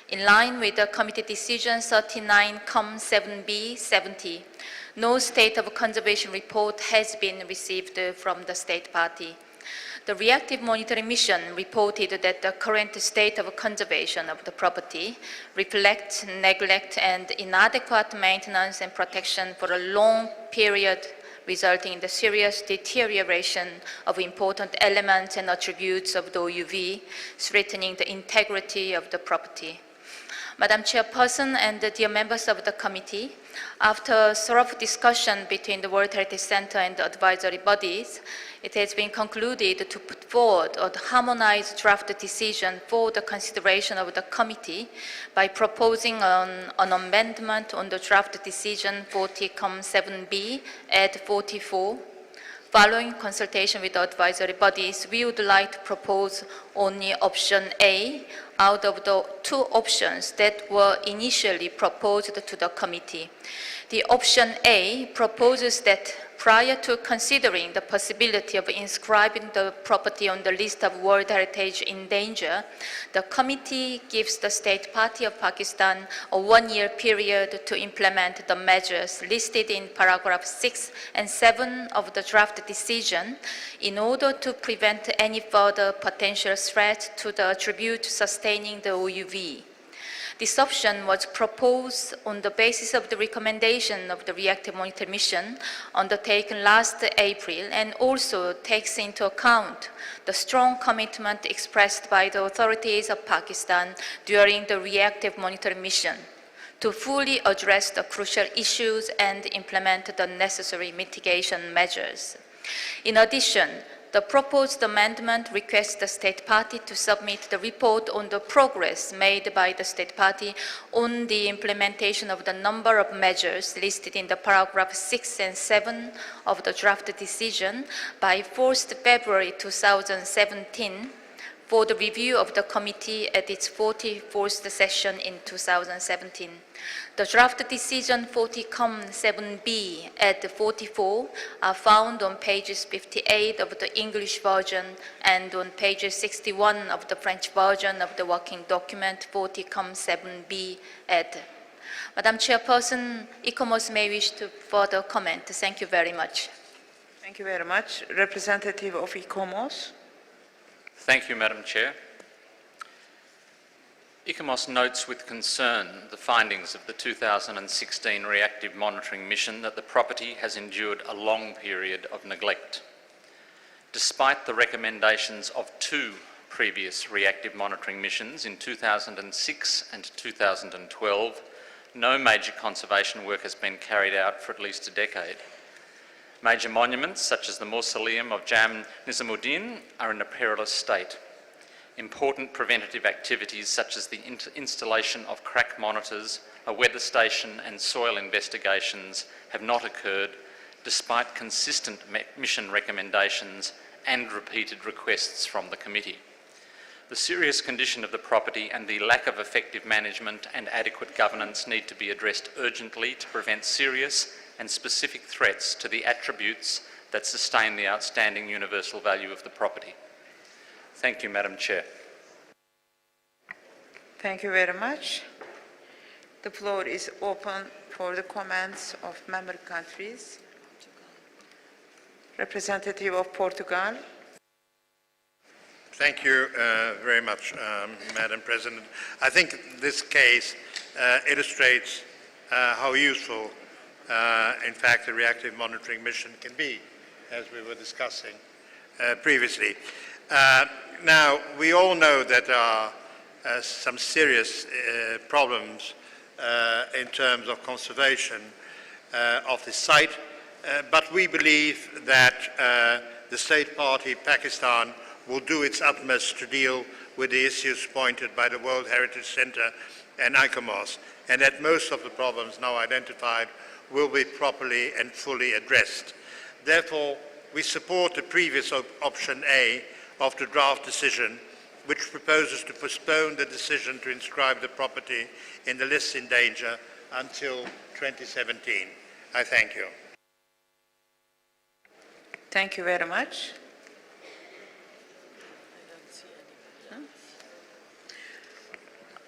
In line with the committee decision 39-7B 70, no state of conservation report has been received from the state party. The reactive monitoring mission reported that the current state of conservation of the property reflects neglect and inadequate maintenance and protection for a long period, resulting in the serious deterioration of important elements and attributes of the OUV, threatening the integrity of the property. Madam Chairperson and the dear members of the committee, after thorough discussion between the World Heritage Center and the advisory bodies, it has been concluded to put forward a harmonized draft decision for the consideration of the committee by proposing an amendment on the draft decision 40-7B at 44. Following consultation with the advisory bodies, we would like to propose only option A out of the two options that were initially proposed to the committee. The option A proposes that prior to considering the possibility of inscribing the property on the list of World Heritage in danger, the committee gives the state party of Pakistan a one-year period to implement the measures listed in paragraph 6 and 7 of the draft decision in order to prevent any further potential threat to the attribute sustaining the OUV. This option was proposed on the basis of the recommendation of the reactive monitoring mission undertaken last April and also takes into account the strong commitment expressed by the authorities of Pakistan during the reactive monitoring mission to fully address the crucial issues and implement the necessary mitigation measures. In addition, the proposed amendment requests the state party to submit the report on the progress made by the state party on the implementation of the number of measures listed in the paragraph 6 and 7 of the draft decision by 4th February 2017 for the review of the committee at its 44th session in 2017. The draft decision 40-7B at 44 are found on pages 58 of the English version and on pages 61 of the French version of the working document 40-7B at. Madam Chairperson, ICOMOS may wish to further comment. Thank you very much. Thank you very much. Representative of ICOMOS. Thank you, Madam Chair. ICOMOS notes with concern the findings of the 2016 reactive monitoring mission that the property has endured a long period of neglect. Despite the recommendations of 2 previous reactive monitoring missions in 2006 and 2012, no major conservation work has been carried out for at least a decade. Major monuments, such as the Mausoleum of Jam Nizamuddin, are in a perilous state. Important preventative activities, such as the installation of crack monitors, a weather station and soil investigations, have not occurred, despite consistent mission recommendations and repeated requests from the committee. The serious condition of the property and the lack of effective management and adequate governance need to be addressed urgently to prevent serious and specific threats to the attributes that sustain the outstanding universal value of the property. Thank you, Madam Chair. Thank you very much. The floor is open for the comments of member countries. Representative of Portugal. Thank you very much, Madam President. I think this case illustrates how useful, in fact, the reactive monitoring mission can be, as we were discussing previously. Now, we all know that there are some serious problems in terms of conservation of the site, but we believe that the state party, Pakistan, will do its utmost to deal with the issues pointed by the World Heritage Center and ICOMOS, and that most of the problems now identified will be properly and fully addressed. Therefore, we support the previous option A of the draft decision, which proposes to postpone the decision to inscribe the property in the list in danger until 2017. I thank you. Thank you very much.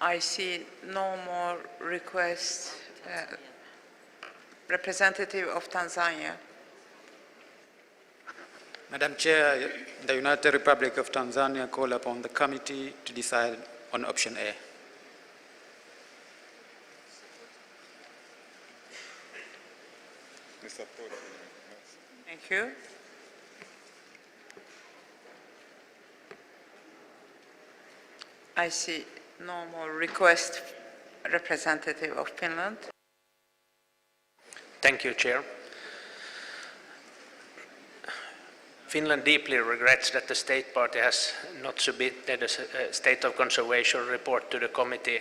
I see no more requests. Representative of Tanzania. Madam Chair, the United Republic of Tanzania call upon the committee to decide on option A. Thank you. I see no more requests. Representative of Finland. Thank you, Chair. Finland deeply regrets that the state party has not submitted a state of conservation report to the committee.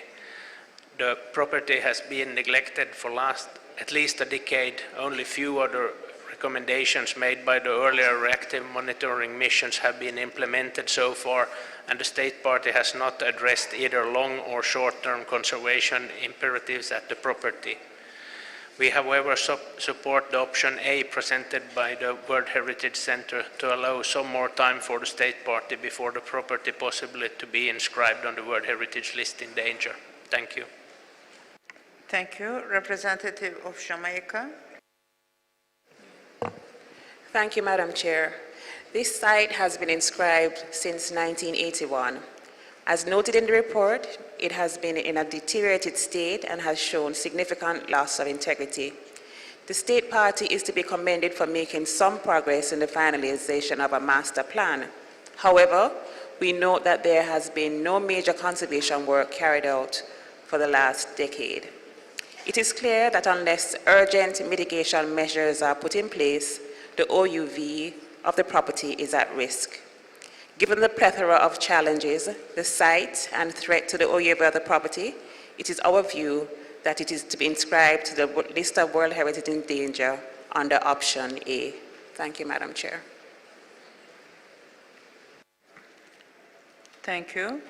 The property has been neglected for at least a decade. Only few other recommendations made by the earlier reactive monitoring missions have been implemented so far, and the state party has not addressed either long or short-term conservation imperatives at the property. We, however, support the option A presented by the World Heritage Center to allow some more time for the state party before the property possibly to be inscribed on the World Heritage List in danger. Thank you. Thank you. Representative of Jamaica. Thank you, Madam Chair. This site has been inscribed since 1981. As noted in the report, it has been in a deteriorated state and has shown significant loss of integrity. The state party is to be commended for making some progress in the finalization of a master plan. However, we note that there has been no major conservation work carried out for the last decade. It is clear that unless urgent mitigation measures are put in place, the OUV of the property is at risk. Given the plethora of challenges, the site and threat to the OUV of the property, it is our view that it is to be inscribed to the list of World Heritage in danger under option A. Thank you, Madam Chair. Thank you.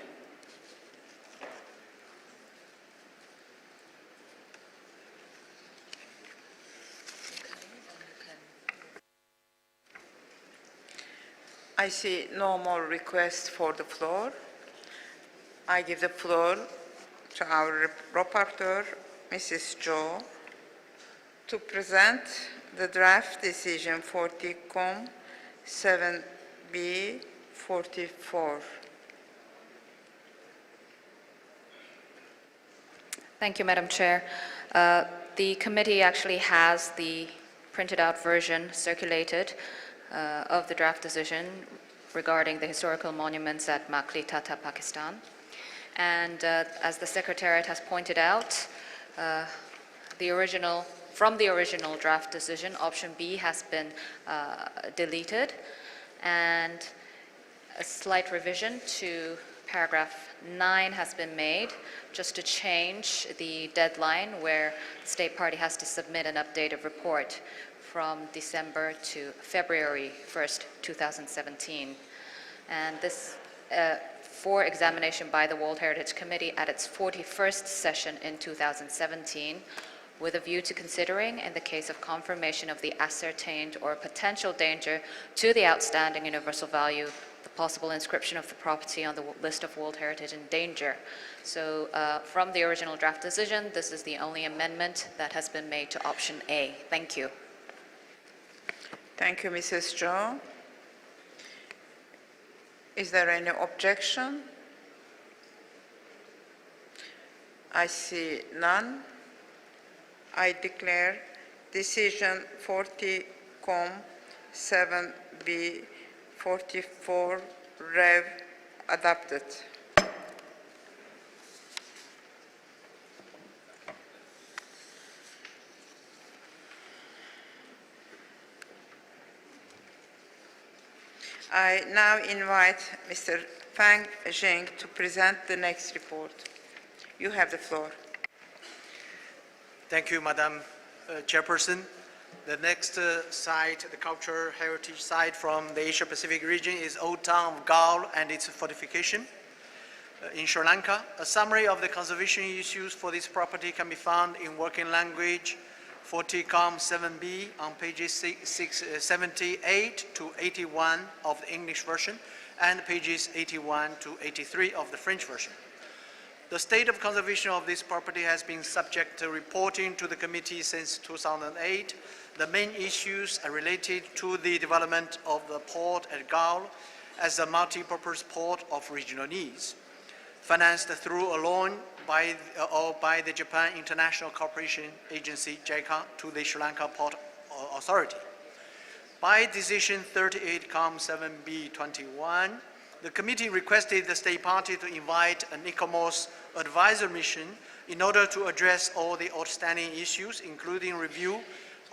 I see no more requests for the floor. I give the floor to our rapporteur, Mrs. Jo, to present the draft decision 40-COM 7B 44. Thank you, Madam Chair. The committee actually has the printed out version circulated of the draft decision regarding the historical monuments at Makli, Tata, Pakistan. And as the Secretariat has pointed out, from the original draft decision, option B has been deleted, and a slight revision to paragraph 9 has been made just to change the deadline where the state party has to submit an updated report from December to February 1st, 2017. And this for examination by the World Heritage Committee at its 41st session in 2017, with a view to considering, in the case of confirmation of the ascertained or potential danger to the outstanding universal value, the possible inscription of the property on the list of World Heritage in danger. So from the original draft decision, this is the only amendment that has been made to option A. Thank you. Thank you, Mrs. Joe. Is there any objection? I see none. I declare decision 40-COM 7B 44 Rev adopted. I now invite Mr. Fang Zheng to present the next report. You have the floor. Thank you, Madam Chairperson. The next site, the cultural heritage site from the Asia-Pacific region, is Old Town of Galle and its fortification in Sri Lanka. A summary of the conservation issues for this property can be found in working language 40-COM 7B on pages 78 to 81 of the English version and pages 81 to 83 of the French version. The state of conservation of this property has been subject to reporting to the committee since 2008. The main issues are related to the development of the port at Galle as a multi-purpose port of regional needs, financed through a loan by the Japan International Cooperation Agency, JICA, to the Sri Lanka Port Authority. By decision 38-COM 7B 21, the committee requested the state party to invite an ICOMOS advisor mission in order to address all the outstanding issues, including review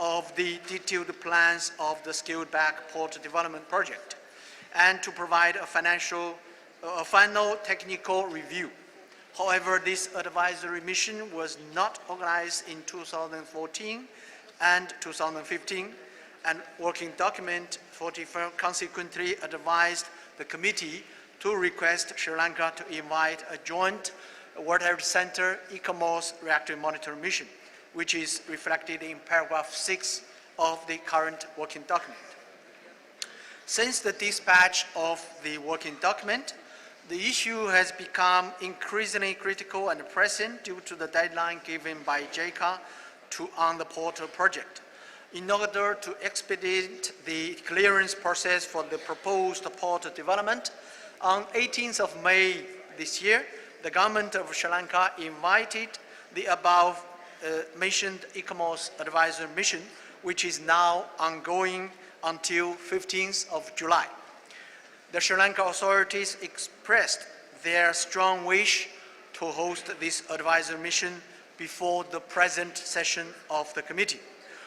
of the detailed plans of the scaled-back port development project, and to provide a final technical review. However, this advisory mission was not organized in 2014 and 2015, and working document 44 consequently advised the committee to request Sri Lanka to invite a joint World Heritage Center ICOMOS reactive monitoring mission, which is reflected in paragraph 6 of the current working document. Since the dispatch of the working document, the issue has become increasingly critical and pressing due to the deadline given by JICA on the portal project. In order to expedite the clearance process for the proposed port development, on 18th of May this year, the government of Sri Lanka invited the above mentioned ICOMOS advisor mission, which is now ongoing until 15th of July. The Sri Lanka authorities expressed their strong wish to host this advisor mission before the present session of the committee.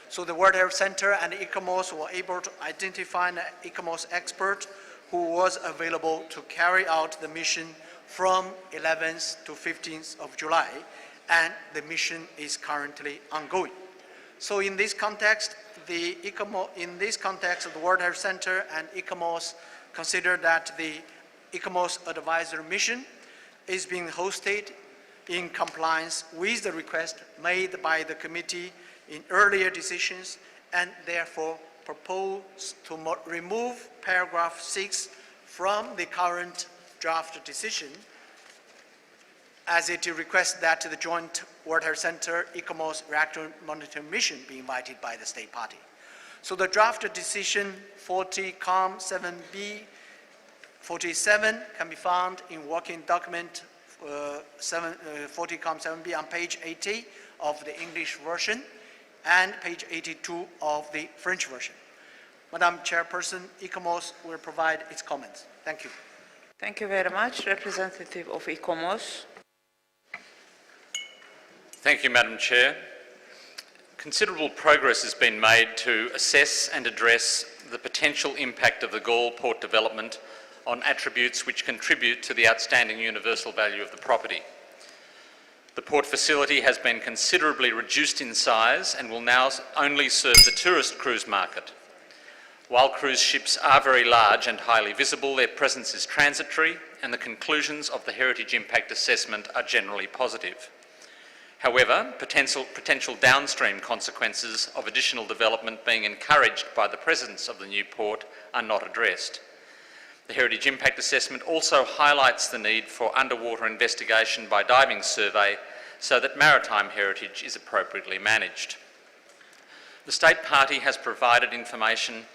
So the World Heritage Center and ICOMOS were able to identify an ICOMOS expert who was available to carry out the mission from 11th to 15th of July, and the mission is currently ongoing. So in this context, the World Heritage Center and ICOMOS consider that the ICOMOS advisor mission is being hosted in compliance with the request made by the committee in earlier decisions, and therefore propose to remove paragraph 6 from the current draft decision, as it requests that the joint World Heritage Center ICOMOS reactor monitoring mission be invited by the state party. So the draft decision 40-7B 47 can be found in working document 40-7B on page 80 of the English version and page 82 of the French version. Madam Chairperson, ICOMOS will provide its comments. Thank you. Thank you very much. Representative of ICOMOS. Thank you, Madam Chair. Considerable progress has been made to assess and address the potential impact of the Galle port development on attributes which contribute to the outstanding universal value of the property. The port facility has been considerably reduced in size and will now only serve the tourist cruise market. While cruise ships are very large and highly visible, their presence is transitory and the conclusions of the Heritage Impact Assessment are generally positive. However, potential downstream consequences of additional development being encouraged by the presence of the new port are not addressed. The Heritage Impact Assessment also highlights the need for underwater investigation by diving survey so that maritime heritage is appropriately managed. The State Party has provided information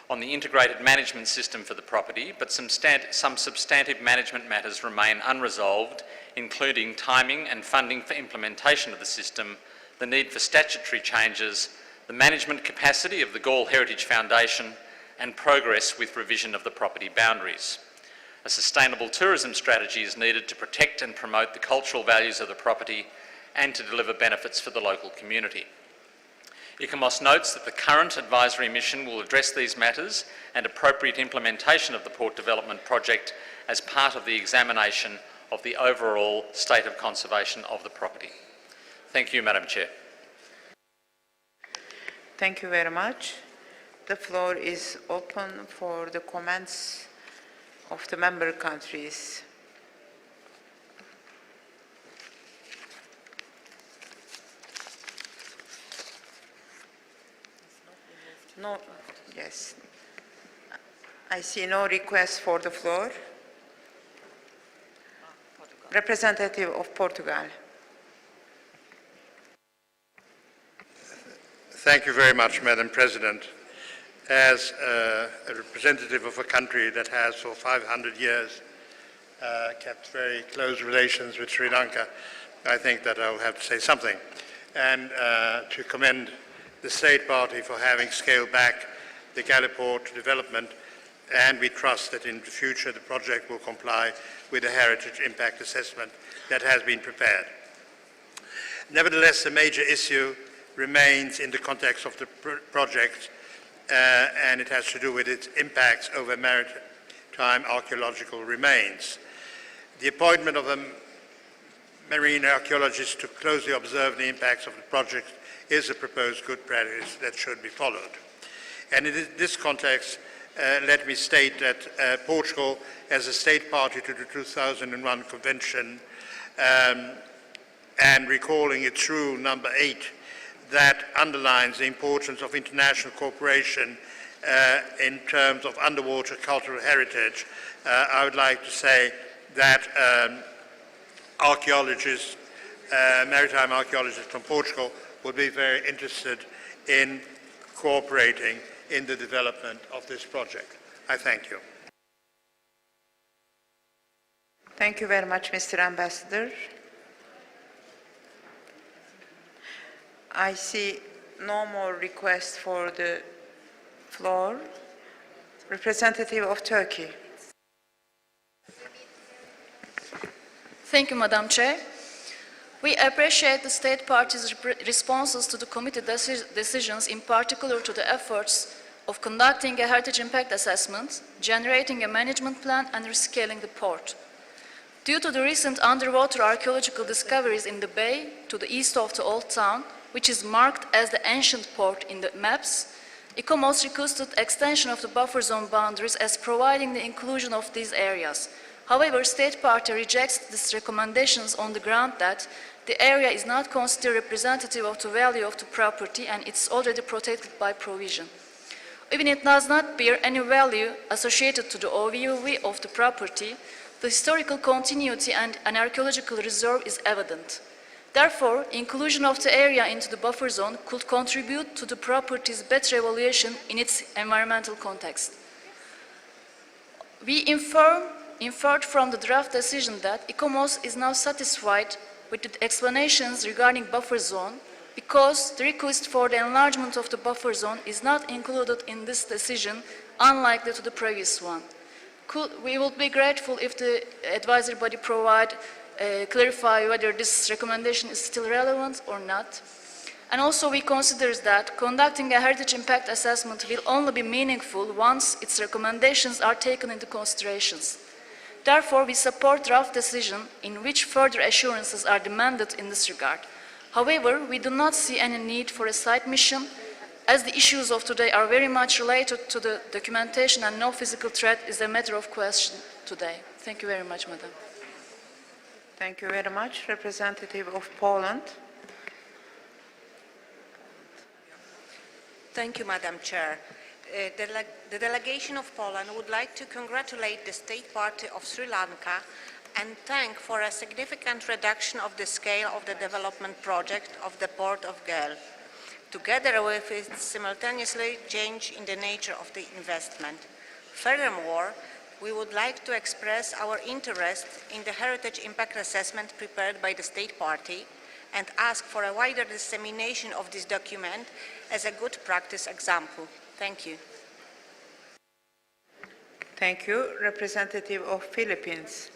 on the integrated management system for the property, but some substantive management matters remain unresolved, including timing and funding for implementation of the system, the need for statutory changes, the management capacity of the Galle Heritage Foundation, and progress with revision of the property boundaries. A sustainable tourism strategy is needed to protect and promote the cultural values of the property and to deliver benefits for the local community. ICOMOS notes that the current advisory mission will address these matters and appropriate implementation of the port development project as part of the examination of the overall state of conservation of the property. Thank you, Madam Chair. Thank you very much. The floor is open for the comments of the member countries. No, yes. I see no request for the floor. Representative of Portugal. Thank you very much, Madam President. As a representative of a country that has for 500 years kept very close relations with Sri Lanka, I think that I will have to say something. And to commend the State Party for having scaled back the Galle port development, and we trust that in the future the project will comply with the Heritage Impact Assessment that has been prepared. Nevertheless, the major issue remains in the context of the project, and it has to do with its impacts over maritime archaeological remains. The appointment of a marine archaeologist to closely observe the impacts of the project is a proposed good practice that should be followed. And in this context, let me state that Portugal, as a state party to the 2001 Convention, and recalling its rule number 8, that underlines the importance of international cooperation in terms of underwater cultural heritage, I would like to say that archaeologists, maritime archaeologists from Portugal would be very interested in cooperating in the development of this project. I thank you. Thank you very much, Mr. Ambassador. I see no more requests for the floor. Representative of Turkey. Thank you, Madam Chair. We appreciate the State Party's responses to the committee decisions, in particular to the efforts of conducting a heritage impact assessment, generating a management plan, and rescaling the port. Due to the recent underwater archaeological discoveries in the bay to the east of the Old Town, which is marked as the ancient port in the maps, ICOMOS requested extension of the buffer zone boundaries as providing the inclusion of these areas. However, State Party rejects these recommendations on the ground that the area is not considered representative of the value of the property and it's already protected by provision. Even it does not bear any value associated to the OVV of the property, the historical continuity and an archaeological reserve is evident. Therefore, inclusion of the area into the buffer zone could contribute to the property's better evaluation in its environmental context. We inferred from the draft decision that ICOMOS is now satisfied with the explanations regarding buffer zone because the request for the enlargement of the buffer zone is not included in this decision, unlike to the previous one. We would be grateful if the advisory body clarify whether this recommendation is still relevant or not. And also we consider that conducting a heritage impact assessment will only be meaningful once its recommendations are taken into considerations. Therefore, we support draft decision in which further assurances are demanded in this regard. However, we do not see any need for a site mission, as the issues of today are very much related to the documentation and no physical threat is a matter of question today. Thank you very much, Madam. Thank you very much. Representative of Poland. Thank you, Madam Chair. The delegation of Poland would like to congratulate the State Party of Sri Lanka and thank for a significant reduction of the scale of the development project of the port of Galle, together with its simultaneously change in the nature of the investment. Furthermore, we would like to express our interest in the heritage impact assessment prepared by the State Party and ask for a wider dissemination of this document as a good practice example. Thank you. Thank you. Representative of Philippines.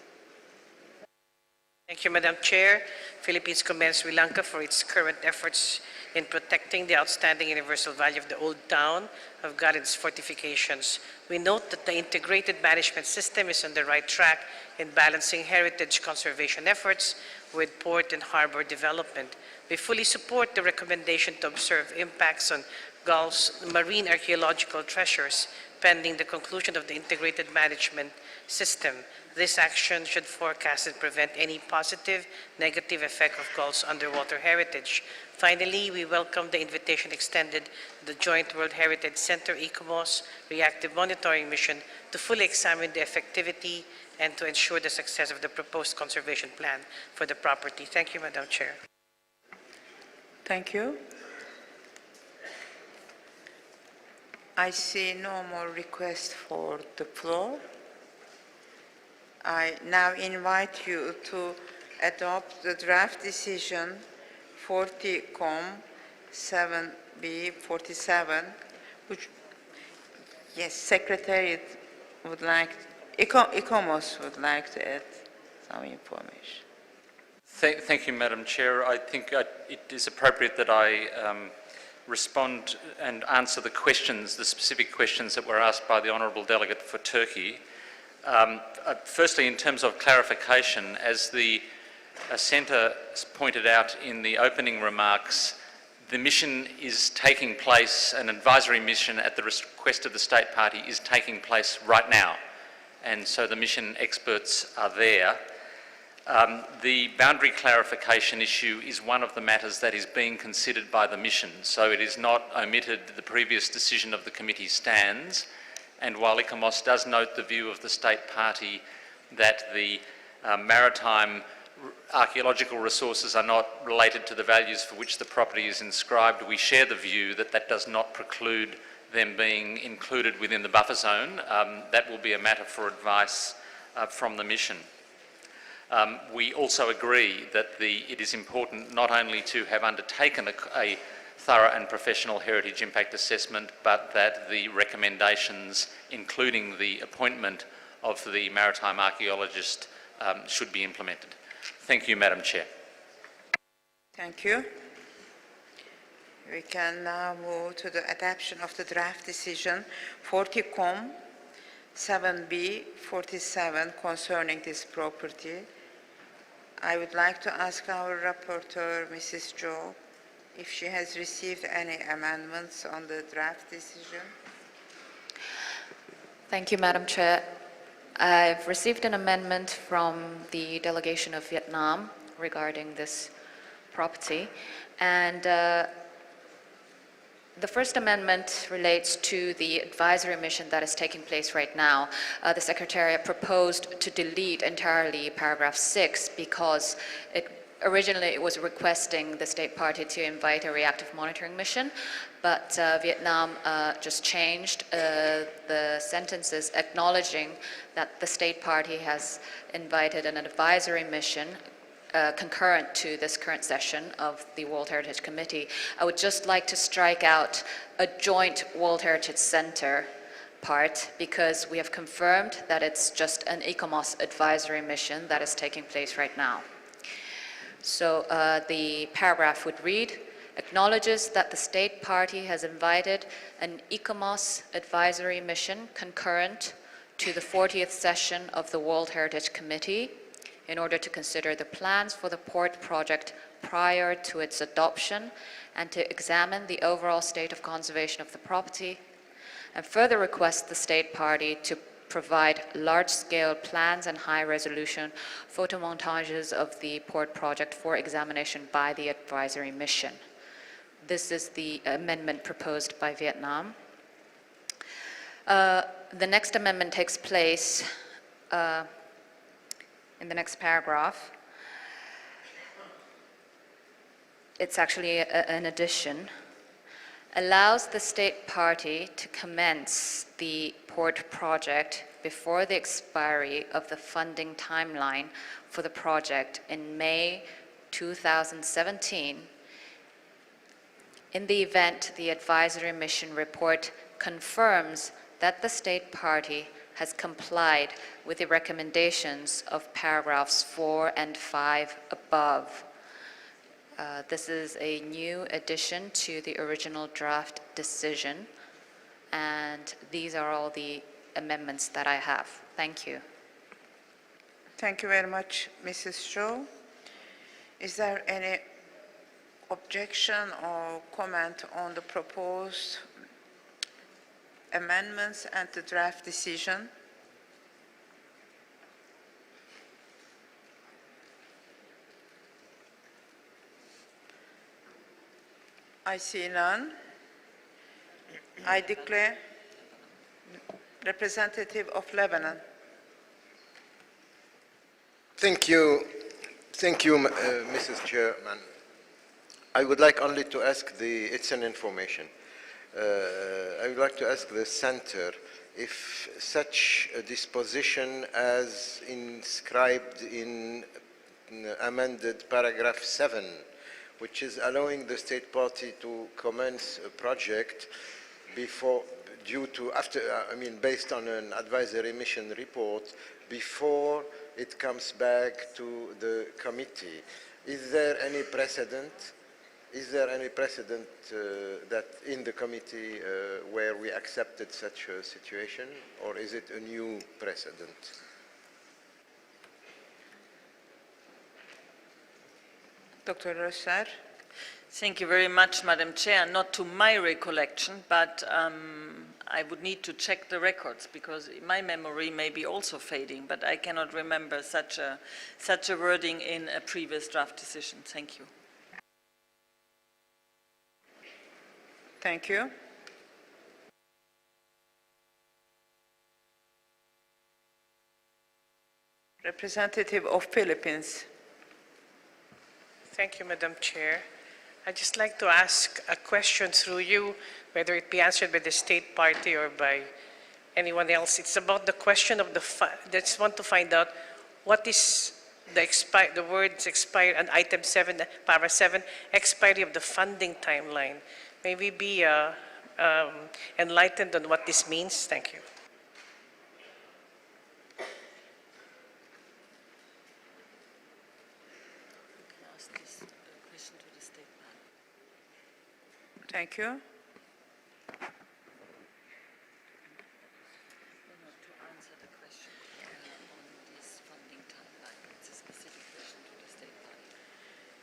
Thank you, Madam Chair. Philippines commends Sri Lanka for its current efforts in protecting the outstanding universal value of the old town of Galle and its fortifications. We note that the integrated management system is on the right track in balancing heritage conservation efforts with port and harbor development. We fully support the recommendation to observe impacts on Galle's marine archaeological treasures pending the conclusion of the integrated management system. This action should forecast and prevent any positive, negative effect of Galle's underwater heritage. Finally, we welcome the invitation extended to the Joint World Heritage Center ICOMOS reactive monitoring mission to fully examine the effectivity and to ensure the success of the proposed conservation plan for the property. Thank you, Madam Chair. Thank you. I see no more requests for the floor. I now invite you to adopt the draft decision 40-7B47, which, yes, Secretariat would like, ICOMOS would like to add some information. Thank you, Madam Chair. I think it is appropriate that I respond and answer the questions, the specific questions that were asked by the Honourable Delegate for Turkey. Firstly, in terms of clarification, as the Centre pointed out in the opening remarks, the mission is taking place, an advisory mission at the request of the State Party is taking place right now, and so the mission experts are there. The boundary clarification issue is one of the matters that is being considered by the mission, so it is not omitted. The previous decision of the committee stands, and while ICOMOS does note the view of the State Party that the maritime archaeological resources are not related to the values for which the property is inscribed, we share the view that that does not preclude them being included within the buffer zone. That will be a matter for advice from the mission. We also agree that it is important not only to have undertaken a thorough and professional heritage impact assessment, but that the recommendations, including the appointment of the maritime archaeologist, should be implemented. Thank you, Madam Chair. Thank you. We can now move to the adoption of the draft decision 40-7B47 concerning this property. I would like to ask our rapporteur, Mrs. Jo, if she has received any amendments on the draft decision. Thank you, Madam Chair. I've received an amendment from the delegation of Vietnam regarding this property, and the first amendment relates to the advisory mission that is taking place right now. The Secretariat proposed to delete entirely paragraph 6 because it originally it was requesting the state party to invite a reactive monitoring mission, but Vietnam just changed the sentences acknowledging that the state party has invited an advisory mission concurrent to this current session of the World Heritage Committee. I would just like to strike out a joint World Heritage Center part, because we have confirmed that it's just an ICOMOS advisory mission that is taking place right now. So the paragraph would read, acknowledges that the state party has invited an ICOMOS advisory mission concurrent to the 40th session of the World Heritage Committee in order to consider the plans for the port project prior to its adoption and to examine the overall state of conservation of the property, and further request the state party to provide large-scale plans and high-resolution photomontages of the port project for examination by the advisory mission. This is the amendment proposed by Vietnam. The next amendment takes place in the next paragraph. It's actually an addition. Allows the state party to commence the port project before the expiry of the funding timeline for the project in May 2017 in the event the advisory mission report confirms that the state party has complied with the recommendations of paragraphs 4 and 5 above. This is a new addition to the original draft decision, and these are all the amendments that I have. Thank you. Thank you very much, Mrs. Zhou. Is there any objection or comment on the proposed amendments and the draft decision? I see none. I declare representative of Lebanon. Thank you, Mrs. Chairman. I would like only to ask it's an information. I would like to ask the center if such a disposition as inscribed in amended paragraph 7, which is allowing the state party to commence a project based on an advisory mission report before it comes back to the committee. Is there any precedent? Is there any precedent that in the committee where we accepted such a situation, or is it a new precedent? Dr. Rosar. Thank you very much, Madam Chair. Not to my recollection, but I would need to check the records because my memory may be also fading, but I cannot remember such a wording in a previous draft decision. Thank you. Thank you. Representative of Philippines. Thank you, Madam Chair. I'd just like to ask a question through you, whether it be answered by the state party or by anyone else. It's about the question of I just want to find out what is the words expire and item 7, paragraph 7, expiry of the funding timeline. May we be enlightened on what this means? Thank you. Thank you.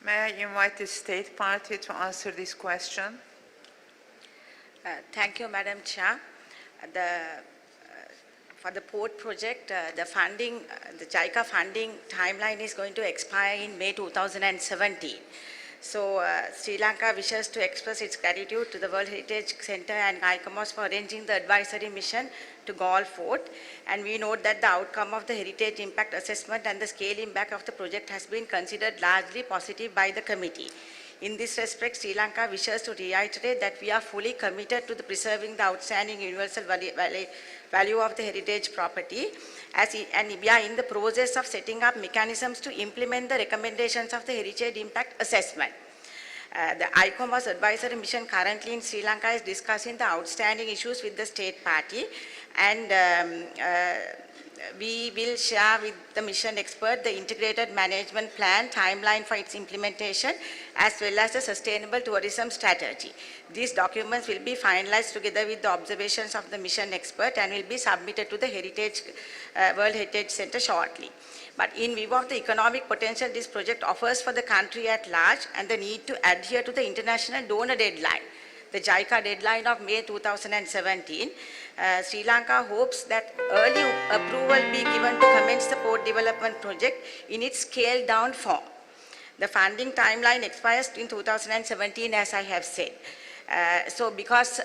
May I invite the state party to answer this question? Thank you, Madam Chair. For the port project, the funding, the JICA funding timeline is going to expire in May 2017. So Sri Lanka wishes to express its gratitude to the World Heritage Center and ICOMOS for arranging the advisory mission to Galle Fort, and we note that the outcome of the heritage impact assessment and the scale impact of the project has been considered largely positive by the committee. In this respect, Sri Lanka wishes to reiterate that we are fully committed to preserving the outstanding universal value of the heritage property, and we are in the process of setting up mechanisms to implement the recommendations of the heritage impact assessment. The ICOMOS advisory mission currently in Sri Lanka is discussing the outstanding issues with the state party, and we will share with the mission expert the integrated management plan, timeline for its implementation, as well as the sustainable tourism strategy. These documents will be finalized together with the observations of the mission expert and will be submitted to the World Heritage Center shortly. But in view of the economic potential this project offers for the country at large and the need to adhere to the international donor deadline, the JICA deadline of May 2017, Sri Lanka hopes that early approval be given to commence the port development project in its scaled down form. The funding timeline expires in 2017, as I have said. So because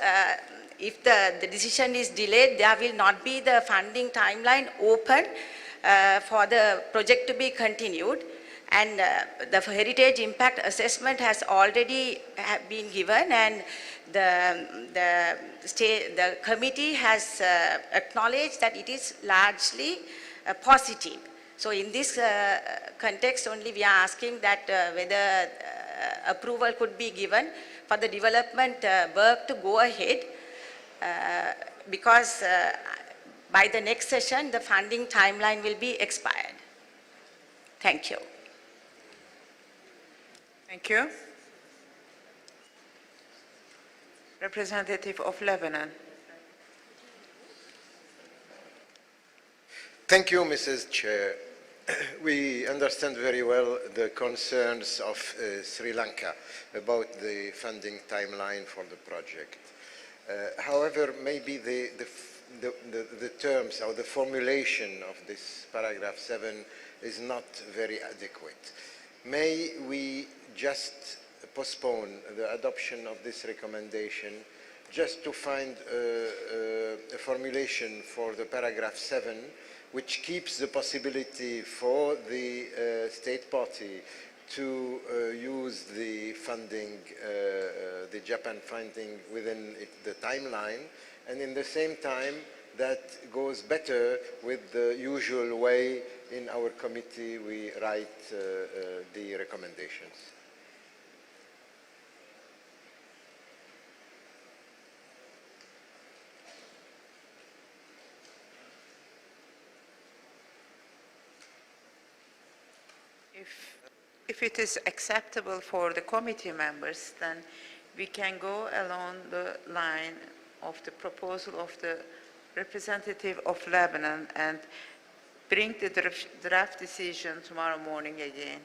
if the decision is delayed, there will not be the funding timeline open for the project to be continued, and the heritage impact assessment has already been given, and the committee has acknowledged that it is largely positive. So in this context only we are asking that whether approval could be given for the development work to go ahead, because by the next session, the funding timeline will be expired. Thank you. Thank you. Representative of Lebanon. Thank you, Mrs. Chair. We understand very well the concerns of Sri Lanka about the funding timeline for the project. However, maybe the terms or the formulation of this paragraph 7 is not very adequate. May we just postpone the adoption of this recommendation just to find a formulation for the paragraph 7 which keeps the possibility for the state party to use the funding, the Japan funding within the timeline, and in the same time that goes better with the usual way in our committee we write the recommendations. If it is acceptable for the committee members, then we can go along the line of the proposal of the representative of Lebanon and bring the draft decision tomorrow morning again.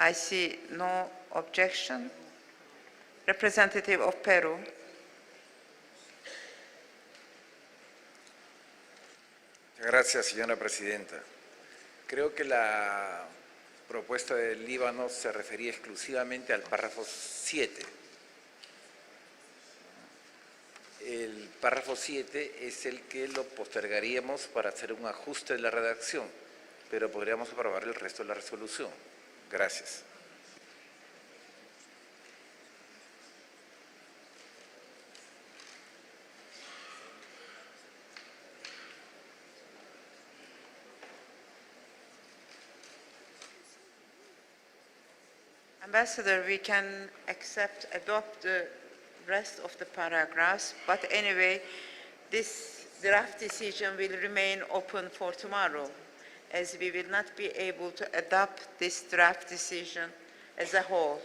I see no objection. Representative of Peru. Gracias, señora presidenta. Creo que la propuesta del Líbano se refería exclusivamente al párrafo 7. El párrafo 7 es el que lo postergaríamos para hacer un ajuste de la redacción, pero podríamos aprobar el resto de la resolución. Gracias. Ambassador, we can adopt the rest of the paragraphs, but anyway, this draft decision will remain open for tomorrow, as we will not be able to adopt this draft decision as a whole.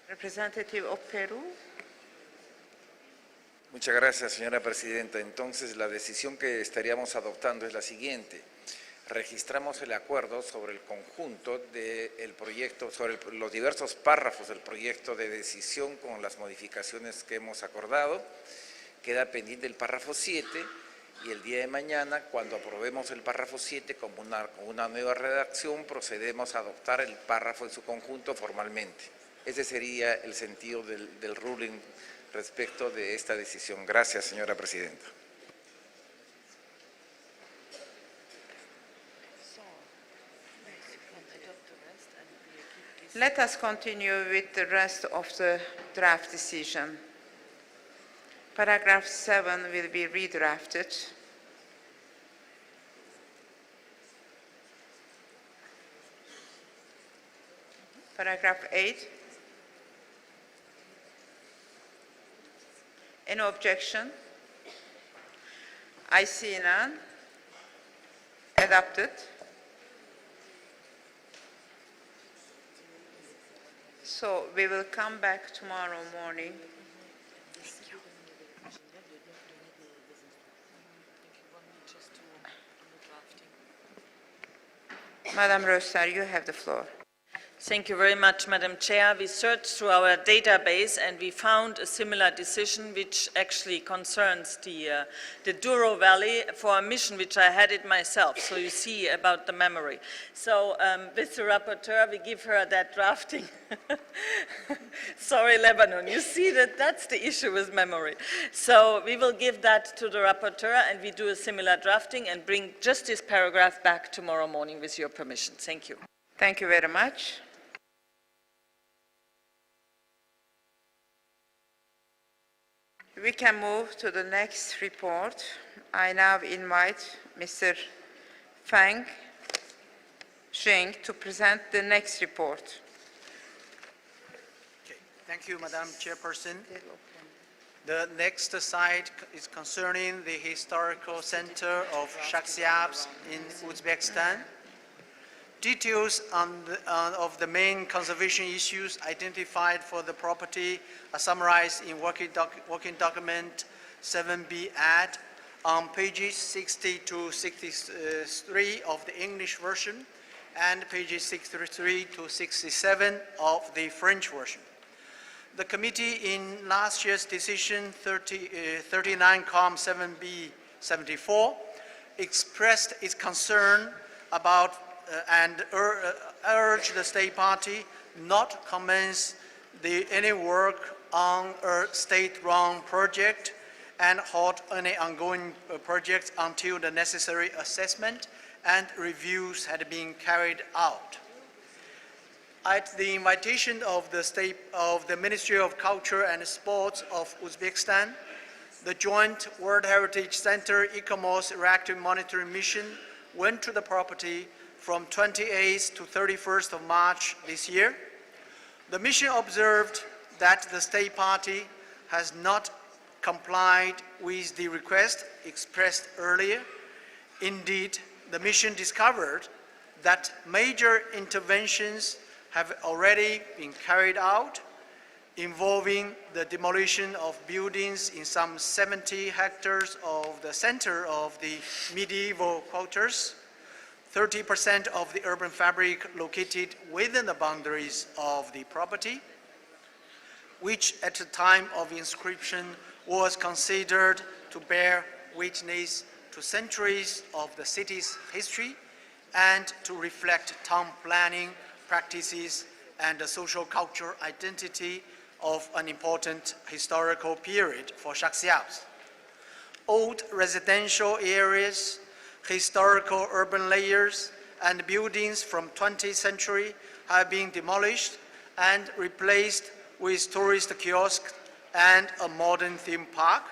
Representative of Peru. Muchas gracias, señora presidenta. Entonces, la decisión que estaríamos adoptando es la siguiente. Registramos el acuerdo sobre el conjunto del proyecto, sobre los diversos párrafos del proyecto de decisión con las modificaciones que hemos acordado. Queda pendiente el párrafo 7 y el día de mañana, cuando aprobemos el párrafo 7 con una nueva redacción, procedemos a adoptar el párrafo en su conjunto formalmente. Ese sería el sentido del ruling respecto de esta decisión. Gracias, señora presidenta. Let us continue with the rest of the draft decision. Paragraph 7 will be redrafted. Paragraph 8. Any objection? I see none. Adopted. So we will come back tomorrow morning. Madam Röster, you have the floor. Thank you very much, Madam Chair. We searched through our database and we found a similar decision which actually concerns the Douro Valley for a mission which I had it myself, so you see about the memory. So with the rapporteur, we give her that drafting. Sorry, Lebanon, you see that's the issue with memory. So we will give that to the rapporteur and we do a similar drafting and bring just this paragraph back tomorrow morning with your permission. Thank you. Thank you very much. We can move to the next report. I now invite Mr. Fang Zheng to present the next report. Okay. Thank you, Madam Chairperson. The next site is concerning the historical center of Shakhrisabz in Uzbekistan. Details of the main conservation issues identified for the property are summarized in working document 7B add on pages 60 to 63 of the English version and pages 63 to 67 of the French version. The committee in last year's decision 39-7B-74 expressed its concern about and urge the state party not commence any work on a state-run project and halt any ongoing projects until the necessary assessment and reviews had been carried out. At the invitation of the Ministry of Culture and Sports of Uzbekistan, the joint World Heritage Center ICOMOS reactive monitoring mission went to the property from 28th to 31st of March this year. The mission observed that the state party has not complied with the request expressed earlier. Indeed, the mission discovered that major interventions have already been carried out, involving the demolition of buildings in some 70 hectares of the center of the medieval quarters, 30% of the urban fabric located within the boundaries of the property, which at the time of inscription was considered to bear witness to centuries of the city's history and to reflect town planning practices and the social cultural identity of an important historical period for Shakhrisabz. Old residential areas, historical urban layers, and buildings from 20th century have been demolished and replaced with tourist kiosks and a modern theme park.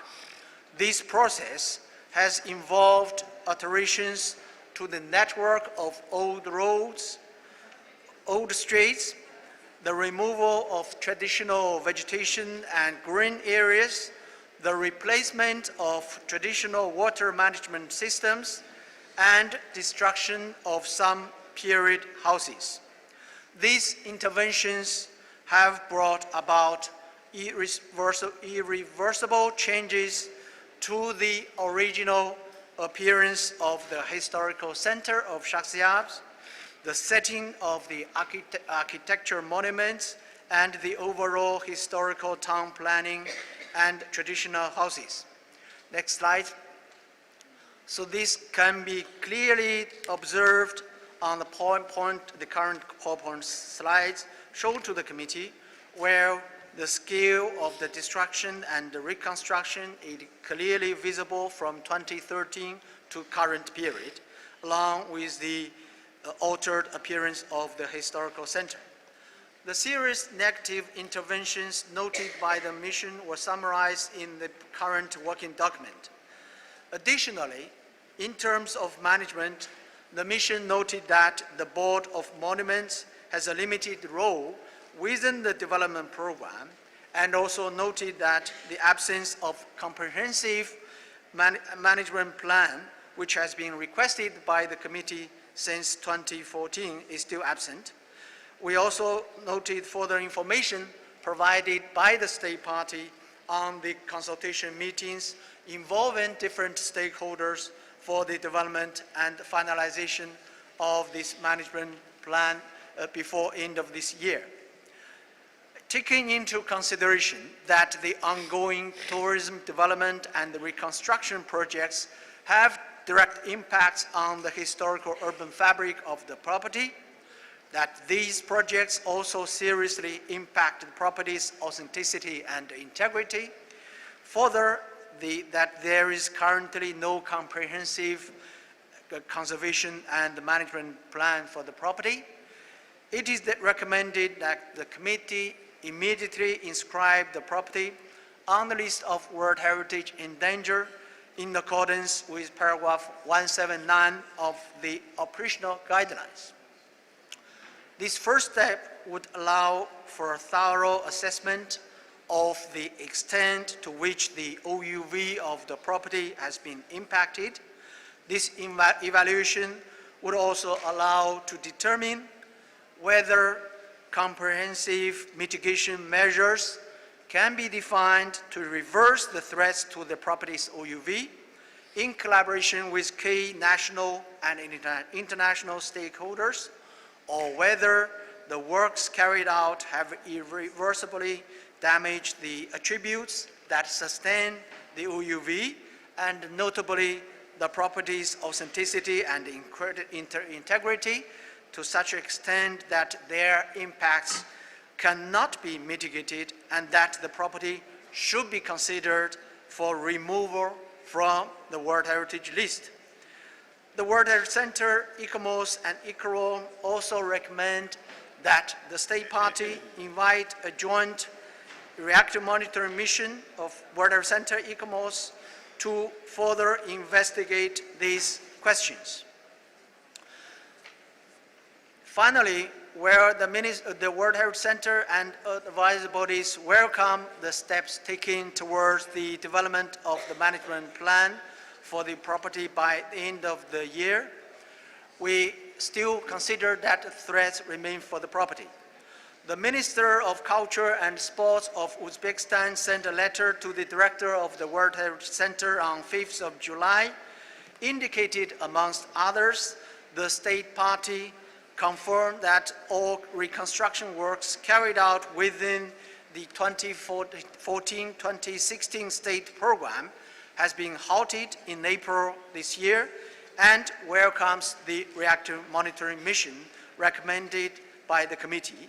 This process has involved alterations to the network of old roads, old streets, the removal of traditional vegetation and green areas, the replacement of traditional water management systems, and destruction of some period houses. These interventions have brought about irreversible changes to the original appearance of the historical center of Shakhrisabz, the setting of the architecture monuments, and the overall historical town planning and traditional houses. Next slide. So this can be clearly observed on the the current PowerPoint slides shown to the committee, where the scale of the destruction and the reconstruction is clearly visible from 2013 to current period, along with the altered appearance of the historical center. The serious negative interventions noted by the mission were summarized in the current working document. Additionally, in terms of management, the mission noted that the Board of Monuments has a limited role within the development program, and also noted that the absence of comprehensive management plan, which has been requested by the committee since 2014, is still absent. We also noted further information provided by the state party on the consultation meetings involving different stakeholders for the development and finalization of this management plan before end of this year. Taking into consideration that the ongoing tourism development and the reconstruction projects have direct impacts on the historical urban fabric of the property, that these projects also seriously impact the property's authenticity and integrity. Further, that there is currently no comprehensive conservation and management plan for the property. It is recommended that the committee immediately inscribe the property on the list of World Heritage in danger in accordance with paragraph 179 of the operational guidelines. This first step would allow for a thorough assessment of the extent to which the OUV of the property has been impacted. This evaluation would also allow to determine whether comprehensive mitigation measures can be defined to reverse the threats to the property's OUV in collaboration with key national and international stakeholders, or whether the works carried out have irreversibly damaged the attributes that sustain the OUV, and notably the property's authenticity and integrity to such an extent that their impacts cannot be mitigated and that the property should be considered for removal from the World Heritage List. The World Heritage Center, ICOMOS, and ICRO also recommend that the state party invite a joint reactive monitoring mission of World Heritage Center, ICOMOS, to further investigate these questions. Finally, where the World Heritage Center and advisory bodies welcome the steps taken towards the development of the management plan for the property by the end of the year, we still consider that threats remain for the property. The Minister of Culture and Sports of Uzbekistan sent a letter to the Director of the World Heritage Center on 5th of July, indicated, amongst others, the state party confirmed that all reconstruction works carried out within the 2014-2016 state program has been halted in April this year, and welcomes the reactive monitoring mission recommended by the committee.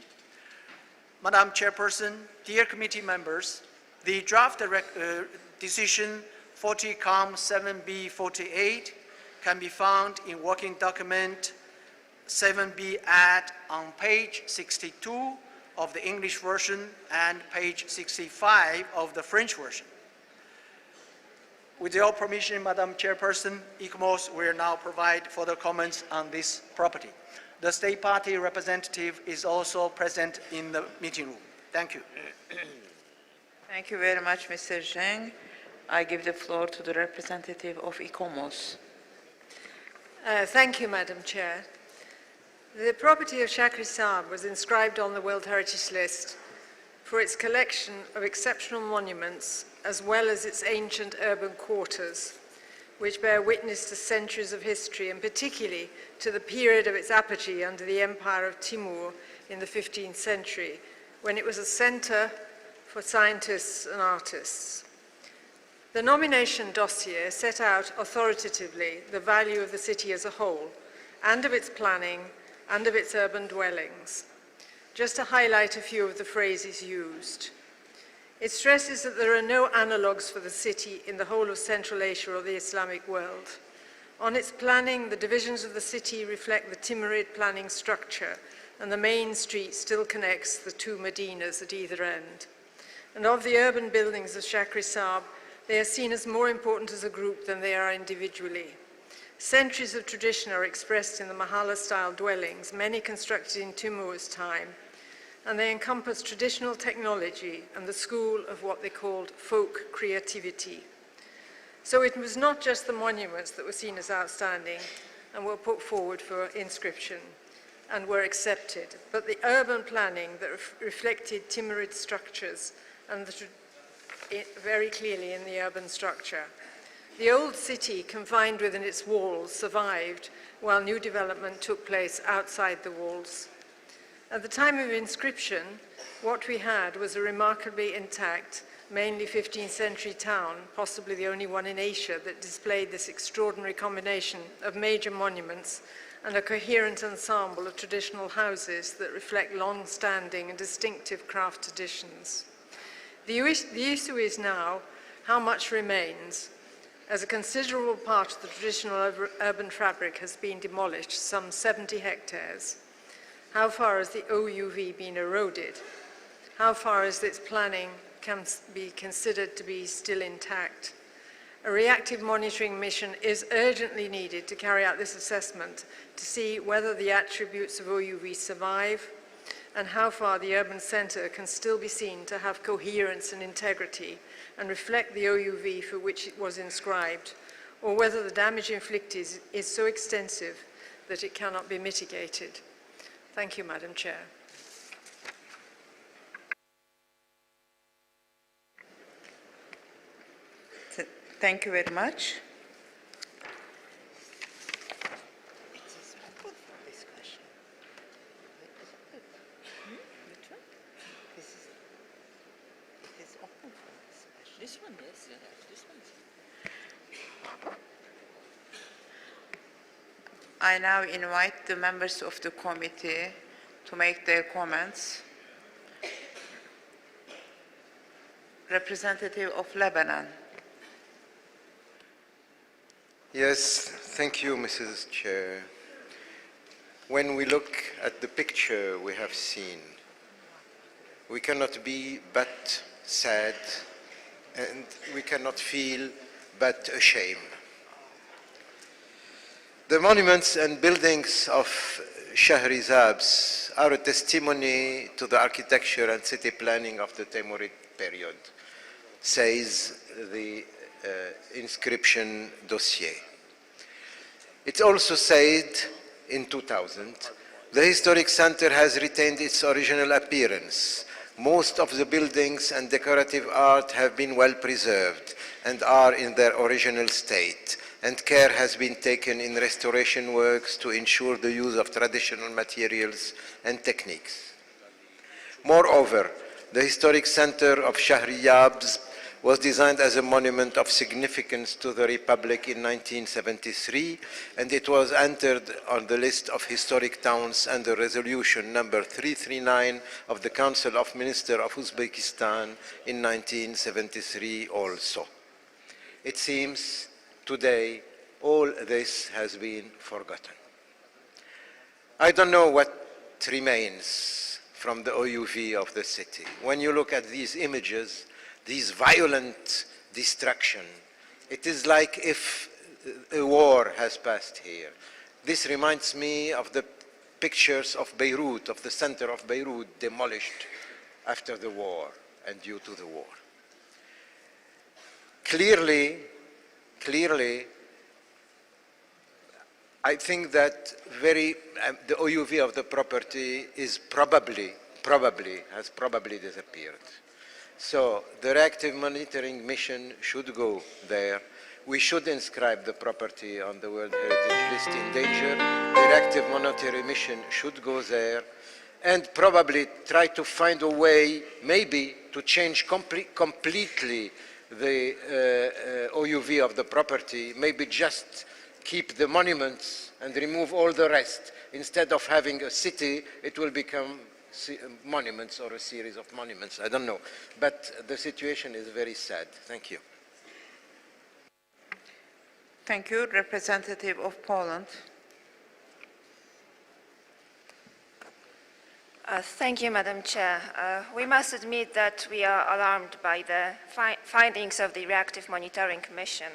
Madam Chairperson, dear committee members, the draft decision 40-7B48 can be found in working document 7B add on page 62 of the English version and page 65 of the French version. With your permission, Madam Chairperson, ICOMOS will now provide further comments on this property. The state party representative is also present in the meeting room. Thank you. Thank you very much, Mr. Zheng. I give the floor to the representative of ICOMOS. Thank you, Madam Chair. The property of Shakhrisabz was inscribed on the World Heritage List for its collection of exceptional monuments as well as its ancient urban quarters, which bear witness to centuries of history and particularly to the period of its apogee under the Empire of Timur in the 15th century, when it was a center for scientists and artists. The nomination dossier set out authoritatively the value of the city as a whole and of its planning and of its urban dwellings. Just to highlight a few of the phrases used. It stresses that there are no analogues for the city in the whole of Central Asia or the Islamic world. On its planning, the divisions of the city reflect the Timurid planning structure, and the main street still connects the two Medinas at either end. And of the urban buildings of Shakhrisabz, they are seen as more important as a group than they are individually. Centuries of tradition are expressed in the Mahala-style dwellings, many constructed in Timur's time, and they encompass traditional technology and the school of what they called folk creativity. So it was not just the monuments that were seen as outstanding and were put forward for inscription and were accepted, but the urban planning that reflected Timurid structures and very clearly in the urban structure. The old city, confined within its walls, survived while new development took place outside the walls. At the time of inscription, what we had was a remarkably intact, mainly 15th century town, possibly the only one in Asia that displayed this extraordinary combination of major monuments and a coherent ensemble of traditional houses that reflect long-standing and distinctive craft traditions. The issue is now how much remains, as a considerable part of the traditional urban fabric has been demolished, some 70 hectares. How far has the OUV been eroded? How far is its planning can be considered to be still intact? A reactive monitoring mission is urgently needed to carry out this assessment to see whether the attributes of OUV survive and how far the urban center can still be seen to have coherence and integrity and reflect the OUV for which it was inscribed, or whether the damage inflicted is so extensive that it cannot be mitigated. Thank you, Madam Chair. Thank you very much. This one, yes, this one. I now invite the members of the committee to make their comments. Representative of Lebanon. Yes, thank you, Mrs. Chair. When we look at the picture we have seen, we cannot be but sad, and we cannot feel but ashamed. The monuments and buildings of Shakhrisabz are a testimony to the architecture and city planning of the Timurid period, says the inscription dossier. It also said in 2000, the historic center has retained its original appearance. Most of the buildings and decorative art have been well preserved and are in their original state, and care has been taken in restoration works to ensure the use of traditional materials and techniques. Moreover, the historic center of Shakhrisabz was designed as a monument of significance to the Republic in 1973, and it was entered on the list of historic towns under resolution number 339 of the Council of Ministers of Uzbekistan in 1973 also. It seems today all this has been forgotten. I don't know what remains from the OUV of the city. When you look at these images, these violent destruction, it is like if a war has passed here. This reminds me of the pictures of Beirut, of the center of Beirut, demolished after the war and due to the war. Clearly, I think that the OUV of the property is probably has probably disappeared. So the reactive monitoring mission should go there. We should inscribe the property on the World Heritage List in danger. The reactive monitoring mission should go there, and probably try to find a way, maybe, to change completely the OUV of the property, maybe just keep the monuments and remove all the rest. Instead of having a city, it will become monuments or a series of monuments. I don't know. But the situation is very sad. Thank you. Thank you. Representative of Poland. Thank you, Madam Chair. We must admit that we are alarmed by the findings of the Reactive Monitoring Mission.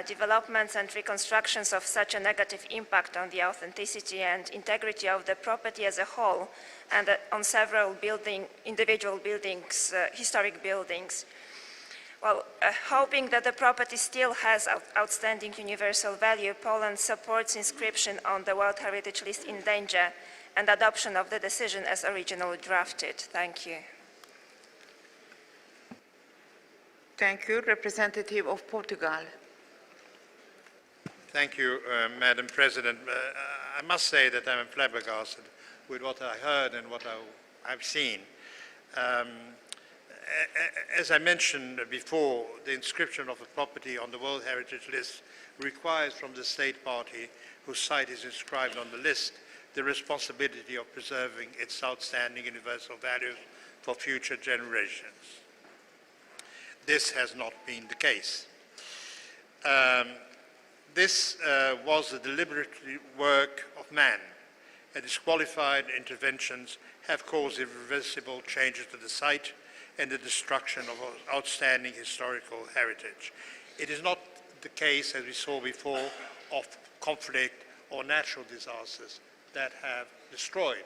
Developments and reconstructions of such a negative impact on the authenticity and integrity of the property as a whole and on several individual buildings, historic buildings. Well, hoping that the property still has outstanding universal value, Poland supports inscription on the World Heritage List in danger and adoption of the decision as originally drafted. Thank you. Thank you. Representative of Portugal. Thank you, Madam President. I must say that I'm flabbergasted with what I heard and what I've seen. As I mentioned before, the inscription of a property on the World Heritage List requires from the state party whose site is inscribed on the list the responsibility of preserving its outstanding universal values for future generations. This has not been the case. This was the deliberate work of man, and disqualified interventions have caused irreversible changes to the site and the destruction of outstanding historical heritage. It is not the case, as we saw before, of conflict or natural disasters that have destroyed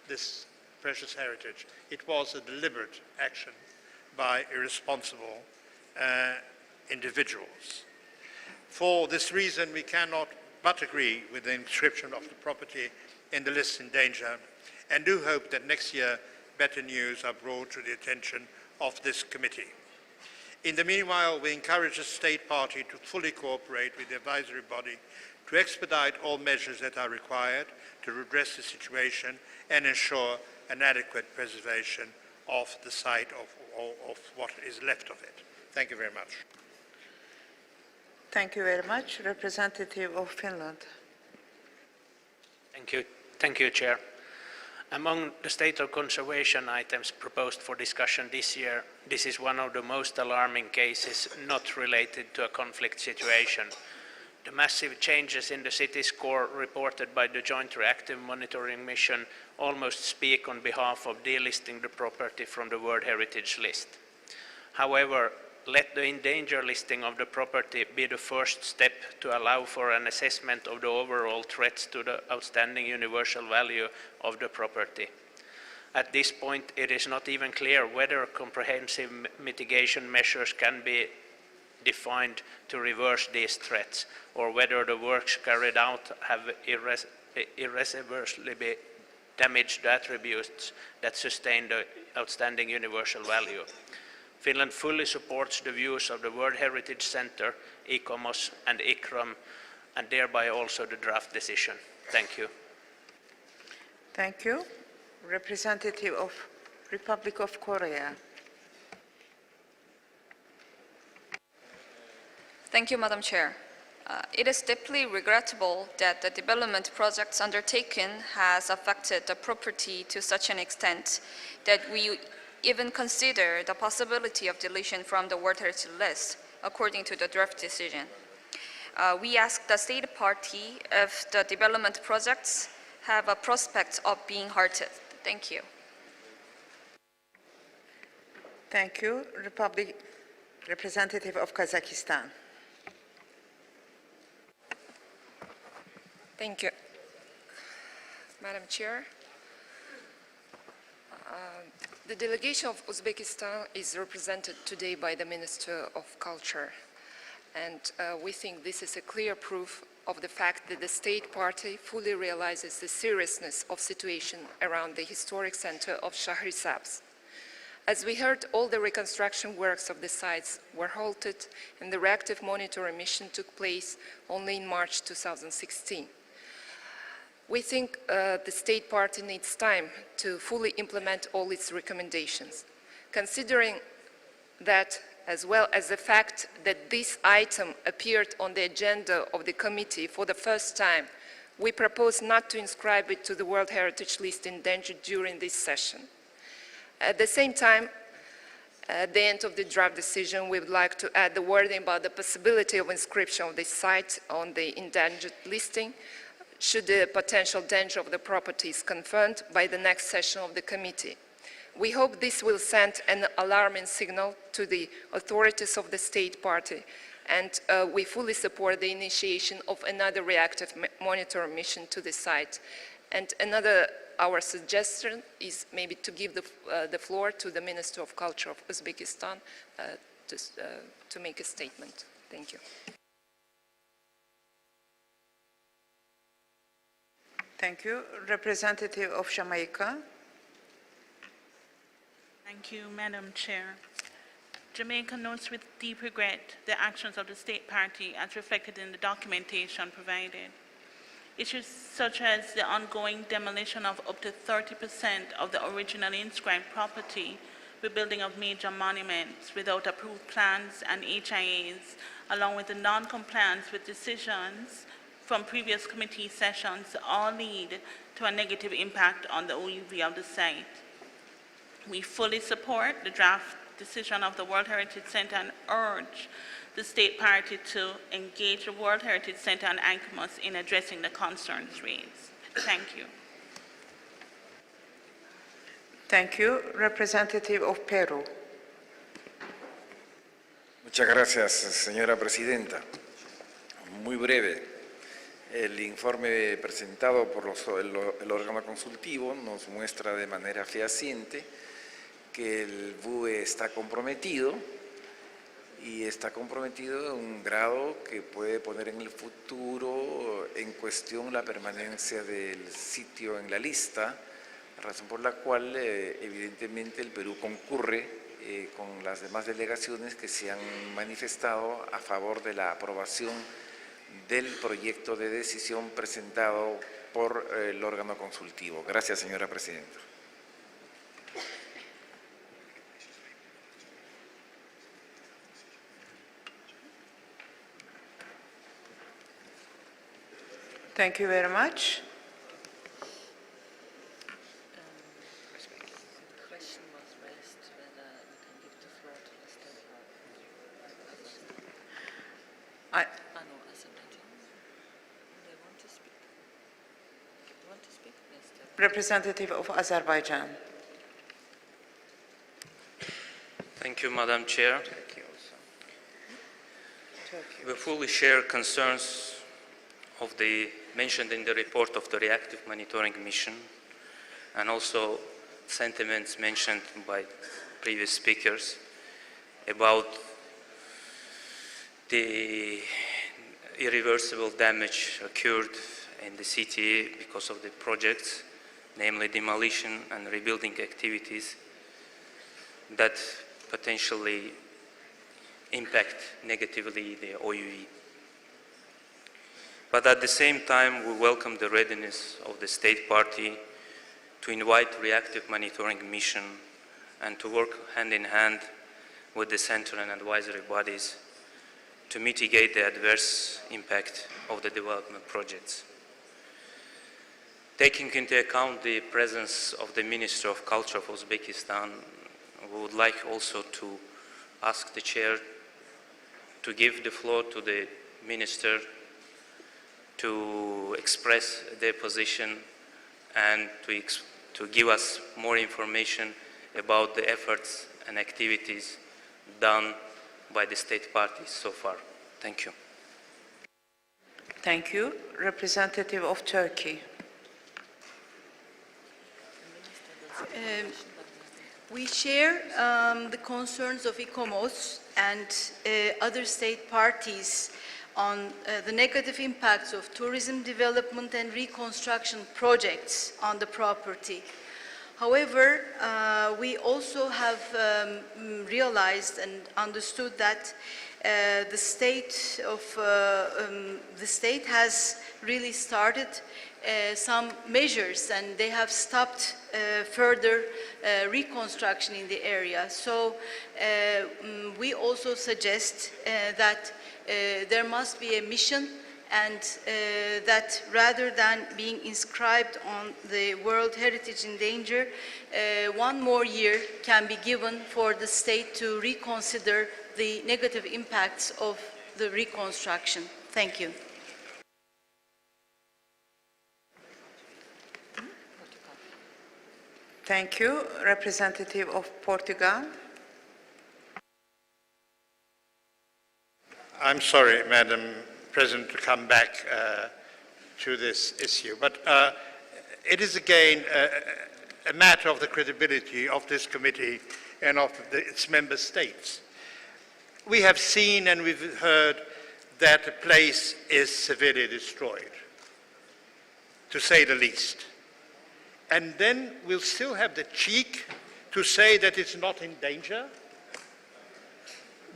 this precious heritage. It was a deliberate action by irresponsible individuals. For this reason, we cannot but agree with the inscription of the property in the list in danger, and do hope that next year better news are brought to the attention of this committee. In the meanwhile, we encourage the state party to fully cooperate with the advisory body to expedite all measures that are required to redress the situation and ensure an adequate preservation of the site of what is left of it. Thank you very much. Thank you very much. Representative of Finland. Thank you, Chair. Among the state of conservation items proposed for discussion this year, this is one of the most alarming cases not related to a conflict situation. The massive changes in the city's core reported by the Joint Reactive Monitoring Mission almost speak on behalf of delisting the property from the World Heritage List. However, let the in danger listing of the property be the first step to allow for an assessment of the overall threats to the outstanding universal value of the property. At this point, it is not even clear whether comprehensive mitigation measures can be defined to reverse these threats, or whether the works carried out have irreversibly damaged the attributes that sustain the outstanding universal value. Finland fully supports the views of the World Heritage Center, ICOMOS and ICRAM, and thereby also the draft decision. Thank you. Thank you. Representative of Republic of Korea. Thank you, Madam Chair. It is deeply regrettable that the development projects undertaken has affected the property to such an extent that we even consider the possibility of deletion from the World Heritage List, according to the draft decision. We ask the state party if the development projects have a prospect of being halted. Thank you. Thank you. Representative of Kazakhstan. Thank you. Madam Chair, the delegation of Uzbekistan is represented today by the Minister of Culture, and we think this is a clear proof of the fact that the state party fully realizes the seriousness of situation around the historic center of Shakhrisabz. As we heard, all the reconstruction works of the sites were halted and the reactive monitoring mission took place only in March 2016. We think the state party needs time to fully implement all its recommendations. Considering that, as well as the fact that this item appeared on the agenda of the committee for the first time, we propose not to inscribe it to the World Heritage List endangered during this session. At the same time, at the end of the draft decision, we would like to add the wording about the possibility of inscription of this site on the endangered listing, should the potential danger of the property is confirmed by the next session of the committee. We hope this will send an alarming signal to the authorities of the state party, and we fully support the initiation of another reactive monitoring mission to the site. And our suggestion is maybe to give the floor to the Minister of Culture of Uzbekistan to make a statement. Thank you. Thank you. Representative of Jamaica. Thank you, Madam Chair. Jamaica notes with deep regret the actions of the state party as reflected in the documentation provided. Issues such as the ongoing demolition of up to 30% of the originally inscribed property, rebuilding of major monuments without approved plans and HIAs, along with the non-compliance with decisions from previous committee sessions, all lead to a negative impact on the OUV of the site. We fully support the draft decision of the World Heritage Center and urge the state party to engage the World Heritage Center and ICOMOS in addressing the concerns raised. Thank you. Thank you. Representative of Peru. Muchas gracias, señora presidenta. Muy breve. El informe presentado por el órgano consultivo nos muestra de manera fehaciente que el BUE está comprometido y está comprometido en un grado que puede poner en el futuro en cuestión la permanencia del sitio en la lista, razón por la cual evidentemente el Perú concurre con las demás delegaciones que se han manifestado a favor de la aprobación del proyecto de decisión presentado por el órgano consultivo. Gracias, señora presidenta. Thank you very much. Representative of Azerbaijan. Thank you, Madam Chair. We fully share concerns of the mentioned in the report of the reactive monitoring mission and also sentiments mentioned by previous speakers about the irreversible damage occurred in the city because of the projects, namely demolition and rebuilding activities that potentially impact negatively the OUE. But at the same time, we welcome the readiness of the state party to invite reactive monitoring mission and to work hand in hand with the center and advisory bodies to mitigate the adverse impact of the development projects. Taking into account the presence of the Minister of Culture of Uzbekistan, we would like also to ask the Chair to give the floor to the Minister to express their position and to give us more information about the efforts and activities done by the state parties so far. Thank you. Thank you. Representative of Turkey. We share the concerns of ICOMOS and other state parties on the negative impacts of tourism development and reconstruction projects on the property. However, we also have realized and understood that the state has really started some measures, and they have stopped further reconstruction in the area. So we also suggest that there must be a mission, and that rather than being inscribed on the World Heritage in Danger, 1 more year can be given for the state to reconsider the negative impacts of the reconstruction. Thank you. Thank you. Representative of Portugal. I'm sorry, Madam President, to come back to this issue, but it is again a matter of the credibility of this committee and of its member states. We have seen and we've heard that the place is severely destroyed, to say the least. And then we'll still have the cheek to say that it's not in danger.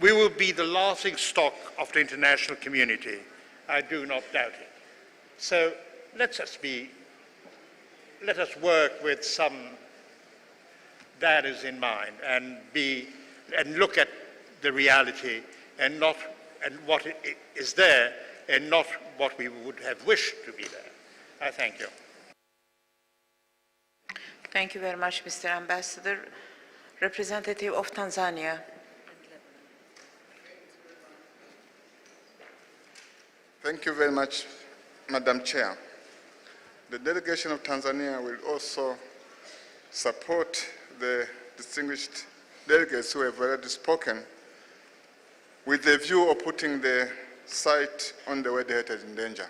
We will be the laughing stock of the international community. I do not doubt it. So let us work with some values in mind and look at the reality and what is there and not what we would have wished to be there. I thank you. Thank you very much, Mr. Ambassador. Representative of Tanzania. Thank you very much, Madam Chair. The delegation of Tanzania will also support the distinguished delegates who have already spoken with the view of putting the site on the World Heritage in danger.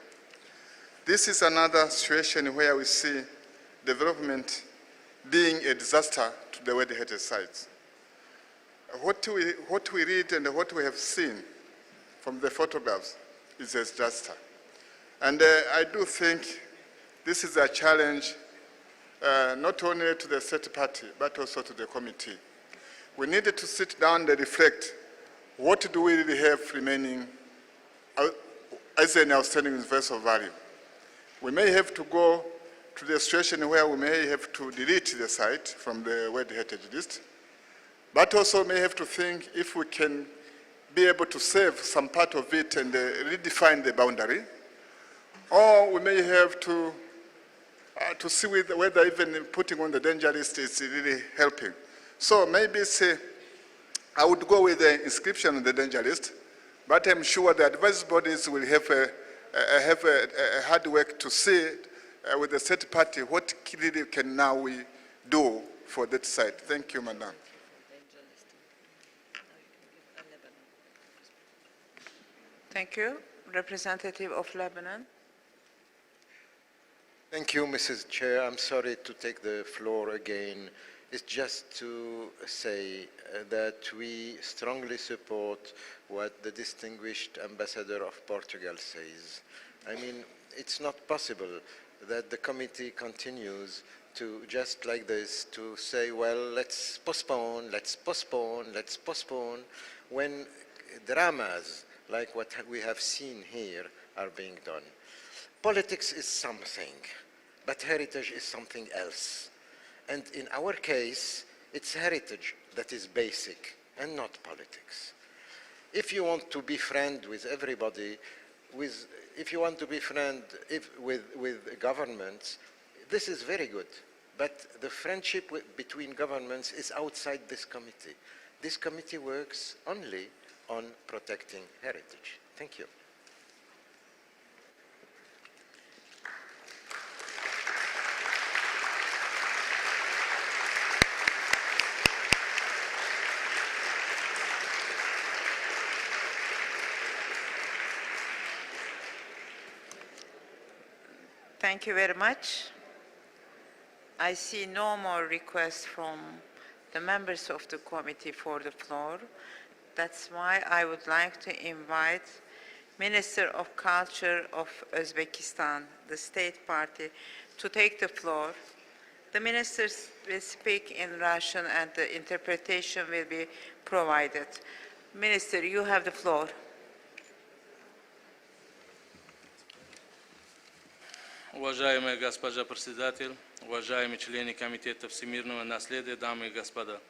This is another situation where we see development being a disaster to the World Heritage sites. What we read and what we have seen from the photographs is a disaster. And I do think this is a challenge not only to the state party, but also to the committee. We needed to sit down and reflect, what do we really have remaining as an outstanding universal value? We may have to go to the situation where we may have to delete the site from the World Heritage list, but also may have to think if we can be able to save some part of it and redefine the boundary, or we may have to see whether even putting on the danger list is really helping. So maybe I would go with the inscription on the danger list, but I'm sure the advisory bodies will have a hard work to see with the state party what really can now we do for that site. Thank you, Madam. Thank you. Representative of Lebanon. Thank you, Mrs. Chair. I'm sorry to take the floor again. It's just to say that we strongly support what the distinguished ambassador of Portugal says. I mean, it's not possible that the committee continues to, just like this, to say, well, let's postpone, when dramas like what we have seen here are being done. Politics is something, but heritage is something else. And in our case, it's heritage that is basic and not politics. If you want to be friend with everybody, if you want to be friend with governments, this is very good. But the friendship between governments is outside this committee. This committee works only on protecting heritage. Thank you. Thank you very much. I see no more requests from the members of the committee for the floor. That's why I would like to invite Minister of Culture of Uzbekistan, the state party, to take the floor. The ministers will speak in Russian and the interpretation will be provided. Minister, you have the floor. Уважаемая госпожа председатель, уважаемые члены Комитета всемирного наследия, дамы и господа.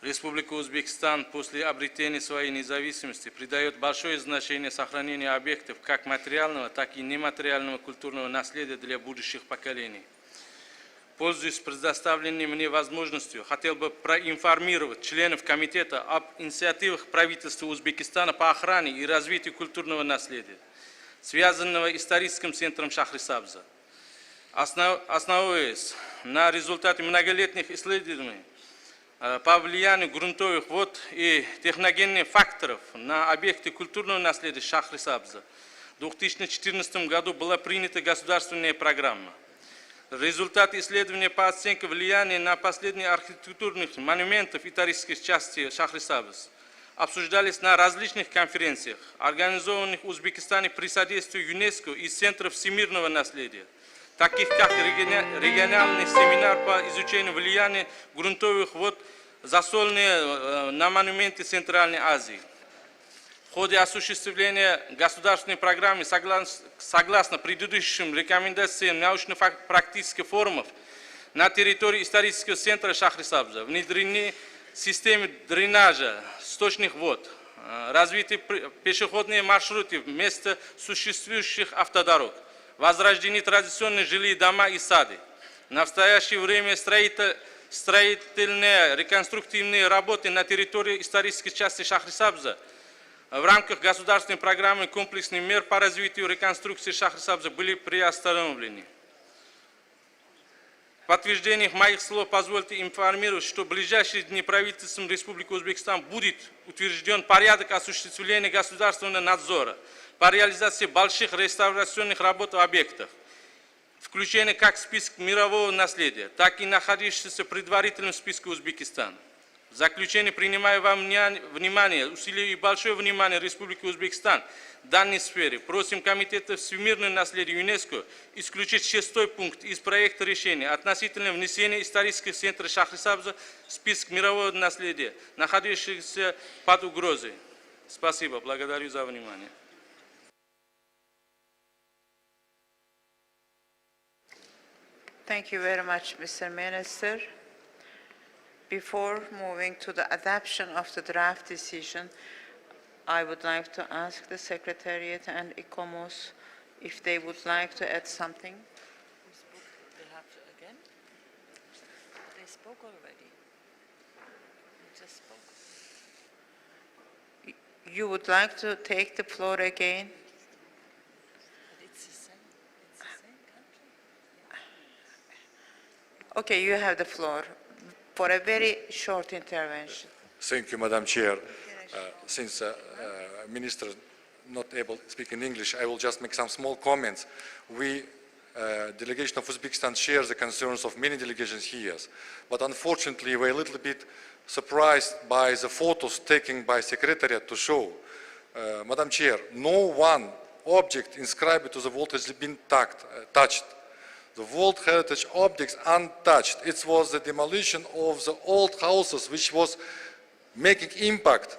Республика Узбекистан после обретения своей независимости придает большое значение сохранению объектов как материального, так и нематериального культурного наследия для будущих поколений. Пользуясь предоставленной мне возможностью, хотел бы проинформировать членов Комитета об инициативах правительства Узбекистана по охране и развитию культурного наследия, связанного историческим центром Шахрисабза. Основываясь на результате многолетних исследований по влиянию грунтовых вод и техногенных факторов на объекты культурного наследия Шахрисабза, в 2014 году была принята государственная программа. Результаты исследования по оценке влияния на последние архитектурных монументов исторических частей Шахрисабз обсуждались на различных конференциях, организованных в Узбекистане при содействии ЮНЕСКО и Центров всемирного наследия, таких как региональный семинар по изучению влияния грунтовых вод засольные на монументы Центральной Азии. В ходе осуществления государственной программы согласно предыдущим рекомендациям научно-практических форумов на территории исторического центра Шахрисабза внедрены системы дренажа сточных вод, развиты пешеходные маршруты вместо существующих автодорог, возрождены традиционные жилые дома и сады. В настоящее время строительные реконструктивные работы на территории исторической части Шахрисабза в рамках государственной программы комплексных мер по развитию и реконструкции Шахрисабза были приостановлены. В подтверждение моих слов позвольте информировать, что в ближайшие дни правительством Республики Узбекистан будет утвержден порядок осуществления государственного надзора по реализации больших реставрационных работ в объектах, включение как в список мирового наследия, так и находящихся в предварительном списке Узбекистана. В заключение принимаю во внимание, усилие и большое внимание Республики Узбекистан в данной сфере. Просим Комитета всемирного наследия ЮНЕСКО исключить 6-й пункт из проекта решения относительно внесения исторических центров Шахрисабза в список мирового наследия, находящихся под угрозой. Спасибо, благодарю за внимание. Thank you very much, Mr. Minister. Before moving to the adoption of the draft decision, I would like to ask the Secretariat and ICOMOS if they would like to add something. They have to again? They spoke already. They just spoke. You would like to take the floor again? It's the same country. Okay, you have the floor for a very short intervention. Thank you, Madam Chair. Since Minister not able to speak in English, I will just make some small comments. We, delegation of Uzbekistan, share the concerns of many delegations here, but unfortunately we're a little bit surprised by the photos taken by Secretariat to show. Madam Chair, no one object inscribed to the vault has been touched. The World Heritage objects untouched. It was the demolition of the old houses which was making impact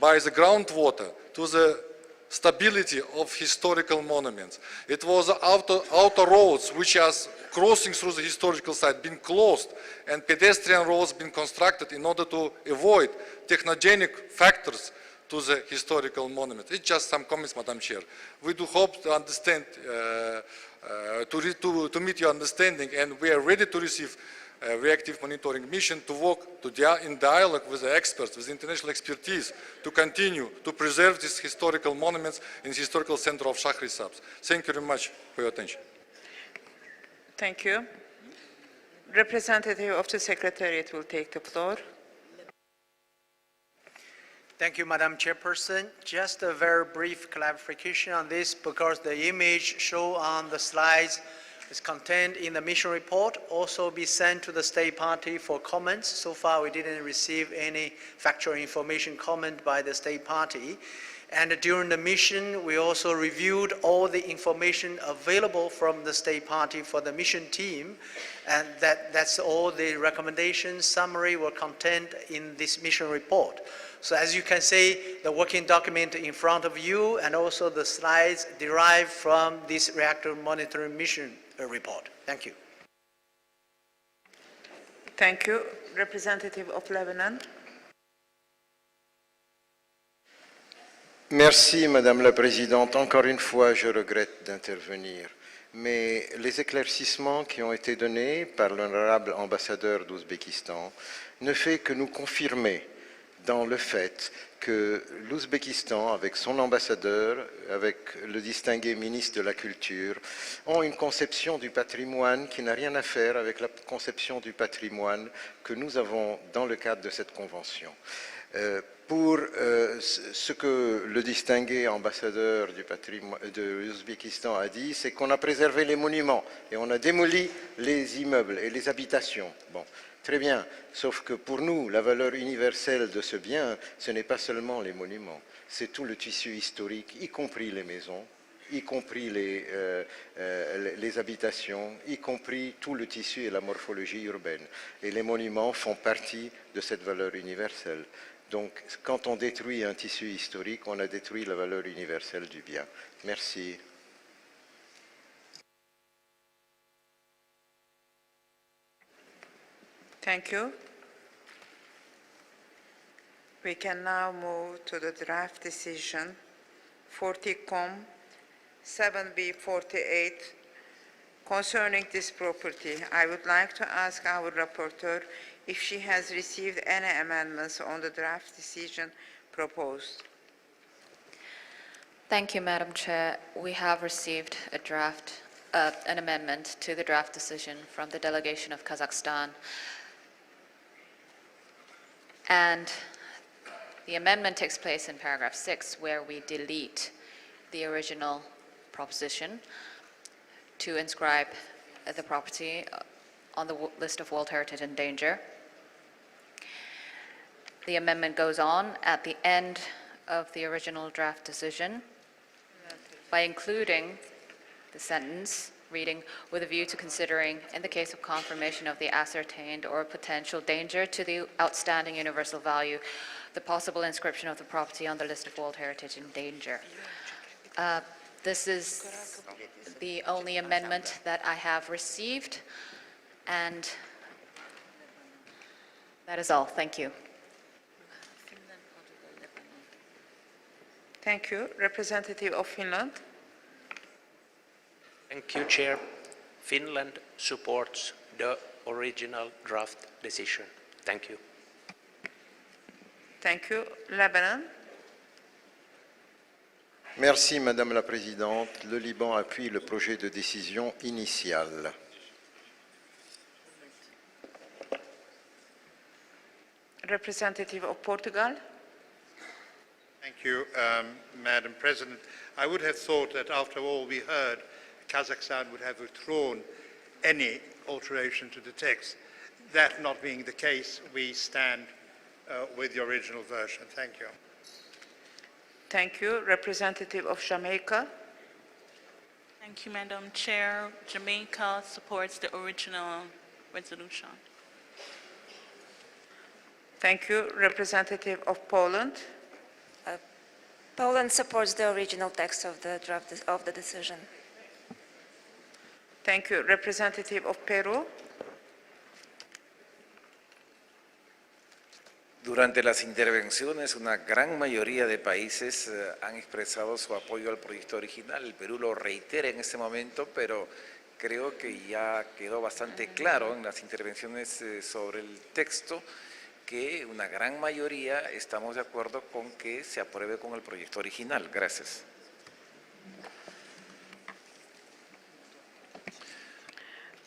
by the groundwater to the stability of historical monuments. It was the outer roads which are crossing through the historical site been closed and pedestrian roads been constructed in order to avoid technogenic factors to the historical monuments. It's just some comments, Madam Chair. We do hope to understand, to meet your understanding, and we are ready to receive a reactive monitoring mission to work in dialogue with the experts, with international expertise, to continue to preserve these historical monuments in the historical center of Shakhrisabz. Thank you very much for your attention. Thank you. Representative of the Secretariat will take the floor. Thank you, Madam Chairperson. Just a very brief clarification on this, because the image shown on the slides is contained in the mission report, also be sent to the State Party for comments. So far, we didn't receive any factual information comment by the State Party. And during the mission, we also reviewed all the information available from the state party for the mission team. And that's all the recommendations, summary were contained in this mission report. So as you can see, the working document in front of you and also the slides derived from this reactor monitoring mission report. Thank you. Thank you. Representative of Lebanon. Merci, Madame la Présidente. Encore une fois, je regrette d'intervenir. Mais les éclaircissements qui ont été donnés par l'honorable ambassadeur d'Ouzbékistan ne fait que nous confirmer dans le fait que l'Ouzbékistan, avec son ambassadeur, avec le distingué ministre de la Culture, ont une conception du patrimoine qui n'a rien à faire avec la conception du patrimoine que nous avons dans le cadre de cette convention. Pour ce que le distingué ambassadeur de l'Ouzbékistan a dit, c'est qu'on a préservé les monuments et on a démoli les immeubles et les habitations. Bon, très bien, sauf que pour nous, la valeur universelle de ce bien, ce n'est pas seulement les monuments, c'est tout le tissu historique, y compris les maisons, y compris les habitations, y compris tout le tissu et la morphologie urbaine. Et les monuments font partie de cette valeur universelle. Donc, quand on détruit un tissu historique, on a détruit la valeur universelle du bien. Merci. Thank you. We can now move to the draft decision 40Com 7B48 concerning this property. I would like to ask our rapporteur if she has received any amendments on the draft decision proposed. Thank you, Madam Chair. We have received a draft, an amendment to the draft decision from the delegation of Kazakhstan. And the amendment takes place in paragraph 6, where we delete the original proposition to inscribe the property on the list of World Heritage in danger. The amendment goes on at the end of the original draft decision by including the sentence reading, with a view to considering, in the case of confirmation of the ascertained or potential danger to the outstanding universal value, the possible inscription of the property on the list of World Heritage in danger. This is the only amendment that I have received, and that is all. Thank you. Thank you. Representative of Finland. Thank you, Chair. Finland supports the original draft decision. Thank you. Thank you. Lebanon. Merci, Madame la Présidente. Le Liban appuie le projet de décision initial. Representative of Portugal. Thank you, Madam President. I would have thought that after all we heard, Kazakhstan would have withdrawn any alteration to the text. That not being the case, we stand with the original version. Thank you. Thank you. Representative of Jamaica. Thank you, Madam Chair. Jamaica supports the original resolution. Thank you. Representative of Poland. Poland supports the original text of the draft of the decision. Thank you. Representative of Peru. Durante las intervenciones, una gran mayoría de países han expresado su apoyo al proyecto original. El Perú lo reitera en este momento, pero creo que ya quedó bastante claro en las intervenciones sobre el texto que una gran mayoría estamos de acuerdo con que se apruebe con el proyecto original. Gracias.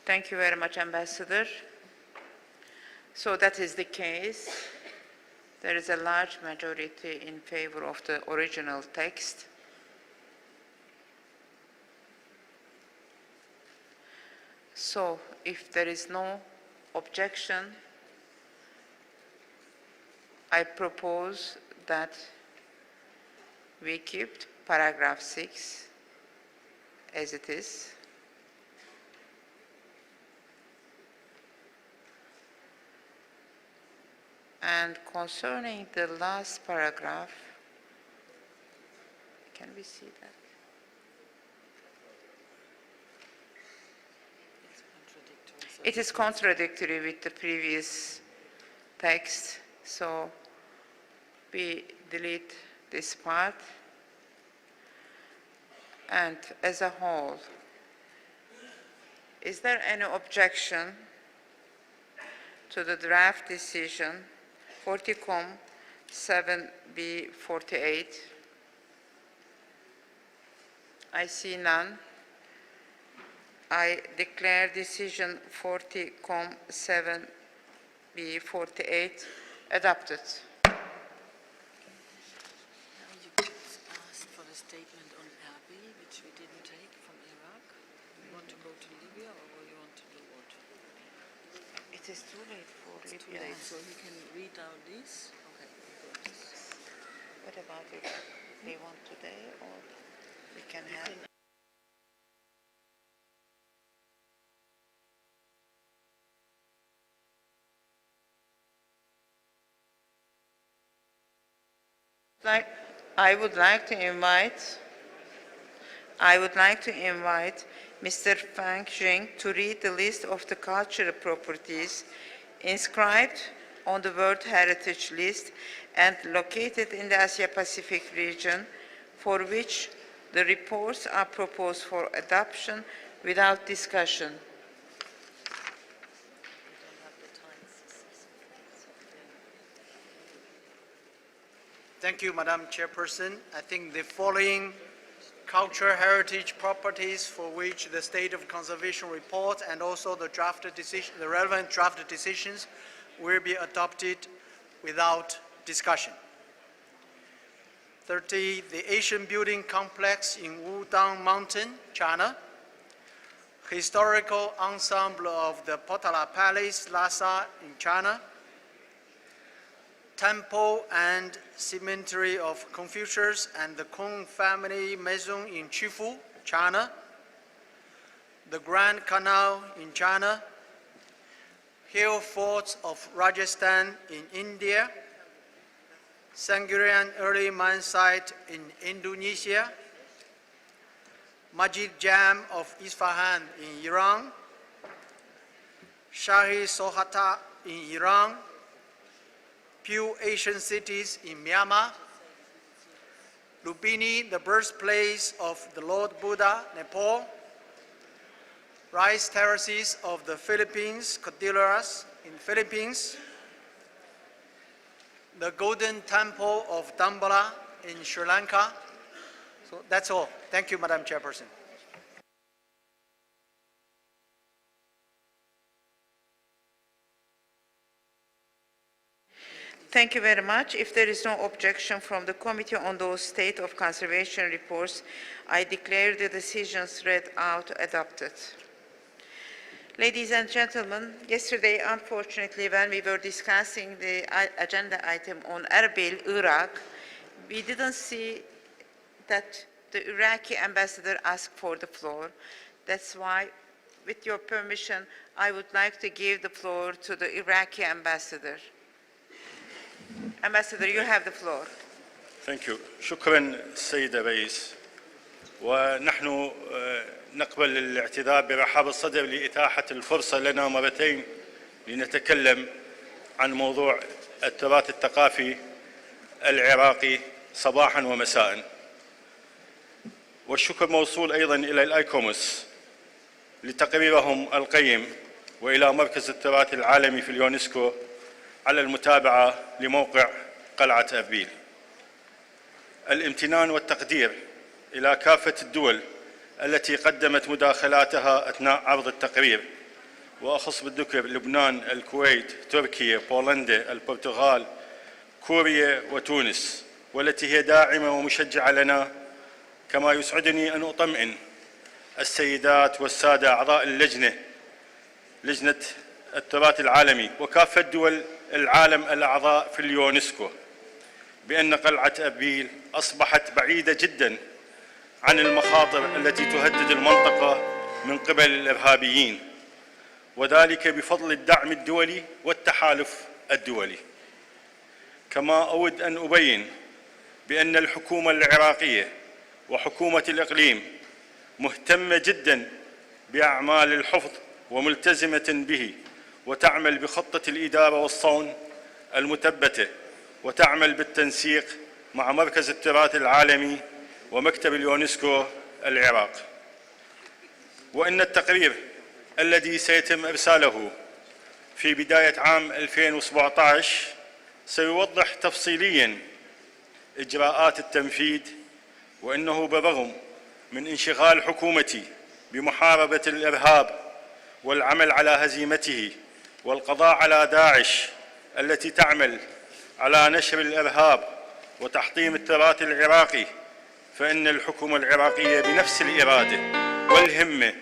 Thank you very much, Ambassador. So that is the case. There is a large majority in favor of the original text. So if there is no objection, I propose that we keep paragraph 6 as it is. And concerning the last paragraph, can we see that? It is contradictory with the previous text, so we delete this part. And as a whole, is there any objection to the draft decision 40-7B48? I see none. I declare decision 40-7B48 adopted. Asked for a statement on Erbil, which we didn't take from Iraq. You want to go to Libya, or you want to do what? It is too late for Libya. Too late, so you can read out this. Okay, good. What about it? They want today, or we can have? I would like to invite Mr. Fang Jing to read the list of the cultural properties inscribed on the World Heritage List and located in the Asia-Pacific region, for which the reports are proposed for adoption without discussion. Thank you, Madam Chairperson. I think the following cultural heritage properties for which the state of conservation report and also the relevant draft decisions will be adopted without discussion. 30, the Asian Building Complex in Wudang Mountain, China. Historical ensemble of the Potala Palace, Lhasa in China. Temple and cemetery of Confucius and the Kong family maison in Chifu, China. The Grand Canal in China. Hill forts of Rajasthan in India. Sangurian early mine site in Indonesia. Masjid Jam of Isfahan in Iran. Shahi Sohata in Iran. Few Asian cities in Myanmar. Lumbini, the birthplace of the Lord Buddha, Nepal. Rice terraces of the Philippines, Cordilleras in Philippines. The Golden Temple of Dambala in Sri Lanka. So that's all. Thank you, Madam Chairperson. Thank you very much. If there is no objection from the Committee on those State of Conservation reports, I declare the decisions read out adopted. Ladies and gentlemen, yesterday, unfortunately, when we were discussing the agenda item on Erbil, Iraq, we didn't see that the Iraqi ambassador asked for the floor. That's why, with your permission, I would like to give the floor to the Iraqi ambassador. Ambassador, you have the floor. Thank you. شكرا السيد الرئيس. ونحن نقبل الاعتذار برحاب الصدر لإتاحة الفرصة لنا مرتين لنتكلم عن موضوع التراث الثقافي العراقي صباحا ومساء. والشكر موصول أيضا إلى الآيكوموس لتقريرهم القيم وإلى مركز التراث العالمي في اليونسكو على المتابعة لموقع قلعة أربيل. الامتنان والتقدير إلى كافة الدول التي قدمت مداخلاتها أثناء عرض التقرير، وأخص بالذكر لبنان، الكويت، تركيا، بولندا، البرتغال، كوريا وتونس، والتي هي داعمة ومشجعة لنا. كما يسعدني أن أطمئن السيدات والسادة أعضاء لجنة التراث العالمي وكافة دول العالم الأعضاء في اليونسكو بأن قلعة أبيل أصبحت بعيدة جدا عن المخاطر التي تهدد المنطقة من قبل الإرهابيين، وذلك بفضل الدعم الدولي والتحالف الدولي. كما أود أن أبين بأن الحكومة العراقية وحكومة الإقليم مهتمة جدا بأعمال الحفظ وملتزمة به، وتعمل بخطة الإدارة والصون المثبتة، وتعمل بالتنسيق مع مركز التراث العالمي ومكتب اليونسكو العراق. وإن التقرير الذي سيتم إرساله في بداية عام 2017 سيوضح تفصيلياً إجراءات التنفيذ، وإنه بالرغم من انشغال حكومتي بمحاربة الإرهاب والعمل على هزيمته والقضاء على داعش التي تعمل على نشر الإرهاب وتحطيم التراث العراقي، فإن الحكومة العراقية بنفس الإرادة والهمة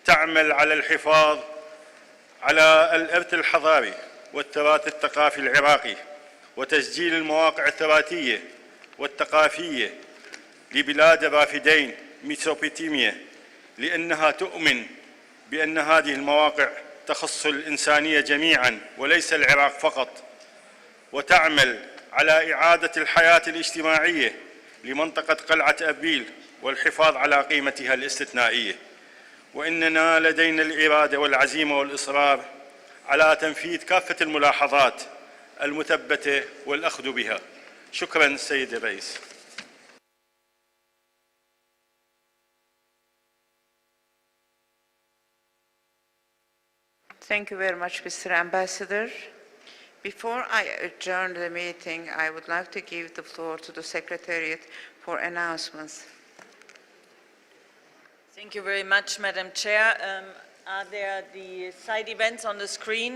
تعمل على الحفاظ على الإرث الحضاري والتراث الثقافي العراقي، وتسجيل المواقع التراثية والثقافية لبلاد الرافدين ميسوبوتاميا، لأنها تؤمن بأن هذه المواقع تخص الإنسانية جميعاً وليس العراق فقط، وتعمل على إعادة الحياة الاجتماعية لمنطقة قلعة أبيل والحفاظ على قيمتها الاستثنائية. وإننا لدينا الإرادة والعزيمة والإصرار على تنفيذ كافة الملاحظات المثبتة والأخذ بها. شكراً سيد الرئيس. Thank you very much, Mr. Ambassador. Before I adjourn the meeting, I would like to give the floor to the Secretariat for announcements. Thank you very much, Madam Chair. Are there the side events on the screen?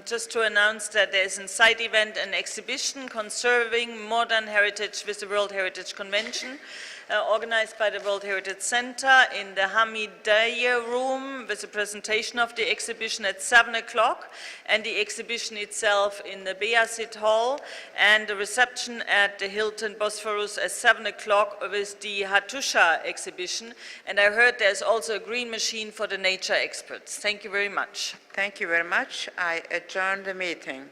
Just to announce that there is a side event, an exhibition conserving modern heritage with the World Heritage Convention, organized by the World Heritage Center in the Hamidiyya room, with a presentation of the exhibition at 7 o'clock, and the exhibition itself in the Beasit Hall, and the reception at the Hilton Bosphorus at 7 o'clock with the Hattusha exhibition. And I heard there's also a green machine for the nature experts. Thank you very much. Thank you very much. I adjourn the meeting.